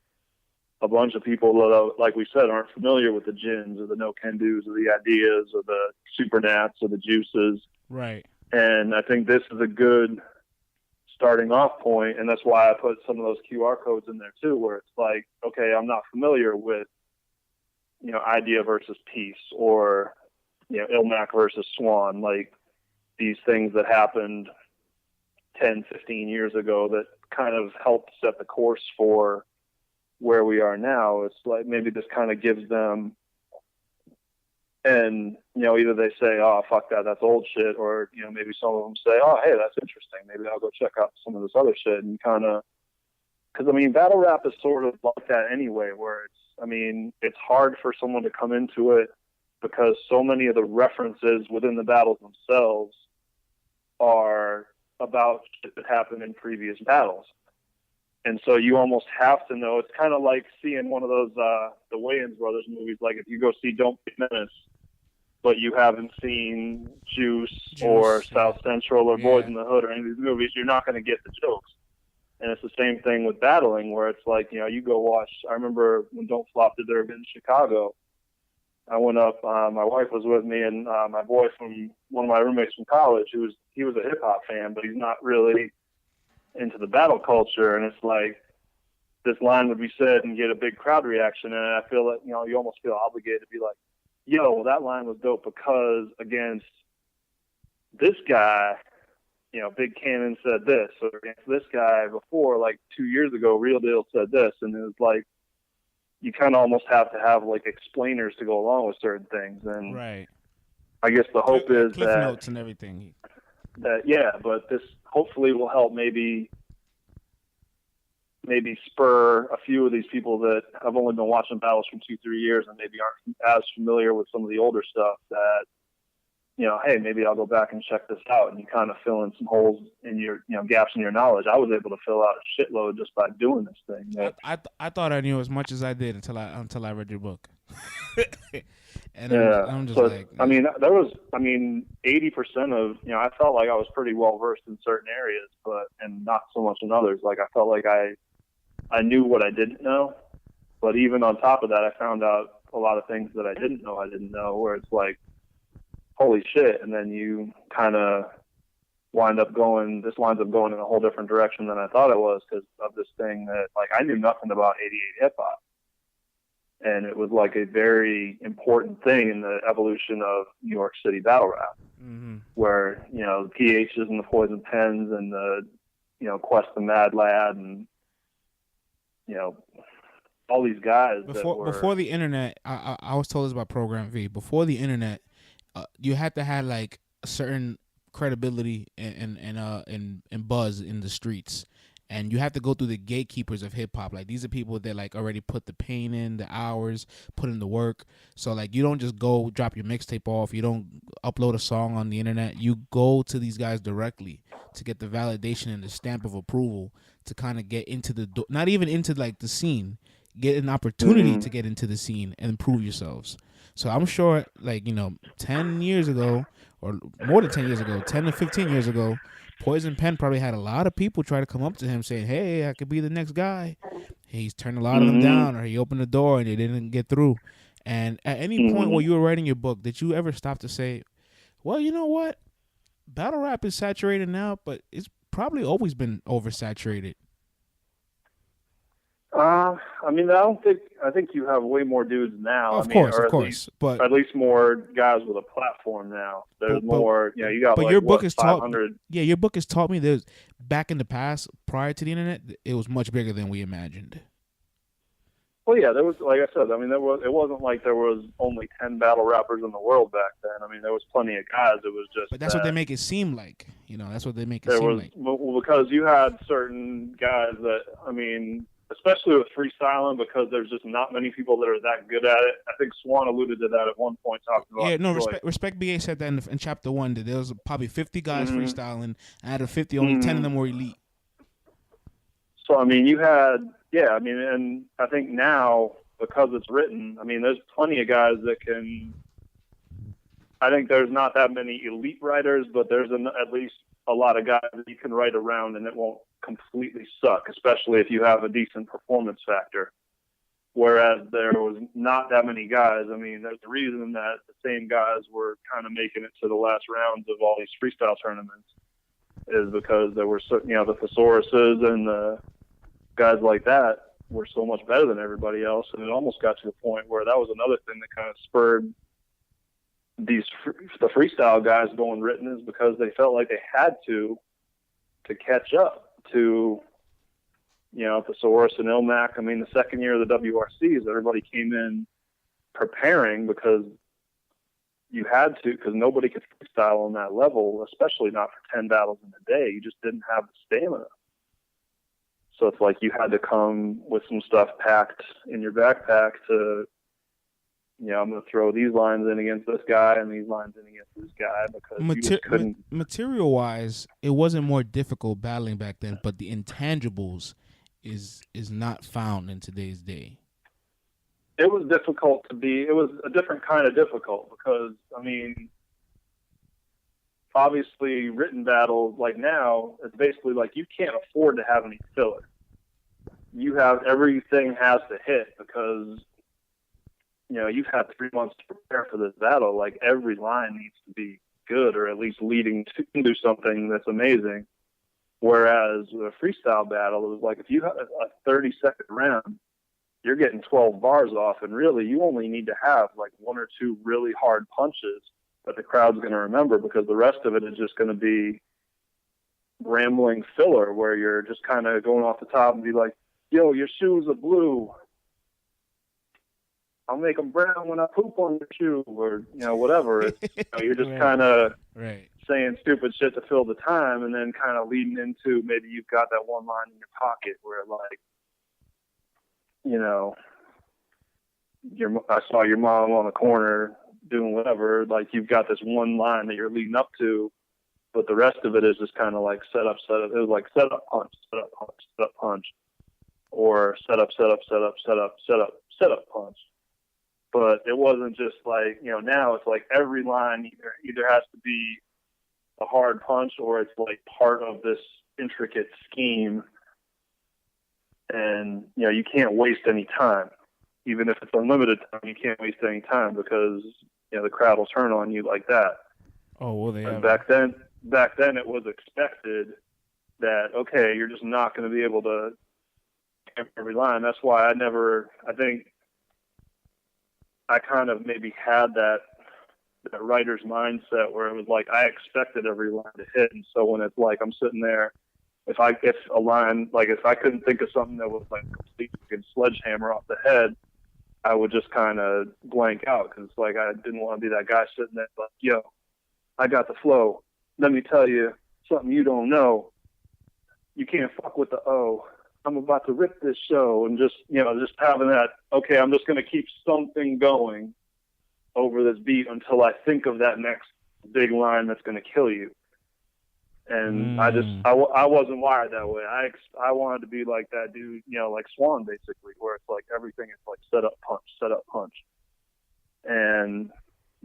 a bunch of people that, like we said, aren't familiar with the gins or the no can do's or the ideas or the super nats or the juices. Right. And I think this is a good starting off point, and that's why I put some of those QR codes in there too, where it's like, okay, I'm not familiar with, Idea versus Peace, or, Ilmac versus Swan, like these things that happened 10, 15 years ago that kind of helped set the course for where we are now. It's like maybe this kind of gives them And, you know, either they say, oh, fuck that, that's old shit, or, you know, maybe some of them say, oh, hey, that's interesting. Maybe I'll go check out some of this other shit, and kind of, because, I mean, battle rap is sort of like that anyway, where it's hard for someone to come into it because so many of the references within the battles themselves are about shit that happened in previous battles. And so you almost have to know. It's kind of like seeing one of those, the Wayans brothers movies. Like if you go see Don't Be Menace, but you haven't seen Juice or South Central or Boys in the Hood or any of these movies, you're not going to get the jokes. And it's the same thing with battling, where it's like, you know, you go watch. I remember when Don't Flop did their event in Chicago. I went up. My wife was with me, and my boy from one of my roommates from college, he was a hip hop fan, but he's not really into the battle culture. And it's like this line would be said and get a big crowd reaction, and I feel that, you know, you almost feel obligated to be like, yo, well, that line was dope because against this guy, you know, Big Cannon said this, or against this guy before, like 2 years ago, Real Deal said this. And it was like, you kind of almost have to have like explainers to go along with certain things. And right. I guess the hope is Cliff that notes and everything. That, yeah, but this hopefully will help maybe spur a few of these people that have only been watching battles for 2-3 years and maybe aren't as familiar with some of the older stuff, that, you know, hey, maybe I'll go back and check this out, and you kind of fill in some holes in your, you know, gaps in your knowledge. I was able to fill out a shitload just by doing this thing. I thought I knew as much as I did until I read your book. And yeah, I'm just so, like, I mean, 80% of, you know, I felt like I was pretty well versed in certain areas, and not so much in others. Like I felt like I knew what I didn't know, but even on top of that, I found out a lot of things that I didn't know, where it's like, holy shit. And then you kind of winds up going in a whole different direction than I thought it was, because of this thing that, like, I knew nothing about 88 hip hop. And it was like a very important thing in the evolution of New York City battle rap, where, you know, the PHs and the Poison Pens and the, you know, Quest the Mad Lad and, you know, all these guys. Before the internet, I was told this about Program V. Before the internet, you had to have like a certain credibility and buzz in the streets, and you have to go through the gatekeepers of hip hop. Like, these are people that like already put the pain in, the hours, put in the work. So like, you don't just go drop your mixtape off. You don't upload a song on the internet. You go to these guys directly to get the validation and the stamp of approval to kind of get into the not even into like the scene, get an opportunity to get into the scene and prove yourselves. So I'm sure, like, you know, 10 years ago, or more than 10 years ago, 10 to 15 years ago, Poison Pen probably had a lot of people try to come up to him saying, hey, I could be the next guy. He's turned a lot of them down, or he opened the door and they didn't get through. And at any point while you were writing your book, did you ever stop to say, well, you know what? Battle rap is saturated now, but it's probably always been oversaturated. I mean, I think you have way more dudes now. Of course, but at least more guys with a platform now. There's more, you know, you got but like, your book has 500. Your book has taught me that back in the past, prior to the internet, it was much bigger than we imagined. Well, yeah, there was, like I said, I mean, it wasn't like there was only 10 battle rappers in the world back then. I mean, there was plenty of guys. It was just, but that's what they make it seem like. You know, that's what they make it seem like. Well, because you had certain guys that, I mean, especially with freestyling, because there's just not many people that are that good at it. I think Swan alluded to that at one point, talking about. Yeah, no, Respect BA said that in chapter 1, that there was probably 50 guys freestyling, and out of 50, only 10 of them were elite. So, I mean, you had, yeah, I mean, and I think now, because it's written, I mean, there's plenty of guys that can, I think there's not that many elite writers, but there's at least a lot of guys that you can write around and it won't completely suck, especially if you have a decent performance factor. Whereas there was not that many guys. I mean, there's a reason that the same guys were kind of making it to the last rounds of all these freestyle tournaments, is because there were, you know, the thesauruses and the guys like that were so much better than everybody else. And it almost got to the point where that was another thing that kind of spurred the freestyle guys going written, is because they felt like they had to catch up to, you know, Thesaurus and Ilmac. I mean, the second year of the WRCs, everybody came in preparing because you had to, because nobody could freestyle on that level, especially not for 10 battles in a day. You just didn't have the stamina. So it's like you had to come with some stuff packed in your backpack to, I'm going to throw these lines in against this guy and these lines in against this guy, because you just couldn't. Material-wise, it wasn't more difficult battling back then, but the intangibles is not found in today's day. It was difficult it was a different kind of difficult, because, obviously written battles like now, it's basically like you can't afford to have any filler. Everything has to hit, because, you've had 3 months to prepare for this battle. Like, every line needs to be good, or at least leading to do something that's amazing. Whereas a freestyle battle, it was like, if you had a 30-second round, you're getting 12 bars off, and really you only need to have like 1 or 2 really hard punches that the crowd's going to remember, because the rest of it is just going to be rambling filler where you're just kind of going off the top and be like, yo, your shoes are blue. I'll make them brown when I poop on your shoe, or, whatever. You're just kind of saying stupid shit to fill the time, and then kind of leading into maybe you've got that one line in your pocket where, like, I saw your mom on the corner doing whatever. Like, you've got this one line that you're leading up to, but the rest of it is just kind of like set up. It was like set up, punch, set up, punch, set up, punch, or set up, punch. But it wasn't just like, now it's like every line either has to be a hard punch, or it's like part of this intricate scheme. And, you can't waste any time. Even if it's unlimited time, you can't waste any time, because, the crowd will turn on you like that. Oh, well, back then it was expected that, okay, you're just not going to be able to every line. That's why I think I kind of maybe had that writer's mindset where it was like, I expected every line to hit. And so when it's like, I'm sitting there, if I couldn't think of something that was like a complete sledgehammer off the head, I would just kind of blank out, because like I didn't want to be that guy sitting there like, yo, I got the flow. Let me tell you something you don't know. You can't fuck with the O. I'm about to rip this show, and just having that, okay, I'm just going to keep something going over this beat until I think of that next big line that's going to kill you. And I wasn't wired that way. I wanted to be like that dude, like Swan, basically, where it's like everything is like set up, punch. And,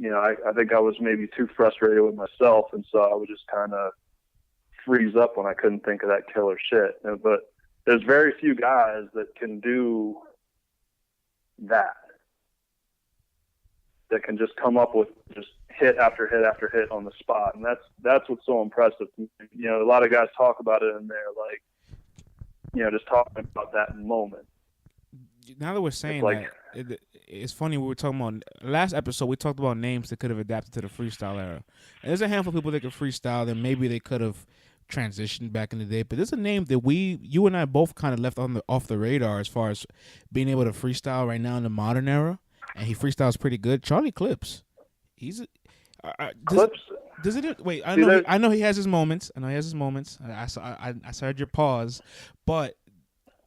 I think I was maybe too frustrated with myself, and so I would just kind of freeze up when I couldn't think of that killer shit. But there's very few guys that can do that can just come up with just hit after hit after hit on the spot. And that's what's so impressive. A lot of guys talk about it in there, like, just talking about that moment. Now that we're saying that, it's funny, we were talking about, last episode, we talked about names that could have adapted to the freestyle era. And there's a handful of people that could freestyle that maybe they could have transitioned back in the day, but there's a name that you and I both kind of left off the radar as far as being able to freestyle right now in the modern era. And he freestyles pretty good. Charlie Clips. He's Clips. Does it? Wait, I know he has his moments. I saw your pause, but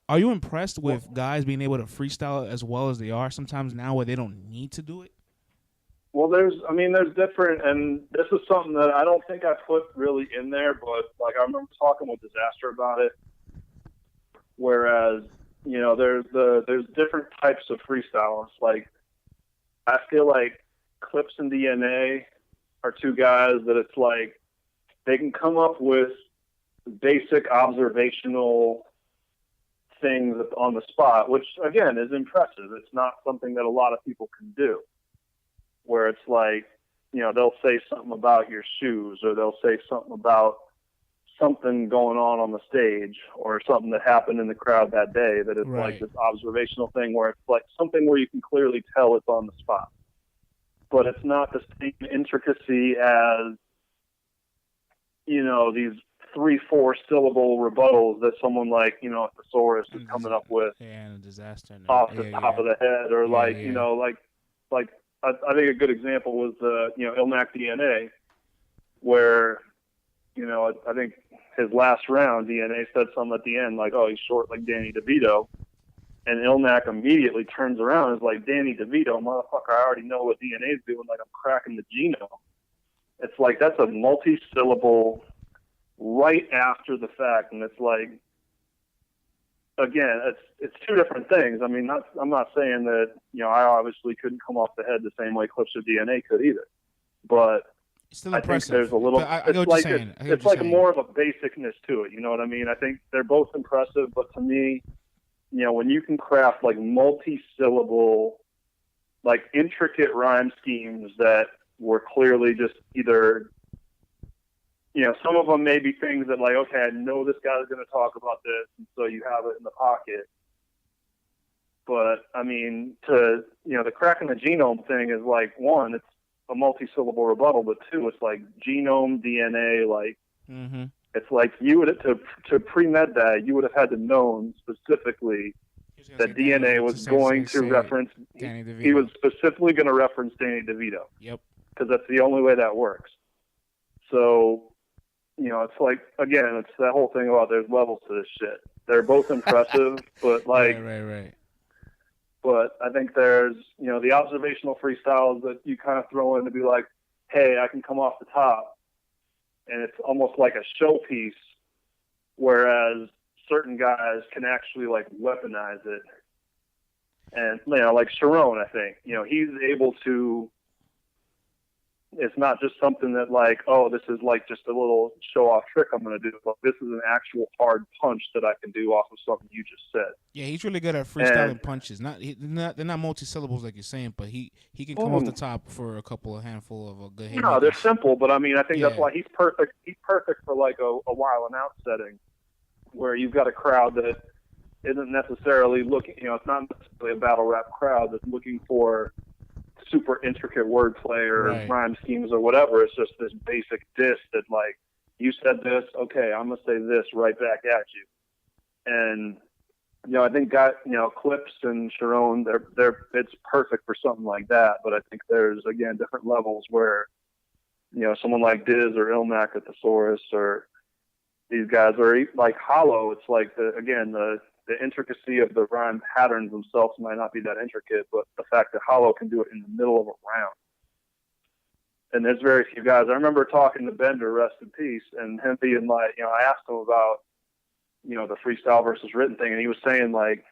are you impressed with guys being able to freestyle as well as they are sometimes now, where they don't need to do it? Well, there's different, and this is something that I don't think I put really in there, but like I remember talking with Disaster about it. Whereas, there's different types of freestyles. Like, I feel like Clips and DNA are two guys that it's like they can come up with basic observational things on the spot, which again is impressive. It's not something that a lot of people can do, where it's like, they'll say something about your shoes, or they'll say something about something going on the stage, or something that happened in the crowd that day, that is like this observational thing where it's like something where you can clearly tell it's on the spot. But it's not the same intricacy as, these 3-4 syllable rebuttals that someone like, a thesaurus is coming up with and a Disaster off the top of the head, or like I think a good example was Ilmac DNA, where I think his last round DNA said something at the end like, oh, he's short like Danny DeVito, and Ilmac immediately turns around and is like, Danny DeVito, motherfucker, I already know what DNA is doing, like I'm cracking the genome. It's like that's a multi-syllable right after the fact, and it's like, again, it's two different things. I mean, I'm not saying that I obviously couldn't come off the head the same way Clips of DNA could either, but it's still I impressive. think there's a little. I get what you're saying. It's like more of a basicness to it. You know what I mean? I think they're both impressive, but to me, when you can craft like multi-syllable, like intricate rhyme schemes that were clearly just either. Some of them may be things that like, okay, I know this guy's going to talk about this, and so you have it in the pocket. But I mean, the cracking the genome thing is like, one, it's a multi-syllable rebuttal, but two, it's like genome, DNA, like, it's like you would to pre-med that, you would have had to know specifically that DNA was going to reference, he was specifically going to reference Danny DeVito. Yep. Because that's the only way that works. So, it's like, again, it's that whole thing about there's levels to this shit. They're both impressive, but like, right. But I think there's, the observational freestyles that you kind of throw in to be like, hey, I can come off the top. And it's almost like a showpiece, whereas certain guys can actually like weaponize it. And, like Sharon, I think, he's able to, it's not just something that like, oh, this is like just a little show-off trick I'm going to do. But this is an actual hard punch that I can do off of something you just said. Yeah, he's really good at freestyling punches. They're not multi-syllables like you're saying, but he can come off the top for a handful of a good hit. No, they're simple, but I mean, I think that's why he's perfect. He's perfect for like a while and out setting where you've got a crowd that isn't necessarily looking, it's not necessarily a battle rap crowd that's looking for super intricate wordplay or rhyme schemes or whatever. It's just this basic diss that like, you said this, okay, I'm gonna say this right back at you. And I think Clips and Sharon, it's perfect for something like that. But I think there's again different levels where someone like Diz or Ilmac at the Thesaurus or these guys are like Hollow. It's like the intricacy of the rhyme patterns themselves might not be that intricate, but the fact that Hollow can do it in the middle of a round. And there's very few guys. I remember talking to Bender, rest in peace, and him being like, I asked him about, the freestyle versus written thing, and he was saying like,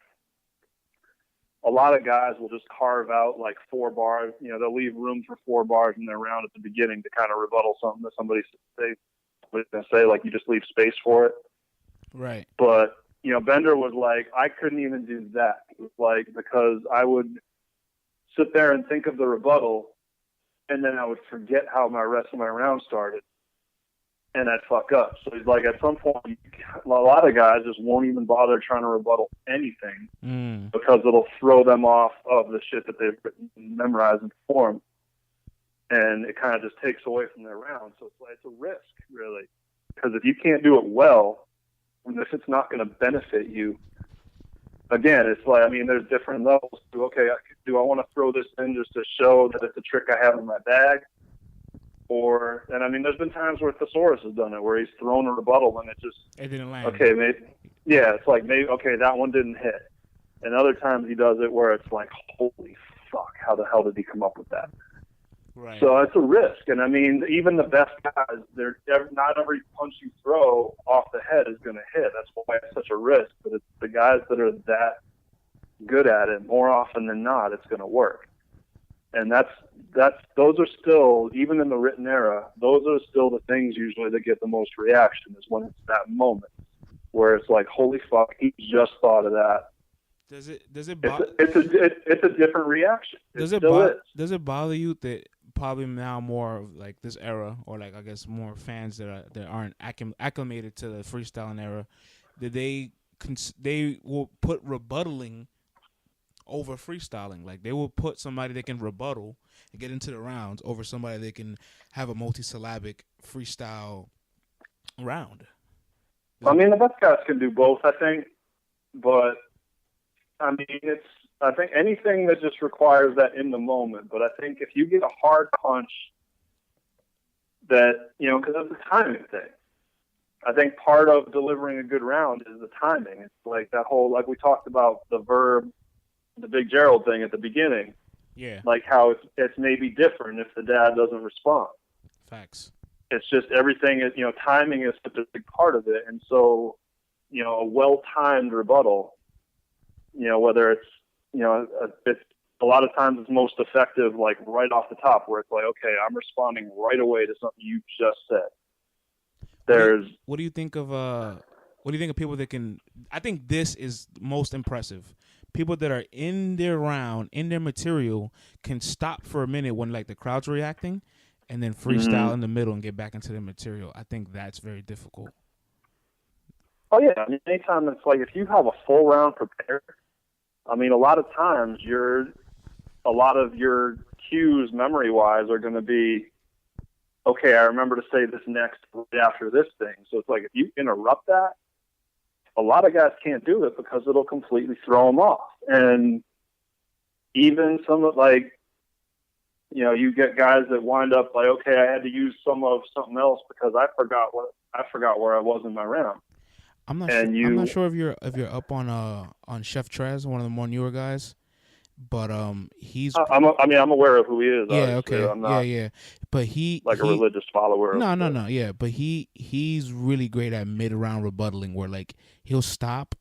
a lot of guys will just carve out like 4 bars. They'll leave room for 4 bars in their round at the beginning to kind of rebuttal something that somebody was going to say, like you just leave space for it. Right. But Bender was like, I couldn't even do that. It was like, because I would sit there and think of the rebuttal, and then I would forget how my rest of my round started, and I'd fuck up. So he's like, at some point, a lot of guys just won't even bother trying to rebuttal anything because it'll throw them off of the shit that they've memorized and performed, and it kind of just takes away from their round. So it's like, it's a risk, really, because if you can't do it well, and if it's not going to benefit you, again, it's like, I mean, there's different levels to, okay, do I want to throw this in just to show that it's a trick I have in my bag? And I mean, there's been times where Thesaurus has done it, where he's thrown a rebuttal and it didn't land. Okay, it's like, okay, that one didn't hit. And other times he does it where it's like, holy fuck, how the hell did he come up with that? Right. So it's a risk. And I mean, even the best guys, not every punch you throw off the head is going to hit. That's why it's such a risk. But it's the guys that are that good at it, more often than not, it's going to work. And those are still, even in the written era, those are still the things usually that get the most reaction, is when it's that moment where it's like, holy fuck, he just thought of that. Does it it's a different reaction. Does it bother you that probably now more of like this era, or like I guess more fans that aren't acclimated to the freestyling era, that they will put rebuttaling over freestyling? Like they will put somebody that can rebuttal and get into the rounds over somebody that can have a multisyllabic freestyle round. I mean, the best guys can do both, I think, but I mean, I think anything that just requires that in the moment. But I think if you get a hard punch that, because it's a timing thing. I think part of delivering a good round is the timing. It's like that whole, like we talked about the verb, the big Gerald thing at the beginning. Yeah. Like how it's maybe different if the dad doesn't respond. Facts. It's just everything is, timing is such a big part of it. And so, a well-timed rebuttal, whether it's, it's a lot of times it's most effective, like right off the top where it's like, okay, I'm responding right away to something you just said. What do you think of people that can? I think this is most impressive. People that are in their round, in their material, can stop for a minute when like the crowd's reacting, and then freestyle in the middle and get back into their material. I think that's very difficult. Oh yeah, I mean, anytime it's like if you have a full round prepared, I mean, a lot of times a lot of your cues memory wise are going to be, okay, I remember to say this next right after this thing. So it's like if you interrupt that, a lot of guys can't do it because it'll completely throw them off. And even some of you get guys that wind up like, okay, I had to use some of something else because I forgot where I was in my round. I'm not sure if you're up on Chef Trez, one of the more newer guys. But he's. I'm aware of who he is. Yeah. Obviously. Okay. I'm not But he a religious follower. No. Yeah. But he's really great at mid-round rebuttaling, where like he'll stop,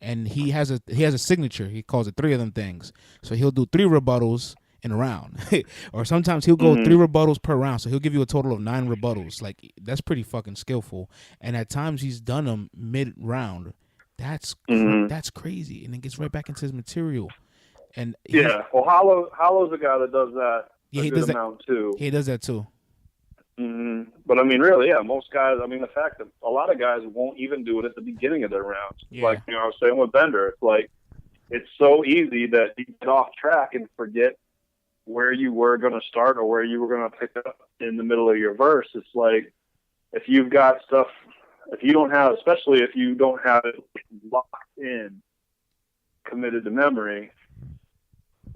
and he has a signature. He calls it 3 of them things. So he'll do 3 rebuttals in a round, or sometimes he'll go 3 rebuttals per round. So he'll give you a total of 9 rebuttals. Like that's pretty fucking skillful. And at times he's done them mid-round. That's crazy, and then gets right back into his material. And Hollow's a guy that does that. Yeah, he does that too. He does that too. But I mean, really, yeah, most guys. I mean, the fact that a lot of guys won't even do it at the beginning of their rounds. Yeah. Like I was saying with Bender, it's like it's so easy that you get off track and forget where you were going to start or where you were going to pick up in the middle of your verse. It's like if you've got stuff, especially if you don't have it locked in, committed to memory.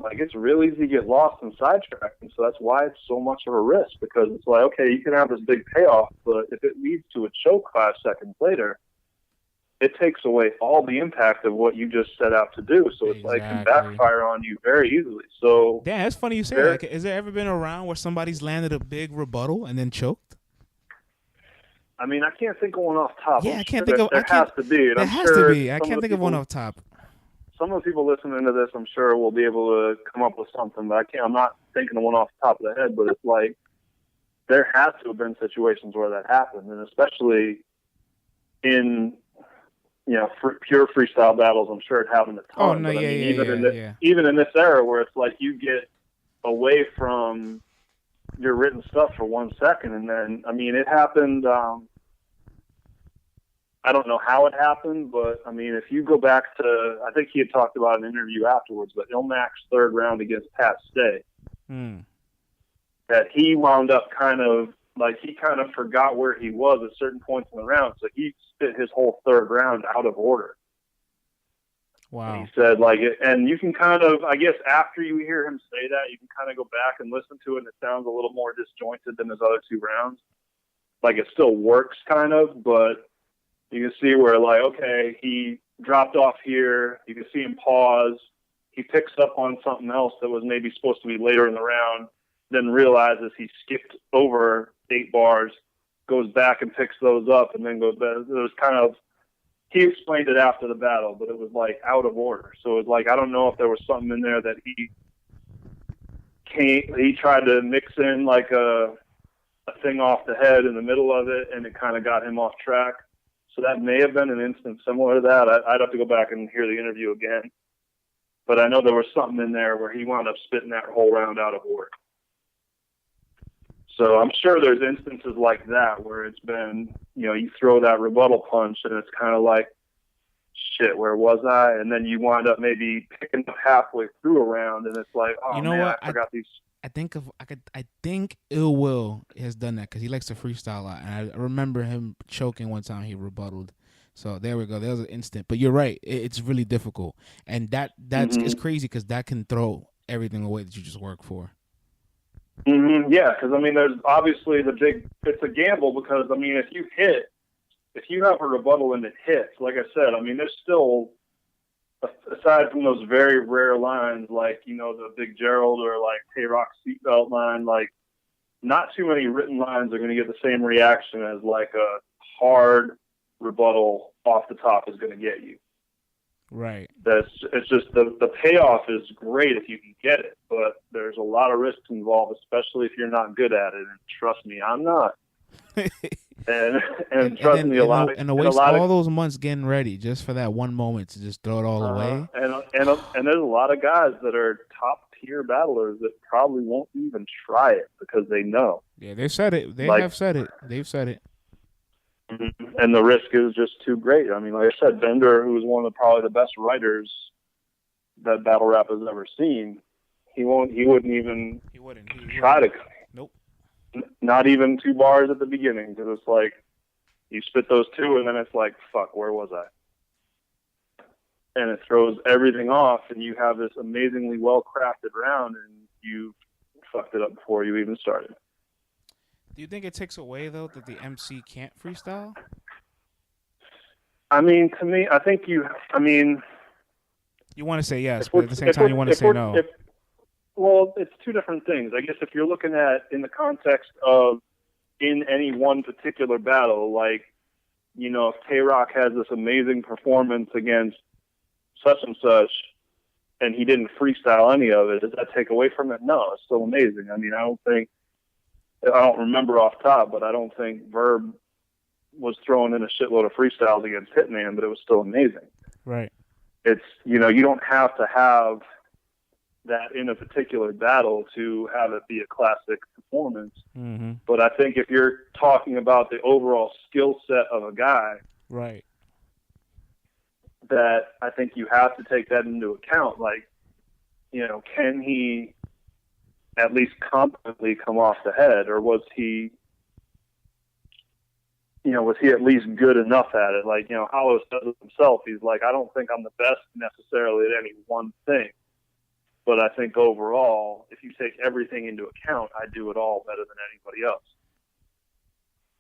Like, it's real easy to get lost and sidetracked, and so that's why it's so much of a risk, because it's like, okay, you can have this big payoff, but if it leads to a choke 5 seconds later, it takes away all the impact of what you just set out to do. So it's like, it can backfire on you very easily. So yeah, it's funny you say that. Has there ever been a round where somebody's landed a big rebuttal and then choked? I mean, I can't think of one off top. Yeah, I can't think of. There has to be. There has to be. I can't think of one off top. Some of the people listening to this, I'm sure, will be able to come up with something, but I'm not thinking of one off the top of the head, but it's like there has to have been situations where that happened, and especially in, pure freestyle battles, I'm sure it happened a ton. Oh, no, even in this era where it's like you get away from your written stuff for 1 second, and then, I mean, it happened, I don't know how it happened, but I mean, if you go back to, I think he had talked about an interview afterwards, but Ilmak's 3rd round against Pat Stay, that he wound up he kind of forgot where he was at certain points in the round, so he spit his whole 3rd round out of order. Wow. And he said, and you can kind of, I guess after you hear him say that, you can kind of go back and listen to it, and it sounds a little more disjointed than his other 2 rounds. Like, it still works kind of, but you can see where, okay, he dropped off here. You can see him pause. He picks up on something else that was maybe supposed to be later in the round, then realizes he skipped over 8 bars, goes back and picks those up, and then goes back. It was kind of, he explained it after the battle, but it was, out of order. So it was I don't know if there was something in there that he tried to mix in, a thing off the head in the middle of it, and it kind of got him off track. So that may have been an instance similar to that. I'd have to go back and hear the interview again. But I know there was something in there where he wound up spitting that whole round out of order. So I'm sure there's instances like that where it's been, you throw that rebuttal punch and it's kind of like, shit, where was I? And then you wind up maybe picking up halfway through a round and it's like, oh, man, I forgot these. I think Ill Will has done that because he likes to freestyle a lot, and I remember him choking one time. He rebutted So there we go. There's an instant. But you're right. It's really difficult, and that's it's crazy because that can throw everything away that you just work for. Yeah, because I mean, there's obviously it's a gamble because I mean, if you have a rebuttal and it hits, like I said, I mean, there's still, aside from those very rare lines like, you know, the big Gerald or like Hey Rock seatbelt line, like not too many written lines are going to get the same reaction as like a hard rebuttal off the top is going to get you. Right. It's just the payoff is great if you can get it, but there's a lot of risks involved, especially if you're not good at it. And trust me, I'm not. and trust me, a lot waste all those months getting ready just for that one moment to just throw it all away. And there's a lot of guys that are top tier battlers that probably won't even try it because they know. Yeah, they said it. Have said it. They've said it. And the risk is just too great. I mean, like I said, Bender, who was one of probably the best writers that battle rap has ever seen, he wouldn't even try to. Nope. Not even 2 bars at the beginning, because it's like you spit those 2 and then it's like, fuck, where was I? And it throws everything off, and you have this amazingly well-crafted round, and you fucked it up before you even started. Do you think it takes away, though, that the MC can't freestyle? I mean, to me, I think you want to say yes, but at the same time you want to say no. Well, it's 2 different things. I guess if you're looking at in the context of in any one particular battle, like, you know, if K-Rock has this amazing performance against such and such, and he didn't freestyle any of it, does that take away from it? No, it's still amazing. I mean, I don't remember off top, but I don't think Verb was throwing in a shitload of freestyles against Hitman, but it was still amazing. Right. It's, you know, you don't have to have that in a particular battle to have it be a classic performance. Mm-hmm. But I think if you're talking about the overall skill set of a guy, right, that I think you have to take that into account. Like, you know, can he at least competently come off the head, or was he at least good enough at it? Like, you know, Hollow says it himself. He's like, I don't think I'm the best necessarily at any one thing, but I think overall, if you take everything into account, I do it all better than anybody else.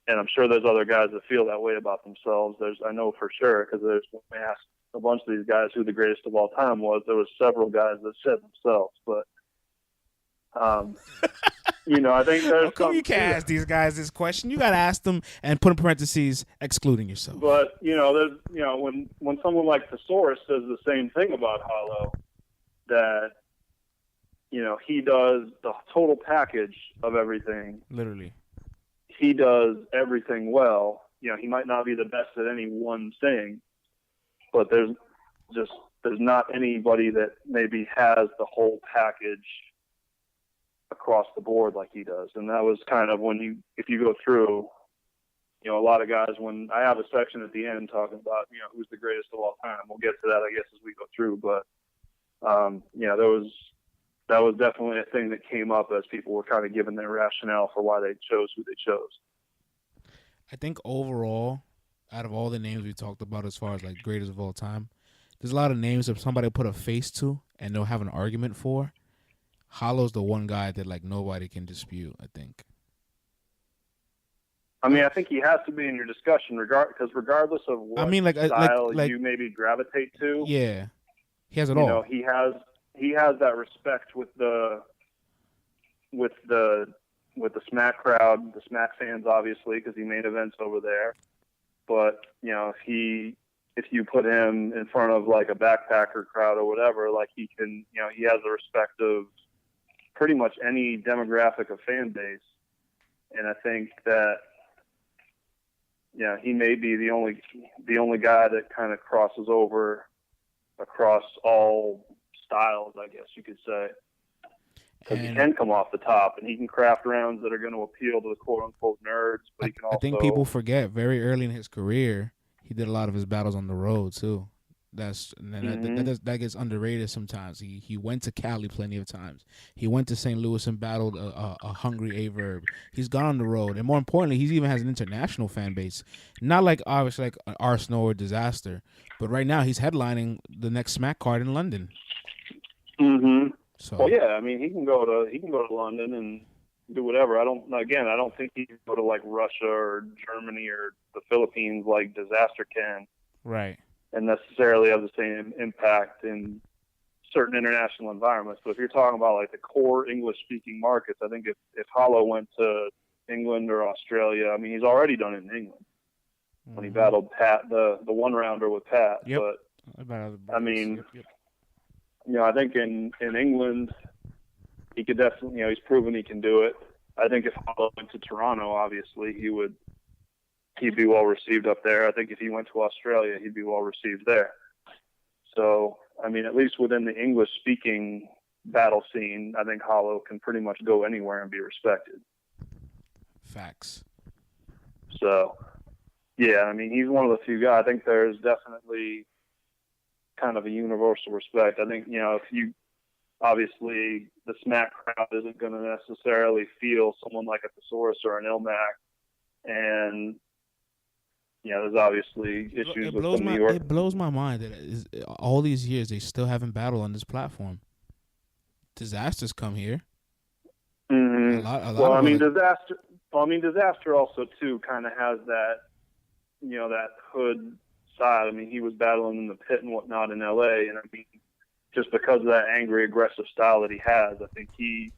And I'm sure there's other guys that feel that way about themselves. I know for sure, because when we asked a bunch of these guys who the greatest of all time was, there was several guys that said themselves, but you know, I think there's. How come you can't ask these guys this question? You got to ask them and put in parentheses, excluding yourself. But you know, there's, you know, when someone like Thesaurus says the same thing about Hollow, that, you know, he does the total package of everything. Literally, he does everything well. You know, he might not be the best at any one thing, but there's not anybody that maybe has the whole package across the board like he does. And that was kind of if you go through, you know, a lot of guys, when I have a section at the end talking about, you know, who's the greatest of all time, we'll get to that, I guess, as we go through. But, you know, that was definitely a thing that came up as people were kind of giving their rationale for why they chose who they chose. I think overall, out of all the names we talked about as far as like greatest of all time, there's a lot of names that somebody put a face to and they'll have an argument for. Hollow's the one guy that like nobody can dispute, I think. I mean, I think he has to be in your discussion, because regardless of what style you maybe gravitate to, yeah, he has it all. You know, he has that respect with the Smack crowd, the Smack fans, obviously, because he made events over there. But you know, if you put him in front of like a backpacker crowd or whatever, like he can, you know, he has the respect of pretty much any demographic of fan base. And I think that, yeah, he may be the only guy that kind of crosses over across all styles, I guess you could say. Because he can come off the top, and he can craft rounds that are going to appeal to the quote-unquote nerds. But he can also, I think people forget, very early in his career, he did a lot of his battles on the road, too. That gets underrated sometimes. He went to Cali plenty of times. He went to St. Louis and battled a hungry Averb. He's gone on the road, and more importantly, he even has an international fan base. Not like obviously like an Arsonal or Disaster, but right now he's headlining the next Smack card in London. Mm-hmm. So, well, yeah, I mean, he can go to London and do whatever. I don't think he can go to like Russia or Germany or the Philippines like Disaster can. Right. And necessarily have the same impact in certain international environments. But if you're talking about like the core English-speaking markets, I think if Hollow went to England or Australia, I mean, he's already done it in England when he battled Pat, the one-rounder with Pat. Yep. But I mean, I think in England, he could definitely, he's proven he can do it. I think if Hollow went to Toronto, obviously he'd be well received up there. I think if he went to Australia, he'd be well received there. So, I mean, at least within the English-speaking battle scene, I think Hollow can pretty much go anywhere and be respected. Facts. So, yeah, I mean, he's one of the few guys. I think there's definitely kind of a universal respect. I think, if you obviously the Smack crowd isn't going to necessarily feel someone like a Thesaurus or an Ilmac, and there's obviously issues with New York. It blows my mind that all these years they still haven't battled on this platform. Disasters come here. Mm-hmm. Disaster also too kind of has that, that hood side. I mean, he was battling in the pit and whatnot in LA, and I mean, just because of that angry, aggressive style that he has, I think he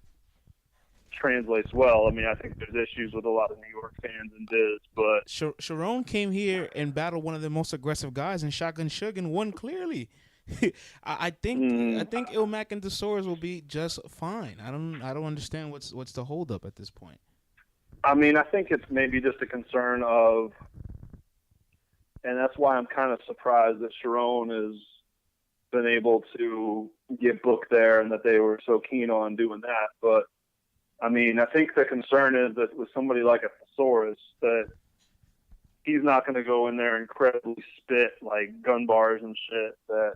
translates well. I mean, I think there's issues with a lot of New York fans and Diz, but Sharon came here and battled one of the most aggressive guys in Shotgun Suge and won clearly. I think Ilmac and Thesaurus will be just fine. I don't understand what's the holdup at this point. I mean, I think it's maybe just a concern of, and that's why I'm kind of surprised that Sharon has been able to get booked there and that they were so keen on doing that. But I mean, I think the concern is that with somebody like a Thesaurus, that he's not going to go in there incredibly spit like gun bars and shit. That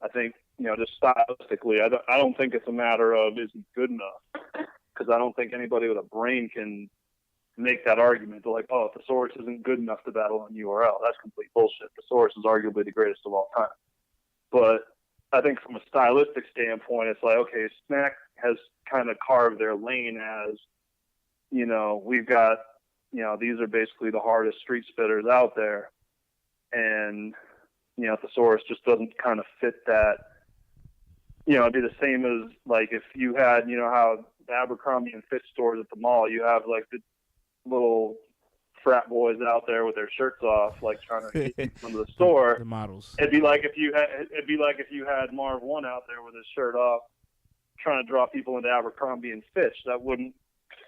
I think, just stylistically, I don't think it's a matter of is he good enough, because I don't think anybody with a brain can make that argument. They're like, oh, Thesaurus isn't good enough to battle on URL. That's complete bullshit. Thesaurus is arguably the greatest of all time. But I think from a stylistic standpoint, it's like, okay, Smack has kind of carved their lane as, we've got, these are basically the hardest street spitters out there. And, Thesaurus just doesn't kind of fit that. It'd be the same as, like, if you had, how the Abercrombie and Fitch stores at the mall, you have, like, the little frat boys out there with their shirts off, like trying to get into the store. The models. It'd be like if you had Marv One out there with his shirt off, trying to draw people into Abercrombie and Fitch. That wouldn't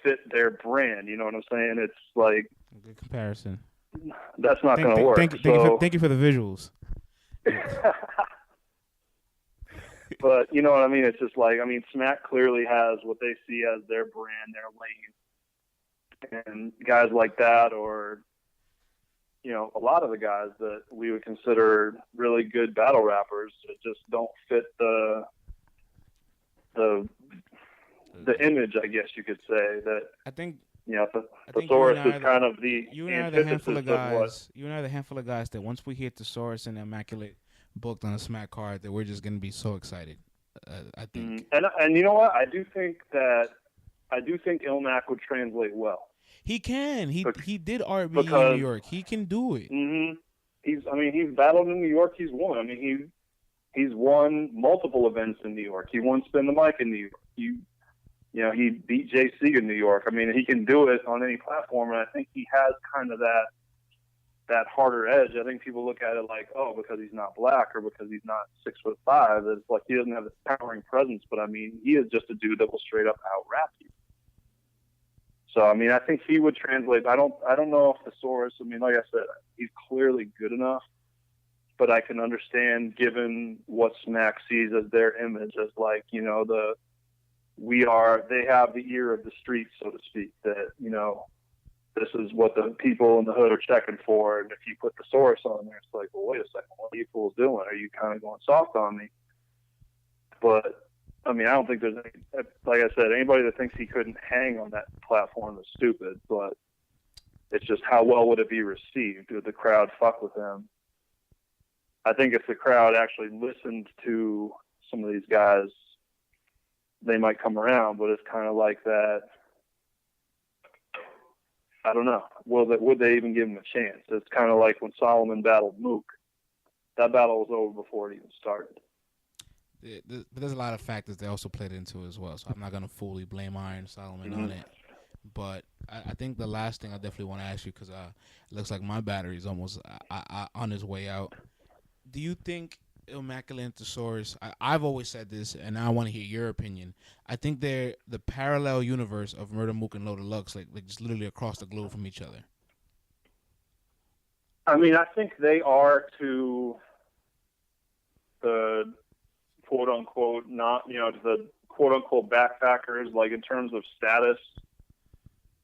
fit their brand. You know what I'm saying? It's like good comparison. That's not going to work. Thank you for the visuals. But you know what I mean? It's just like, Smack clearly has what they see as their brand, their lane. And guys like that, or, a lot of the guys that we would consider really good battle rappers that just don't fit the image, I guess you could say. That I think Thesaurus is kind of the you and I are the handful of guys. You and I are the handful of guys that once we hit Thesaurus and Immaculate booked on a Smack card, that we're just going to be so excited. I think. And you know what? I do think Ilmac would translate well. He can. He did RB in New York. He can do it. Mm-hmm. He's battled in New York. He's won. I mean, he's won multiple events in New York. He won Spin the Mic in New York. He beat JC in New York. I mean, he can do it on any platform, and I think he has kind of that harder edge. I think people look at it like, oh, because he's not black or because he's not 6'5", it's like he doesn't have this towering presence. But I mean, he is just a dude that will straight up out rap you. So I mean, I think he would translate. I don't know if Thesaurus. I mean, like I said, he's clearly good enough, but I can understand, given what Smack sees as their image, as like, they have the ear of the street, so to speak. That this is what the people in the hood are checking for. And if you put the source on there, it's like, well, wait a second, what are you fools doing? Are you kind of going soft on me? But I mean, I don't think there's any, like I said, anybody that thinks he couldn't hang on that platform is stupid, but it's just how well would it be received? Would the crowd fuck with him? I think if the crowd actually listened to some of these guys, they might come around, but it's kind of like that. I don't know. Would they even give him a chance? It's kind of like when Solomon battled Mook. That battle was over before it even started. But there's a lot of factors that also played into it as well, so I'm not going to fully blame Iron Solomon on it. But I think the last thing I definitely want to ask you, because it looks like my battery is almost on its way out. Do you think Immaculate Thesaurus, I've always said this, and I want to hear your opinion. I think they're the parallel universe of Murder Mook and Loaded Lux, like just literally across the globe from each other. I mean, I think they are to the quote-unquote, not, to the quote-unquote backpackers, like in terms of status.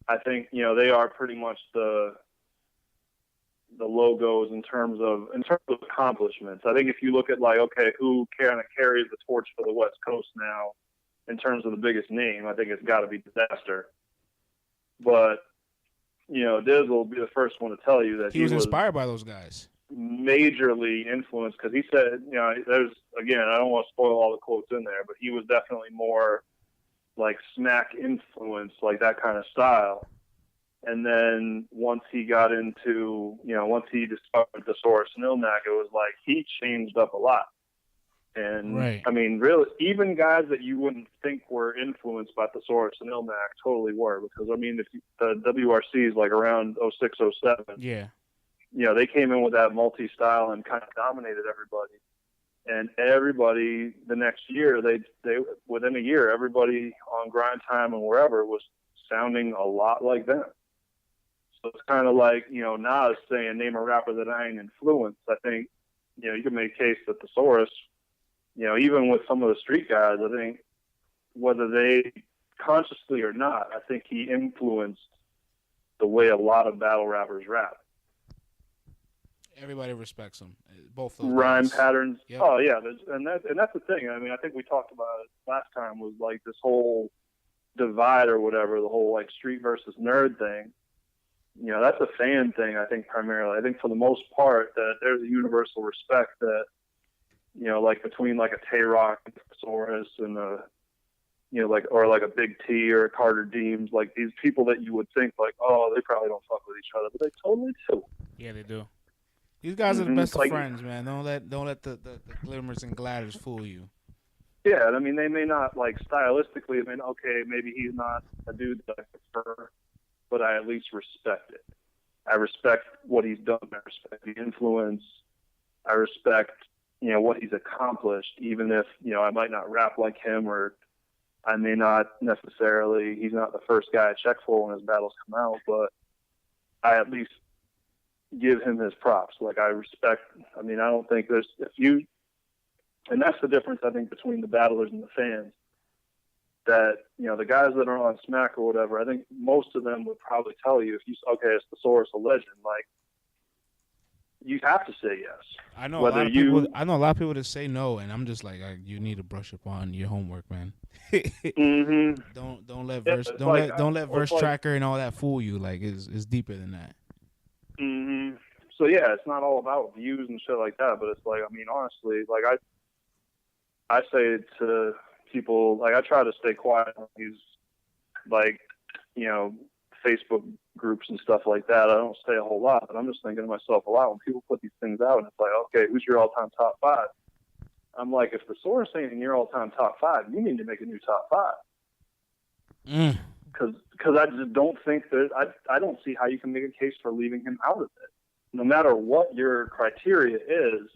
I think, they are pretty much the logos in terms of accomplishments. I think if you look at like, okay, who kind of carries the torch for the West Coast now in terms of the biggest name, I think it's got to be Disaster. But Diz will be the first one to tell you that he was inspired by those guys, majorly influenced, because he said, there's, again, I don't want to spoil all the quotes in there, but he was definitely more like Smack influenced, like that kind of style. And then once he got into, once he discovered the source and Ilmac, it was like he changed up a lot. And right. I mean, really, even guys that you wouldn't think were influenced by the source and Ilmac totally were, because I mean, if the WRCs like around 06, 07, yeah, they came in with that multi-style and kind of dominated everybody. And everybody the next year, they within a year, everybody on Grind Time and wherever was sounding a lot like them. So it's kind of like, Nas saying, name a rapper that I ain't influenced. I think, you can make a case that the source, even with some of the street guys, I think whether they consciously or not, I think he influenced the way a lot of battle rappers rap. Everybody respects him. Both those rhyme guys. Patterns. Yep. Oh yeah, and that's the thing. I mean, I think we talked about it last time, was like this whole divide or whatever, the whole like street versus nerd thing. That's a fan thing, I think, primarily. I think for the most part that there's a universal respect that, like between like a Tay-Rock and Thesaurus and or like a Big T or a Carter Deems, like these people that you would think like, oh, they probably don't fuck with each other, but they totally do. Yeah, they do. These guys are the best of friends, man. Don't let the glimmers and gladders fool you. Yeah, I mean, they may not, like, stylistically, okay, maybe he's not a dude that I prefer, but I at least respect it. I respect what he's done. I respect the influence. I respect, what he's accomplished, even if, I might not rap like him, or I may not necessarily, he's not the first guy I check for when his battles come out, but I at least give him his props. Like, I respect, I don't think there's, and that's the difference, I think, between the battlers and the fans. That, the guys that are on Smack or whatever, I think most of them would probably tell you, if you, okay, it's the source, a legend, like, you have to say yes. I know a lot of people that say no, and I'm just like, you need to brush up on your homework, man. Mm-hmm. Don't let verse tracker and all that fool you. Like, it's deeper than that. Mm-hmm. So yeah, it's not all about views and shit like that, but it's like, honestly, like I say to people, like, I try to stay quiet on these, like, Facebook groups and stuff like that. I don't say a whole lot, but I'm just thinking to myself a lot when people put these things out, and it's like, okay, who's your all-time top 5? I'm like, if the source ain't in your all-time top 5, you need to make a new top 5. Because I just don't think that, I don't see how you can make a case for leaving him out of it. No matter what your criteria is,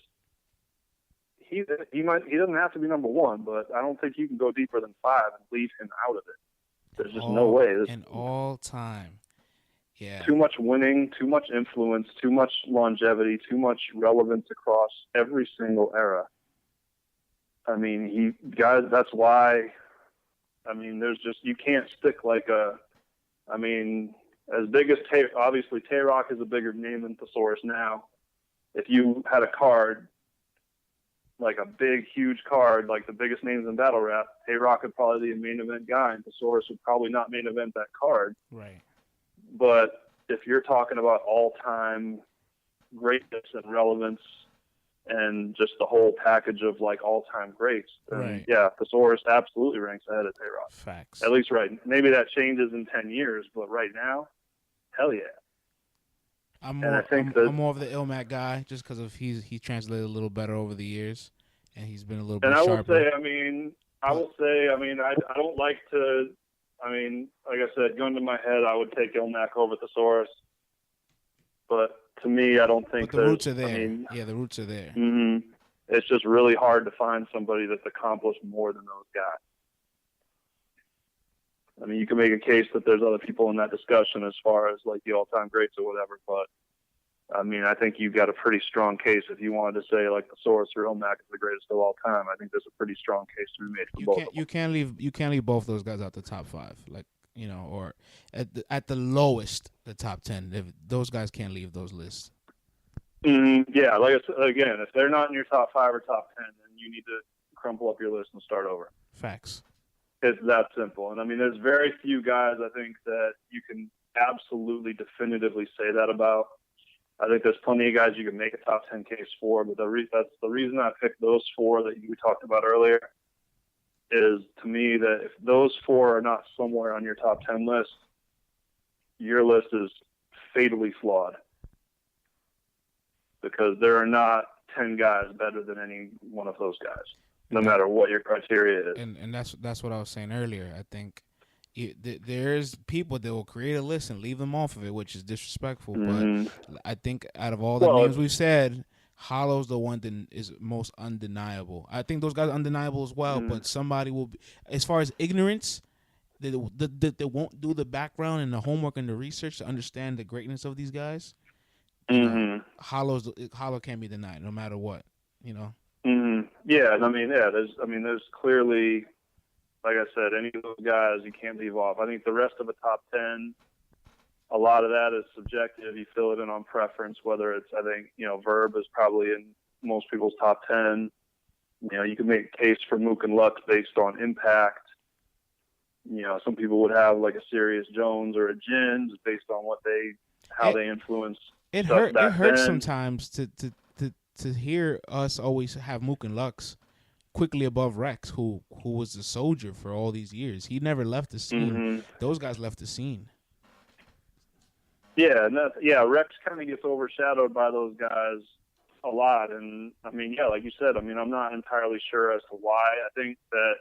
he doesn't have to be number 1, but I don't think you can go deeper than 5 and leave him out of it. There's just no way. In all time. Yeah. Too much winning, too much influence, too much longevity, too much relevance across every single era. That's why, there's just, you can't stick like as big as obviously Tay-Rock is a bigger name than Thesaurus now. If you had a card, like a big, huge card, like the biggest names in battle rap, Tay-Rock would probably be a main event guy, and Thesaurus would probably not main event that card. Right. But if you're talking about all-time greatness and relevance and just the whole package of like all-time greats, then Right. yeah, Thesaurus absolutely ranks ahead of Tay-Rock. Facts. At least right. Maybe that changes in 10 years, but right now, hell yeah. I'm more of the Ilmac guy just because of he translated a little better over the years, and he's been a little bit sharper. And I will say, I don't like to, like I said, gun to my head, I would take Ilmac over Thesaurus. But to me, I don't think the roots are there. The roots are there. Mm-hmm. It's just really hard to find somebody that's accomplished more than those guys. I mean, you can make a case that there's other people in that discussion as far as like the all-time greats or whatever, but I mean, I think you've got a pretty strong case if you wanted to say like Thesaurus or Ilmac is the greatest of all time. I think there's a pretty strong case to be made for both of them. You can't leave both those guys out the top 5, like or at the lowest the top 10. Those guys can't leave those lists. Yeah, like I said, again, if they're not in your top 5 or top 10, then you need to crumple up your list and start over. Facts. It's that simple. And I mean, there's very few guys I think that you can absolutely definitively say that about. I think there's plenty of guys you can make a top 10 case for, but that's the reason I picked those 4 that we talked about earlier is, to me, that if those 4 are not somewhere on your top 10 list, your list is fatally flawed, because there are not 10 guys better than any one of those guys, no matter what your criteria is. And that's what I was saying earlier. I think there's people that will create a list and leave them off of it, which is disrespectful. But I think out of all the names we've said, Hollow's the one that is most undeniable. I think those guys are undeniable as well, but somebody will be, as far as ignorance, they won't do the background and the homework and the research to understand the greatness of these guys. Hollow can't be denied no matter what, Yeah, there's clearly, like I said, any of those guys you can't leave off. I think the rest of the top 10, a lot of that is subjective. You fill it in on preference, whether it's, I think, Verb is probably in most people's top 10. You can make a case for Mook and Lux based on impact. Some people would have like a Sirius Jones or a Jins based on how they influence. It hurts sometimes to hear us always have Mook and Lux quickly above Rex, who was a soldier for all these years. He never left the scene. Those guys left the scene. Yeah, Rex kind of gets overshadowed by those guys a lot. And, like you said, I'm not entirely sure as to why. I think that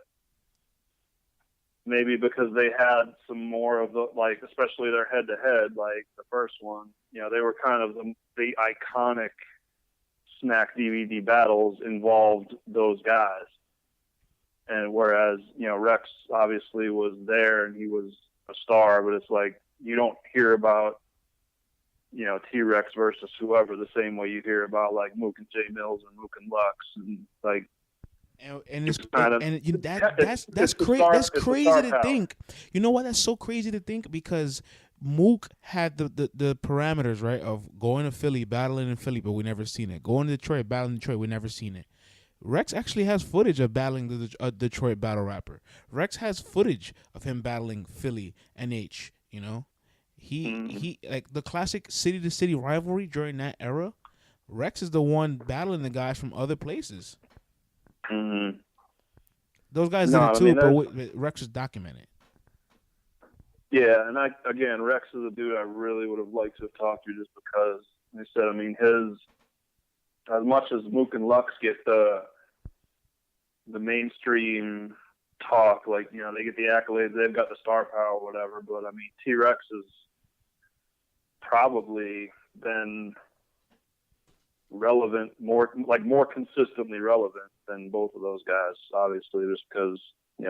maybe because they had some more of the, like, especially their head-to-head, like the first one, they were kind of the iconic Snack DVD battles involved those guys. And whereas, Rex obviously was there and he was a star, but it's like you don't hear about, T-Rex versus whoever the same way you hear about like Mook and J Mills and Mook and Lux and like. That's crazy to think. You know why that's so crazy to think? Because Mook had the parameters, right, of going to Philly, battling in Philly, but we never seen it. Going to Detroit, battling in Detroit, we never seen it. Rex actually has footage of battling the Detroit battle rapper. Rex has footage of him battling Philly, NH, He like the classic city to city rivalry during that era. Rex is the one battling the guys from other places. Those guys did it too, but Rex is documented. Yeah, and Rex is a dude I really would have liked to have talked to, just because they said, his, as much as Mook and Lux get the mainstream talk, like, they get the accolades, they've got the star power or whatever, but T-Rex has probably been relevant, more consistently relevant than both of those guys, obviously, just because,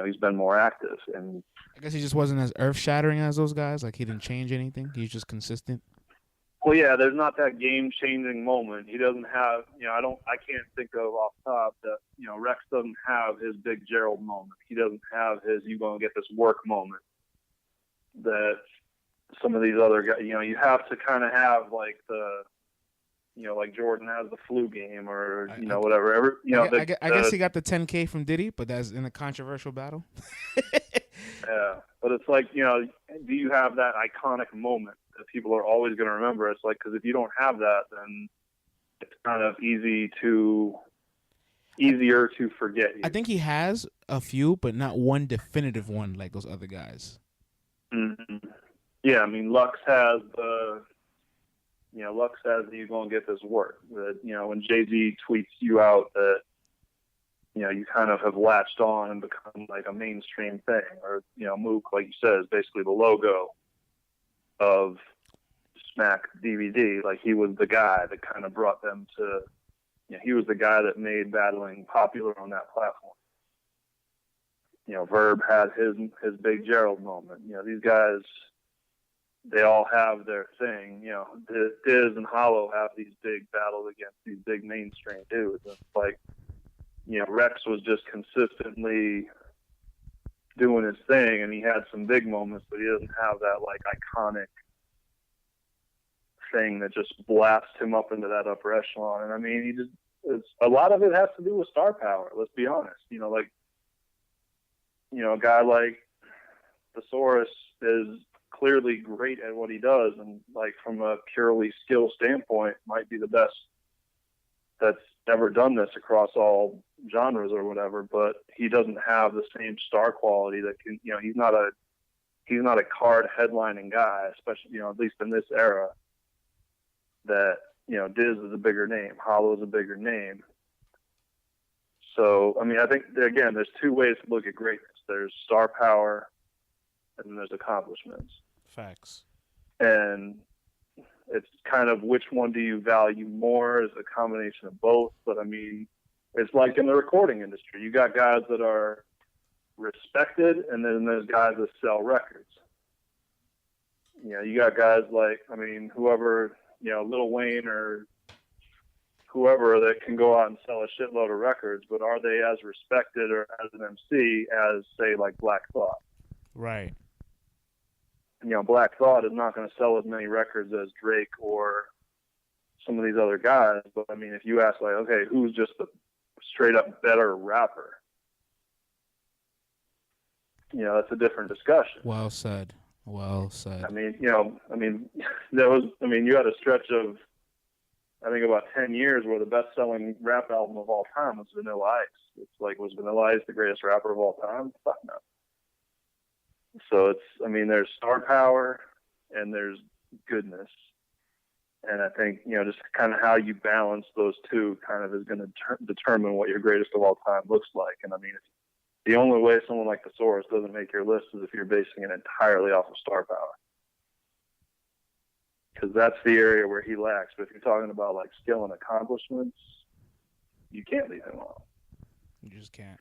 he's been more active. And I guess he just wasn't as earth-shattering as those guys. Like, he didn't change anything. He's just consistent. Well, yeah, there's not that game-changing moment. He doesn't have, I can't think of off top that, Rex doesn't have his big Gerald moment. He doesn't have his, you going to get this work moment that, some of these other guys, you have to kind of have like like Jordan has the flu game or, whatever. I guess he got the 10K from Diddy, but that's in a controversial battle. Yeah. But it's like, do you have that iconic moment that people are always going to remember? It's like, because if you don't have that, then it's kind of easier to forget you. I think he has a few, but not one definitive one like those other guys. Mm-hmm. Yeah, I mean, Lux has Lux says that you're going to get this work. That, when Jay-Z tweets you out that, you kind of have latched on and become like a mainstream thing. Or, Mook, like you said, is basically the logo of Smack DVD. Like, he was the guy that kind of brought them to, he was the guy that made battling popular on that platform. Verb had his big Gerald moment. These guys, they all have their thing. Diz and Hollow have these big battles against these big mainstream dudes. It's like, Rex was just consistently doing his thing, and he had some big moments, but he doesn't have that like iconic thing that just blasts him up into that upper echelon. And I mean, a lot of it has to do with star power. Let's be honest. A guy like Thesaurus is clearly great at what he does, and like from a purely skill standpoint, might be the best that's ever done this across all genres or whatever. But he doesn't have the same star quality that can. He's not a card headlining guy, especially at least in this era. That Diz is a bigger name, Hollow is a bigger name. So I mean, I think again, there's two ways to look at greatness. There's star power, and then there's accomplishments. Facts. And it's kind of which one do you value more as a combination of both. But I mean, it's like in the recording industry. You got guys that are respected, and then there's guys that sell records. You got guys like, I mean, whoever, Lil Wayne or whoever that can go out and sell a shitload of records, but are they as respected or as an MC as, say, like Black Thought? Right. Black Thought is not going to sell as many records as Drake or some of these other guys. But I mean, if you ask like, okay, who's just a straight up better rapper? That's a different discussion. Well said. I mean, you had a stretch of, I think about 10 years where the best selling rap album of all time was Vanilla Ice. It's like, was Vanilla Ice the greatest rapper of all time? Fuck no. So there's star power and there's goodness. And I think, just kind of how you balance those two kind of is going to determine what your greatest of all time looks like. And I mean, the only way someone like Thesaurus doesn't make your list is if you're basing it entirely off of star power. Because that's the area where he lacks. But if you're talking about like skill and accomplishments, you can't leave him off. You just can't.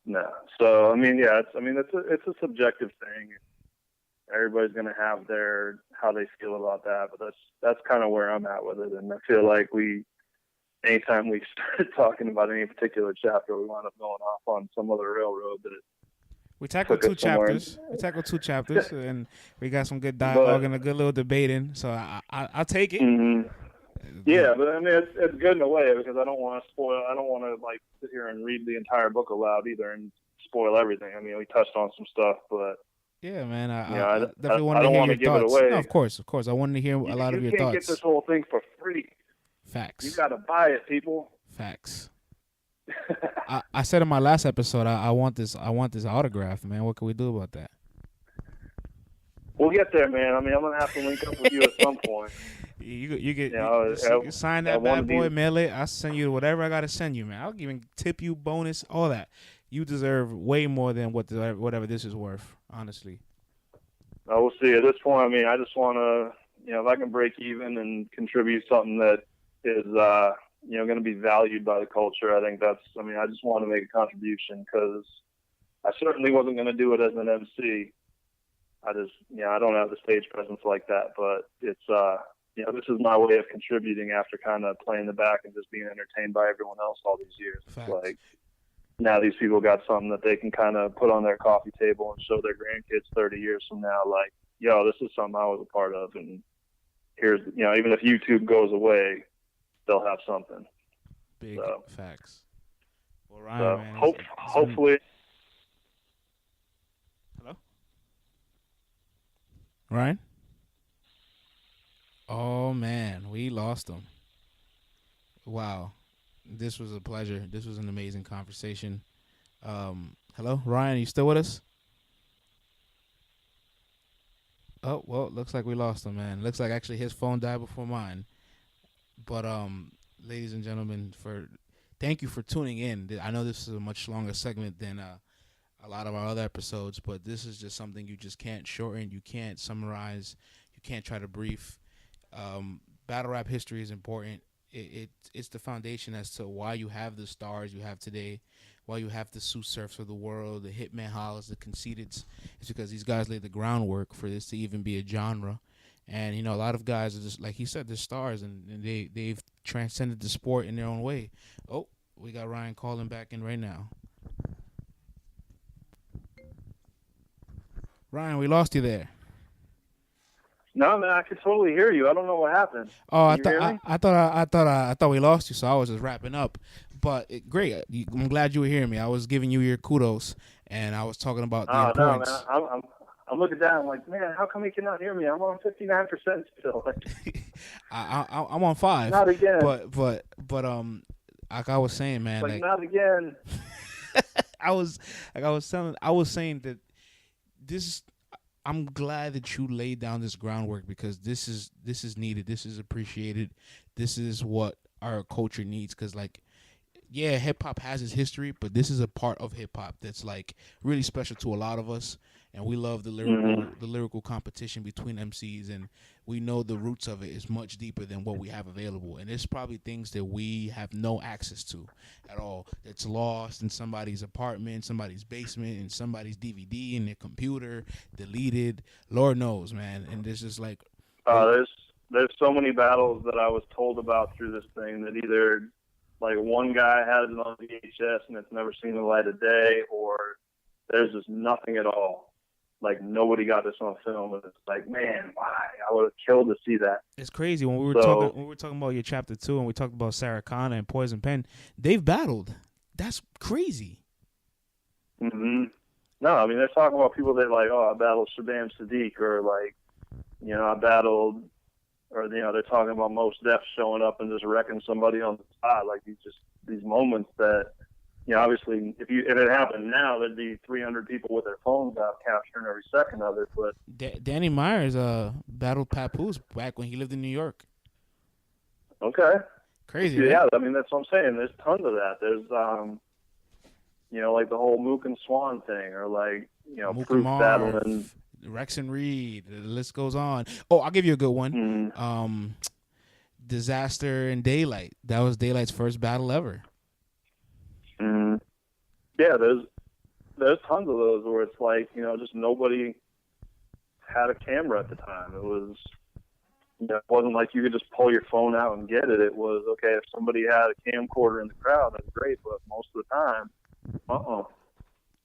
No. So I mean, yeah, it's a subjective thing. Everybody's going to have how they feel about that, but that's kind of where I'm at with it. And I feel like anytime we started talking about any particular chapter, we wound up going off on some other railroad that we tackled two chapters. And we got some good dialogue and a good little debating. So I'll take it. Mm-hmm. Yeah, but I mean, it's good in a way because I don't want to spoil. I don't want to like sit here and read the entire book aloud either and spoil everything. I mean, we touched on some stuff, but yeah, man, I definitely want to hear your thoughts. No, of course. I wanted to hear a lot of your thoughts. You can't get this whole thing for free. Facts. You got to buy it, people. Facts. I said in my last episode, I want this autograph, man. What can we do about that? We'll get there, man. I mean, I'm gonna have to link up with you at some point. You sign that bad boy, mail it. I'll send you whatever I gotta send you, man. I'll even tip you, bonus, all that. You deserve way more than whatever this is worth, honestly. We'll see. At this point, I mean, I just want to, if I can break even and contribute something that is, going to be valued by the culture, I think I just want to make a contribution because I certainly wasn't going to do it as an MC. I don't have the stage presence like that, but it's, this is my way of contributing after kind of playing the back and just being entertained by everyone else all these years. It's like, now these people got something that they can kind of put on their coffee table and show their grandkids 30 years from now, like, yo, this is something I was a part of, and here's, even if YouTube goes away, they'll have something. Big facts. Well, Ryan, so man, hopefully. Hello, Ryan. Oh man, we lost him. Wow, this was a pleasure. This was an amazing conversation. Hello, Ryan, are you still with us? Oh, well, looks like we lost him, man. Looks like actually his phone died before mine. But ladies and gentlemen, thank you for tuning in. I know this is a much longer segment than a lot of our other episodes, but this is just something you just can't shorten, you can't summarize, you can't try to brief. Battle rap history is important. It's the foundation as to why you have the stars you have today, why you have the Sue Surfs of the world, the Hitman Hollis, the Conceiteds. It's because these guys laid the groundwork for this to even be a genre. And, a lot of guys are just, like he said, they're stars, and they've transcended the sport in their own way. Oh, we got Ryan calling back in right now. Ryan, we lost you there. No, man, I could totally hear you. I don't know what happened. Oh, I thought we lost you, so I was just wrapping up. But great, I'm glad you were hearing me. I was giving you your kudos, and I was talking about the importance. No, man, I'm looking down like, man, how come he cannot hear me? I'm on 59% still. I'm on 5. Not again. But like I was saying, man, like not again. I was saying that this. I'm glad that you laid down this groundwork, because this is needed. This is appreciated. This is what our culture needs. Because, hip hop has its history, but this is a part of hip hop that's really special to a lot of us. And we love the lyrical competition between MCs, and we know the roots of it is much deeper than what we have available. And it's probably things that we have no access to at all. It's lost in somebody's apartment, somebody's basement, in somebody's DVD, in their computer, deleted. Lord knows, man. And there's just there's so many battles that I was told about through this thing that either one guy has it on VHS and it's never seen the light of day, or there's just nothing at all. Nobody got this on film, and it's man, why? I would have killed to see that. It's crazy when we were talking about your chapter 2, and we talked about Sarah Connor and Poison Pen. They've battled. That's crazy. Mm-hmm. No, I mean they're talking about people that I battled Saddam Sadiq, or I battled, or they're talking about Mos Def showing up and just wrecking somebody on the spot. These moments that. Obviously, if it happened now, there'd be 300 people with their phones out capturing every second of it. But Danny Myers battled Papoose back when he lived in New York. Okay. Crazy. Yeah, right? I mean that's what I'm saying. There's tons of that. There's the whole Mook and Swan thing, or Mook Proof battling Rex and Reed. The list goes on. Oh, I'll give you a good one. Mm-hmm. Disaster and Daylight. That was Daylight's first battle ever. Mm. Yeah, there's tons of those where it's just nobody had a camera at the time. It was, it wasn't like you could just pull your phone out and get it. It was, okay, if somebody had a camcorder in the crowd, that's great, but most of the time,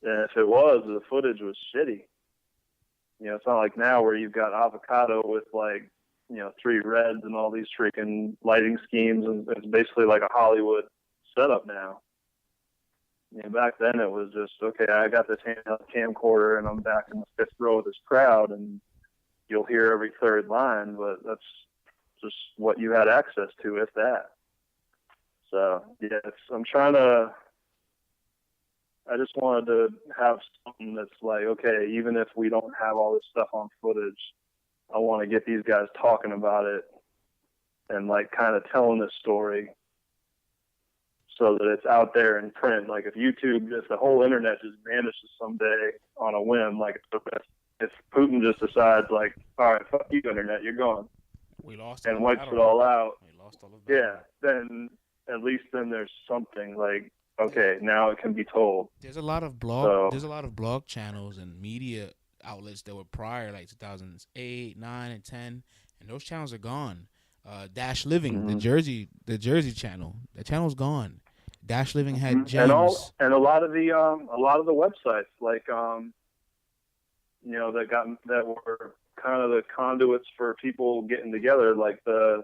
And if it was, the footage was shitty. It's not like now where you've got Avocado with 3 reds and all these freaking lighting schemes, and it's basically like a Hollywood setup now. Back then it was just, okay, I got this handheld camcorder and I'm back in the 5th row of this crowd, and you'll hear every third line, but that's just what you had access to, if that. So, yeah, I just wanted to have something that's okay, even if we don't have all this stuff on footage, I want to get these guys talking about it and kind of telling this story, so that it's out there in print. If if the whole internet just vanishes someday on a whim, if Putin just decides, all right, fuck you, internet, you're gone, we lost and wipes it all out. We lost all of that. Yeah, then at least there's something okay, now it can be told. There's a lot of blog channels and media outlets that were prior, 2008, 9, and 10, and those channels are gone. Dash Living, the Jersey channel, the channel's gone. Dash Living had gems, and a lot of the websites that were kind of the conduits for people getting together, like the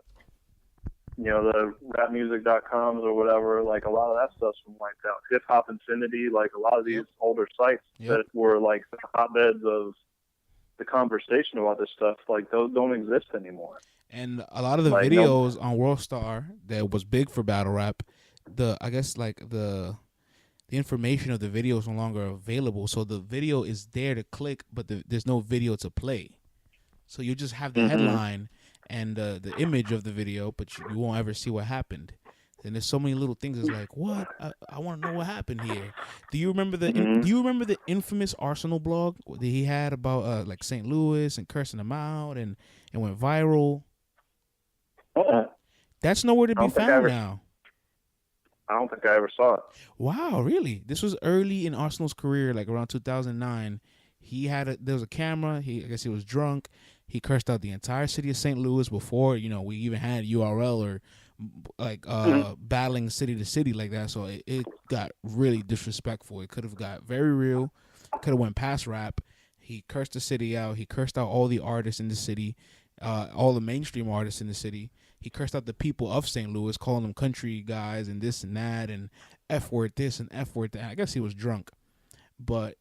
rapmusic.coms or whatever. Like a lot of that stuff's been wiped out. Hip Hop Infinity, like a lot of these older sites that were like the hotbeds of the conversation about this stuff, like those don't exist anymore. And a lot of the videos on WorldStar that was big for battle rap, the information of the video is no longer available. So the video is there to click, but there's no video to play. So you just have the headline and the image of the video, but you won't ever see what happened. And there's so many little things. It's like, what? I want to know what happened here. Do you remember the infamous Arsonal blog that he had about like St. Louis and cursing them out and went viral? That's nowhere to be found now. I don't think I ever saw it. Wow, really? This was early in Arsonal's career, like around 2009. There was a camera. I guess he was drunk. He cursed out the entire city of St. Louis before, we even had URL or like battling city to city like that. So it got really disrespectful. It could have got very real. Could have went past rap. He cursed the city out. He cursed out all the artists in the city, all the mainstream artists in the city. He cursed out the people of St. Louis, calling them country guys and this and that and F word this and F word that. I guess he was drunk, but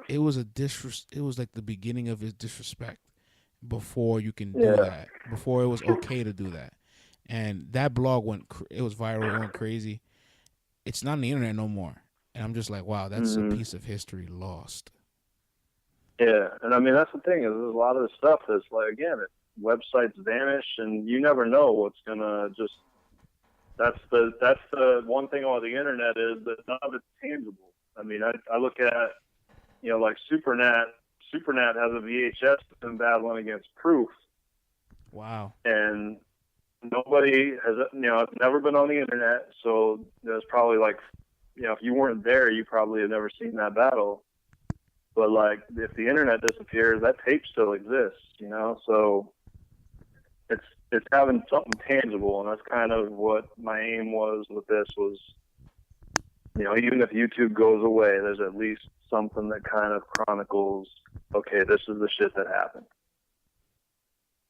it was it was like the beginning of his disrespect before you can do that. Before it was okay to do that. And that blog it was viral, it went crazy. It's not on the internet no more. And I'm just like, wow, that's a piece of history lost. Yeah, and I mean, that's the thing, is there's a lot of the stuff that's like, again, websites vanish, and you never know what's going to just, that's the one thing about the internet is that none of it's tangible. I mean, I look at, like Supernat has a VHS that's battling against Proof. Wow. And nobody has, it's never been on the internet, so there's probably like, if you weren't there, you probably have never seen that battle. But like, if the internet disappears, that tape still exists, so it's having something tangible, and that's kind of what my aim was with this was, even if YouTube goes away, there's at least something that kind of chronicles, okay, this is the shit that happened.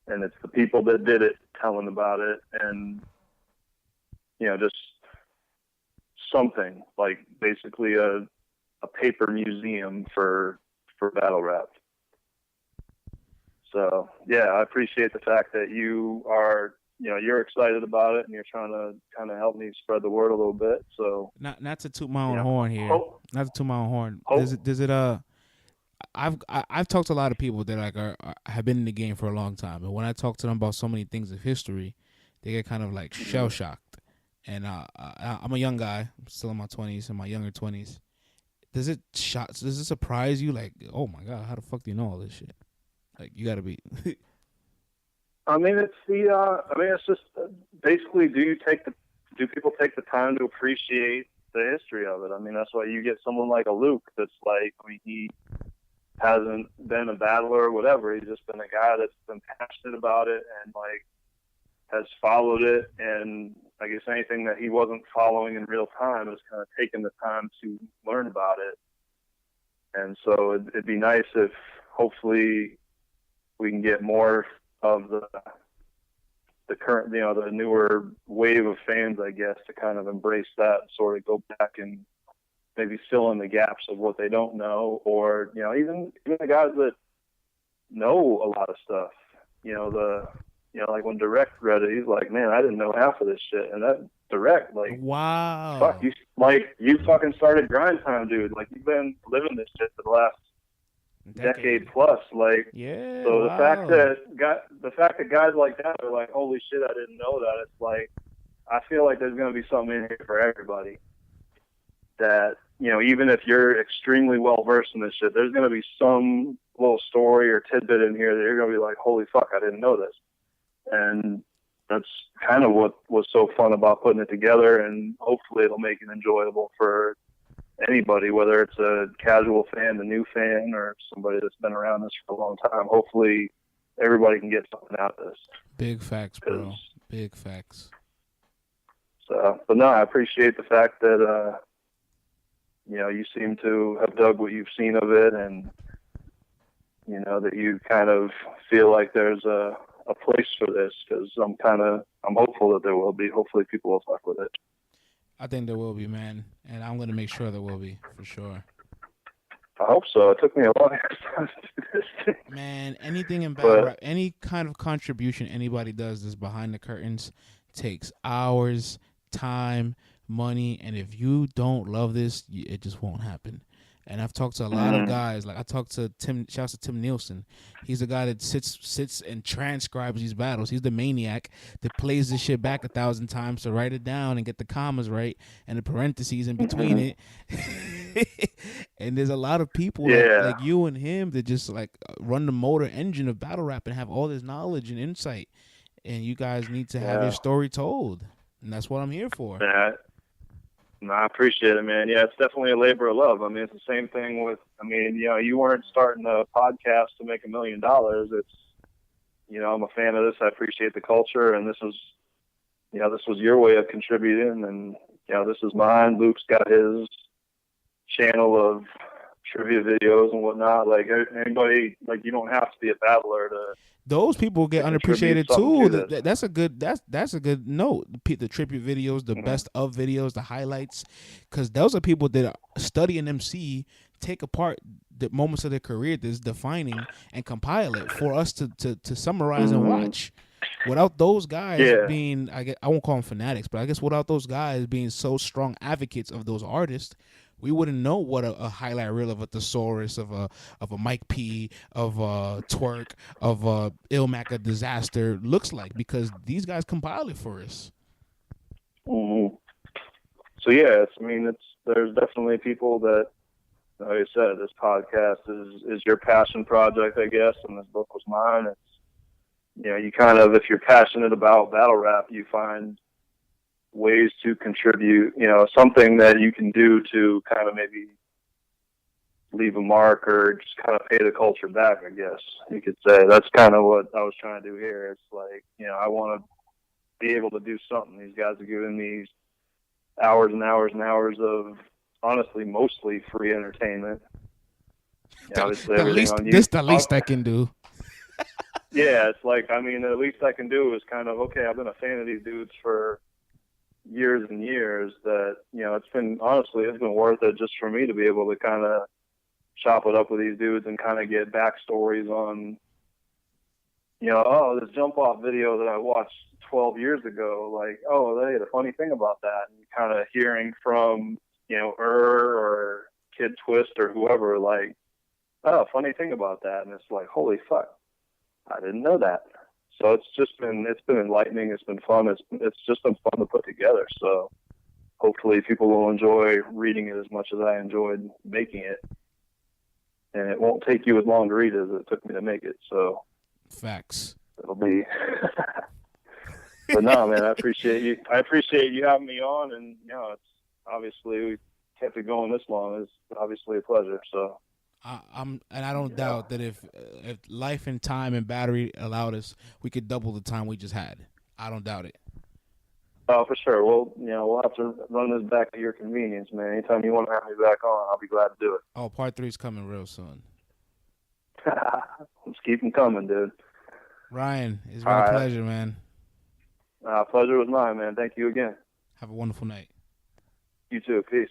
And it's the people that did it telling about it, and, just something, like basically a paper museum for battle rap. So, yeah, I appreciate the fact that you are, you're excited about it and you're trying to kind of help me spread the word a little bit. So, not to toot my own horn here. Not to toot my own horn. I've talked to a lot of people that like have been in the game for a long time, and when I talk to them about so many things of history, they get kind of like shell shocked. And I'm a young guy. I'm still in my 20s, in my younger 20s. Does it surprise you? Like, oh my God, how the fuck do you know all this shit? Like, you gotta be. I mean, it's just basically, do people take the time to appreciate the history of it? I mean, that's why you get someone like a Luke that's like, he hasn't been a battler or whatever. He's just been a guy that's been passionate about it and like has followed it. And I guess anything that he wasn't following in real time has kind of taken the time to learn about it. And so it'd be nice if hopefully we can get more of the current, the newer wave of fans, I guess, to kind of embrace that and sort of go back and maybe fill in the gaps of what they don't know, or, even the guys that know a lot of stuff, like when Direct read it, he's like, man, I didn't know half of this shit. And that Direct, like, wow, fuck, you fucking started grind time, dude. Like, you've been living this shit for the last decade plus, like, yeah. So wow. the fact that guys like that are like, holy shit, I didn't know that. It's like, I feel like there's going to be something in here for everybody. That, even if you're extremely well versed in this shit, there's going to be some little story or tidbit in here that you're going to be like, holy fuck, I didn't know this. And that's kind of what was so fun about putting it together, and hopefully it'll make it enjoyable for anybody, whether it's a casual fan, a new fan, or somebody that's been around this for a long time. Hopefully everybody can get something out of this. Big facts, bro. Big facts. So, but no, I appreciate the fact that, you seem to have dug what you've seen of it, and you know, that you kind of feel like there's a place for this, because I'm hopeful that there will be. Hopefully people will fuck with it. I think there will be, man, and I'm gonna make sure there will be for sure. I hope so. It took me a long time to do this thing. Man, anything in battle rap, any kind of contribution anybody does that's behind the curtains takes hours, time, money, and if you don't love this, it just won't happen. And I've talked to a lot of guys. Like I talked to Tim. Shouts to Tim Nielsen. He's the guy that sits and transcribes these battles. He's the maniac that plays this shit back 1,000 times to write it down and get the commas right and the parentheses in between it. And there's a lot of people like you and him that just like run the motor engine of battle rap and have all this knowledge and insight. And you guys need to have your story told, and that's what I'm here for. Yeah. No, I appreciate it, man. Yeah, it's definitely a labor of love. I mean, it's the same thing with, I mean, you know, you weren't starting a podcast to make $1 million. It's, you know, I'm a fan of this. I appreciate the culture, and this was your way of contributing, and, you know, this is mine. Luke's got his channel of trivia videos and whatnot. Like, anybody, like, you don't have to be a battler to. Those people get unappreciated too. That's a good note. The tribute videos, the best of videos, the highlights, because those are people that study an MC, take apart the moments of their career that's defining, and compile it for us to summarize and watch. Without those guys being, I won't call them fanatics, but I guess without those guys being so strong advocates of those artists, we wouldn't know what a highlight reel of a Thesaurus, of a Mike P, of a Twerk, of a Ilmac, a Disaster looks like, because these guys compile it for us. Mm-hmm. So yeah, there's definitely people that, like I said, this podcast is your passion project, I guess, and this book was mine. It's, you know, you kind of, if you're passionate about battle rap, you find ways to contribute, you know, something that you can do to kind of maybe leave a mark or just kind of pay the culture back, I guess you could say. That's kind of what I was trying to do here. It's like, you know, I want to be able to do something. These guys are giving me hours and hours and hours of, honestly, mostly free entertainment. You know, obviously, the least I can do. Yeah, it's like, I mean, the least I can do is kind of, okay, I've been a fan of these dudes for years and years, that, you know, it's been worth it just for me to be able to kind of chop it up with these dudes and kind of get backstories on, you know, oh, this jump off video that I watched 12 years ago, like, oh, hey, the funny thing about that, and kind of hearing from, you know, or Kid Twist or whoever, like, oh, funny thing about that, and it's like, holy fuck, I didn't know that. So it's been enlightening. It's been fun. It's just been fun to put together. So hopefully people will enjoy reading it as much as I enjoyed making it. And it won't take you as long to read as it took me to make it. So facts. It'll be. But no, man, I appreciate you. I appreciate you having me on, and you know, it's obviously we kept it going this long. It's obviously a pleasure. So. I don't doubt that if life and time and battery allowed us, we could double the time we just had. I don't doubt it. Oh, for sure. Well, you know, we'll have to run this back at your convenience, man. Anytime you want to have me back on, I'll be glad to do it. Oh, part 3 is coming real soon. Let's keep them coming, dude. Ryan, it's been a pleasure, man. Pleasure was mine, man. Thank you again. Have a wonderful night. You too. Peace.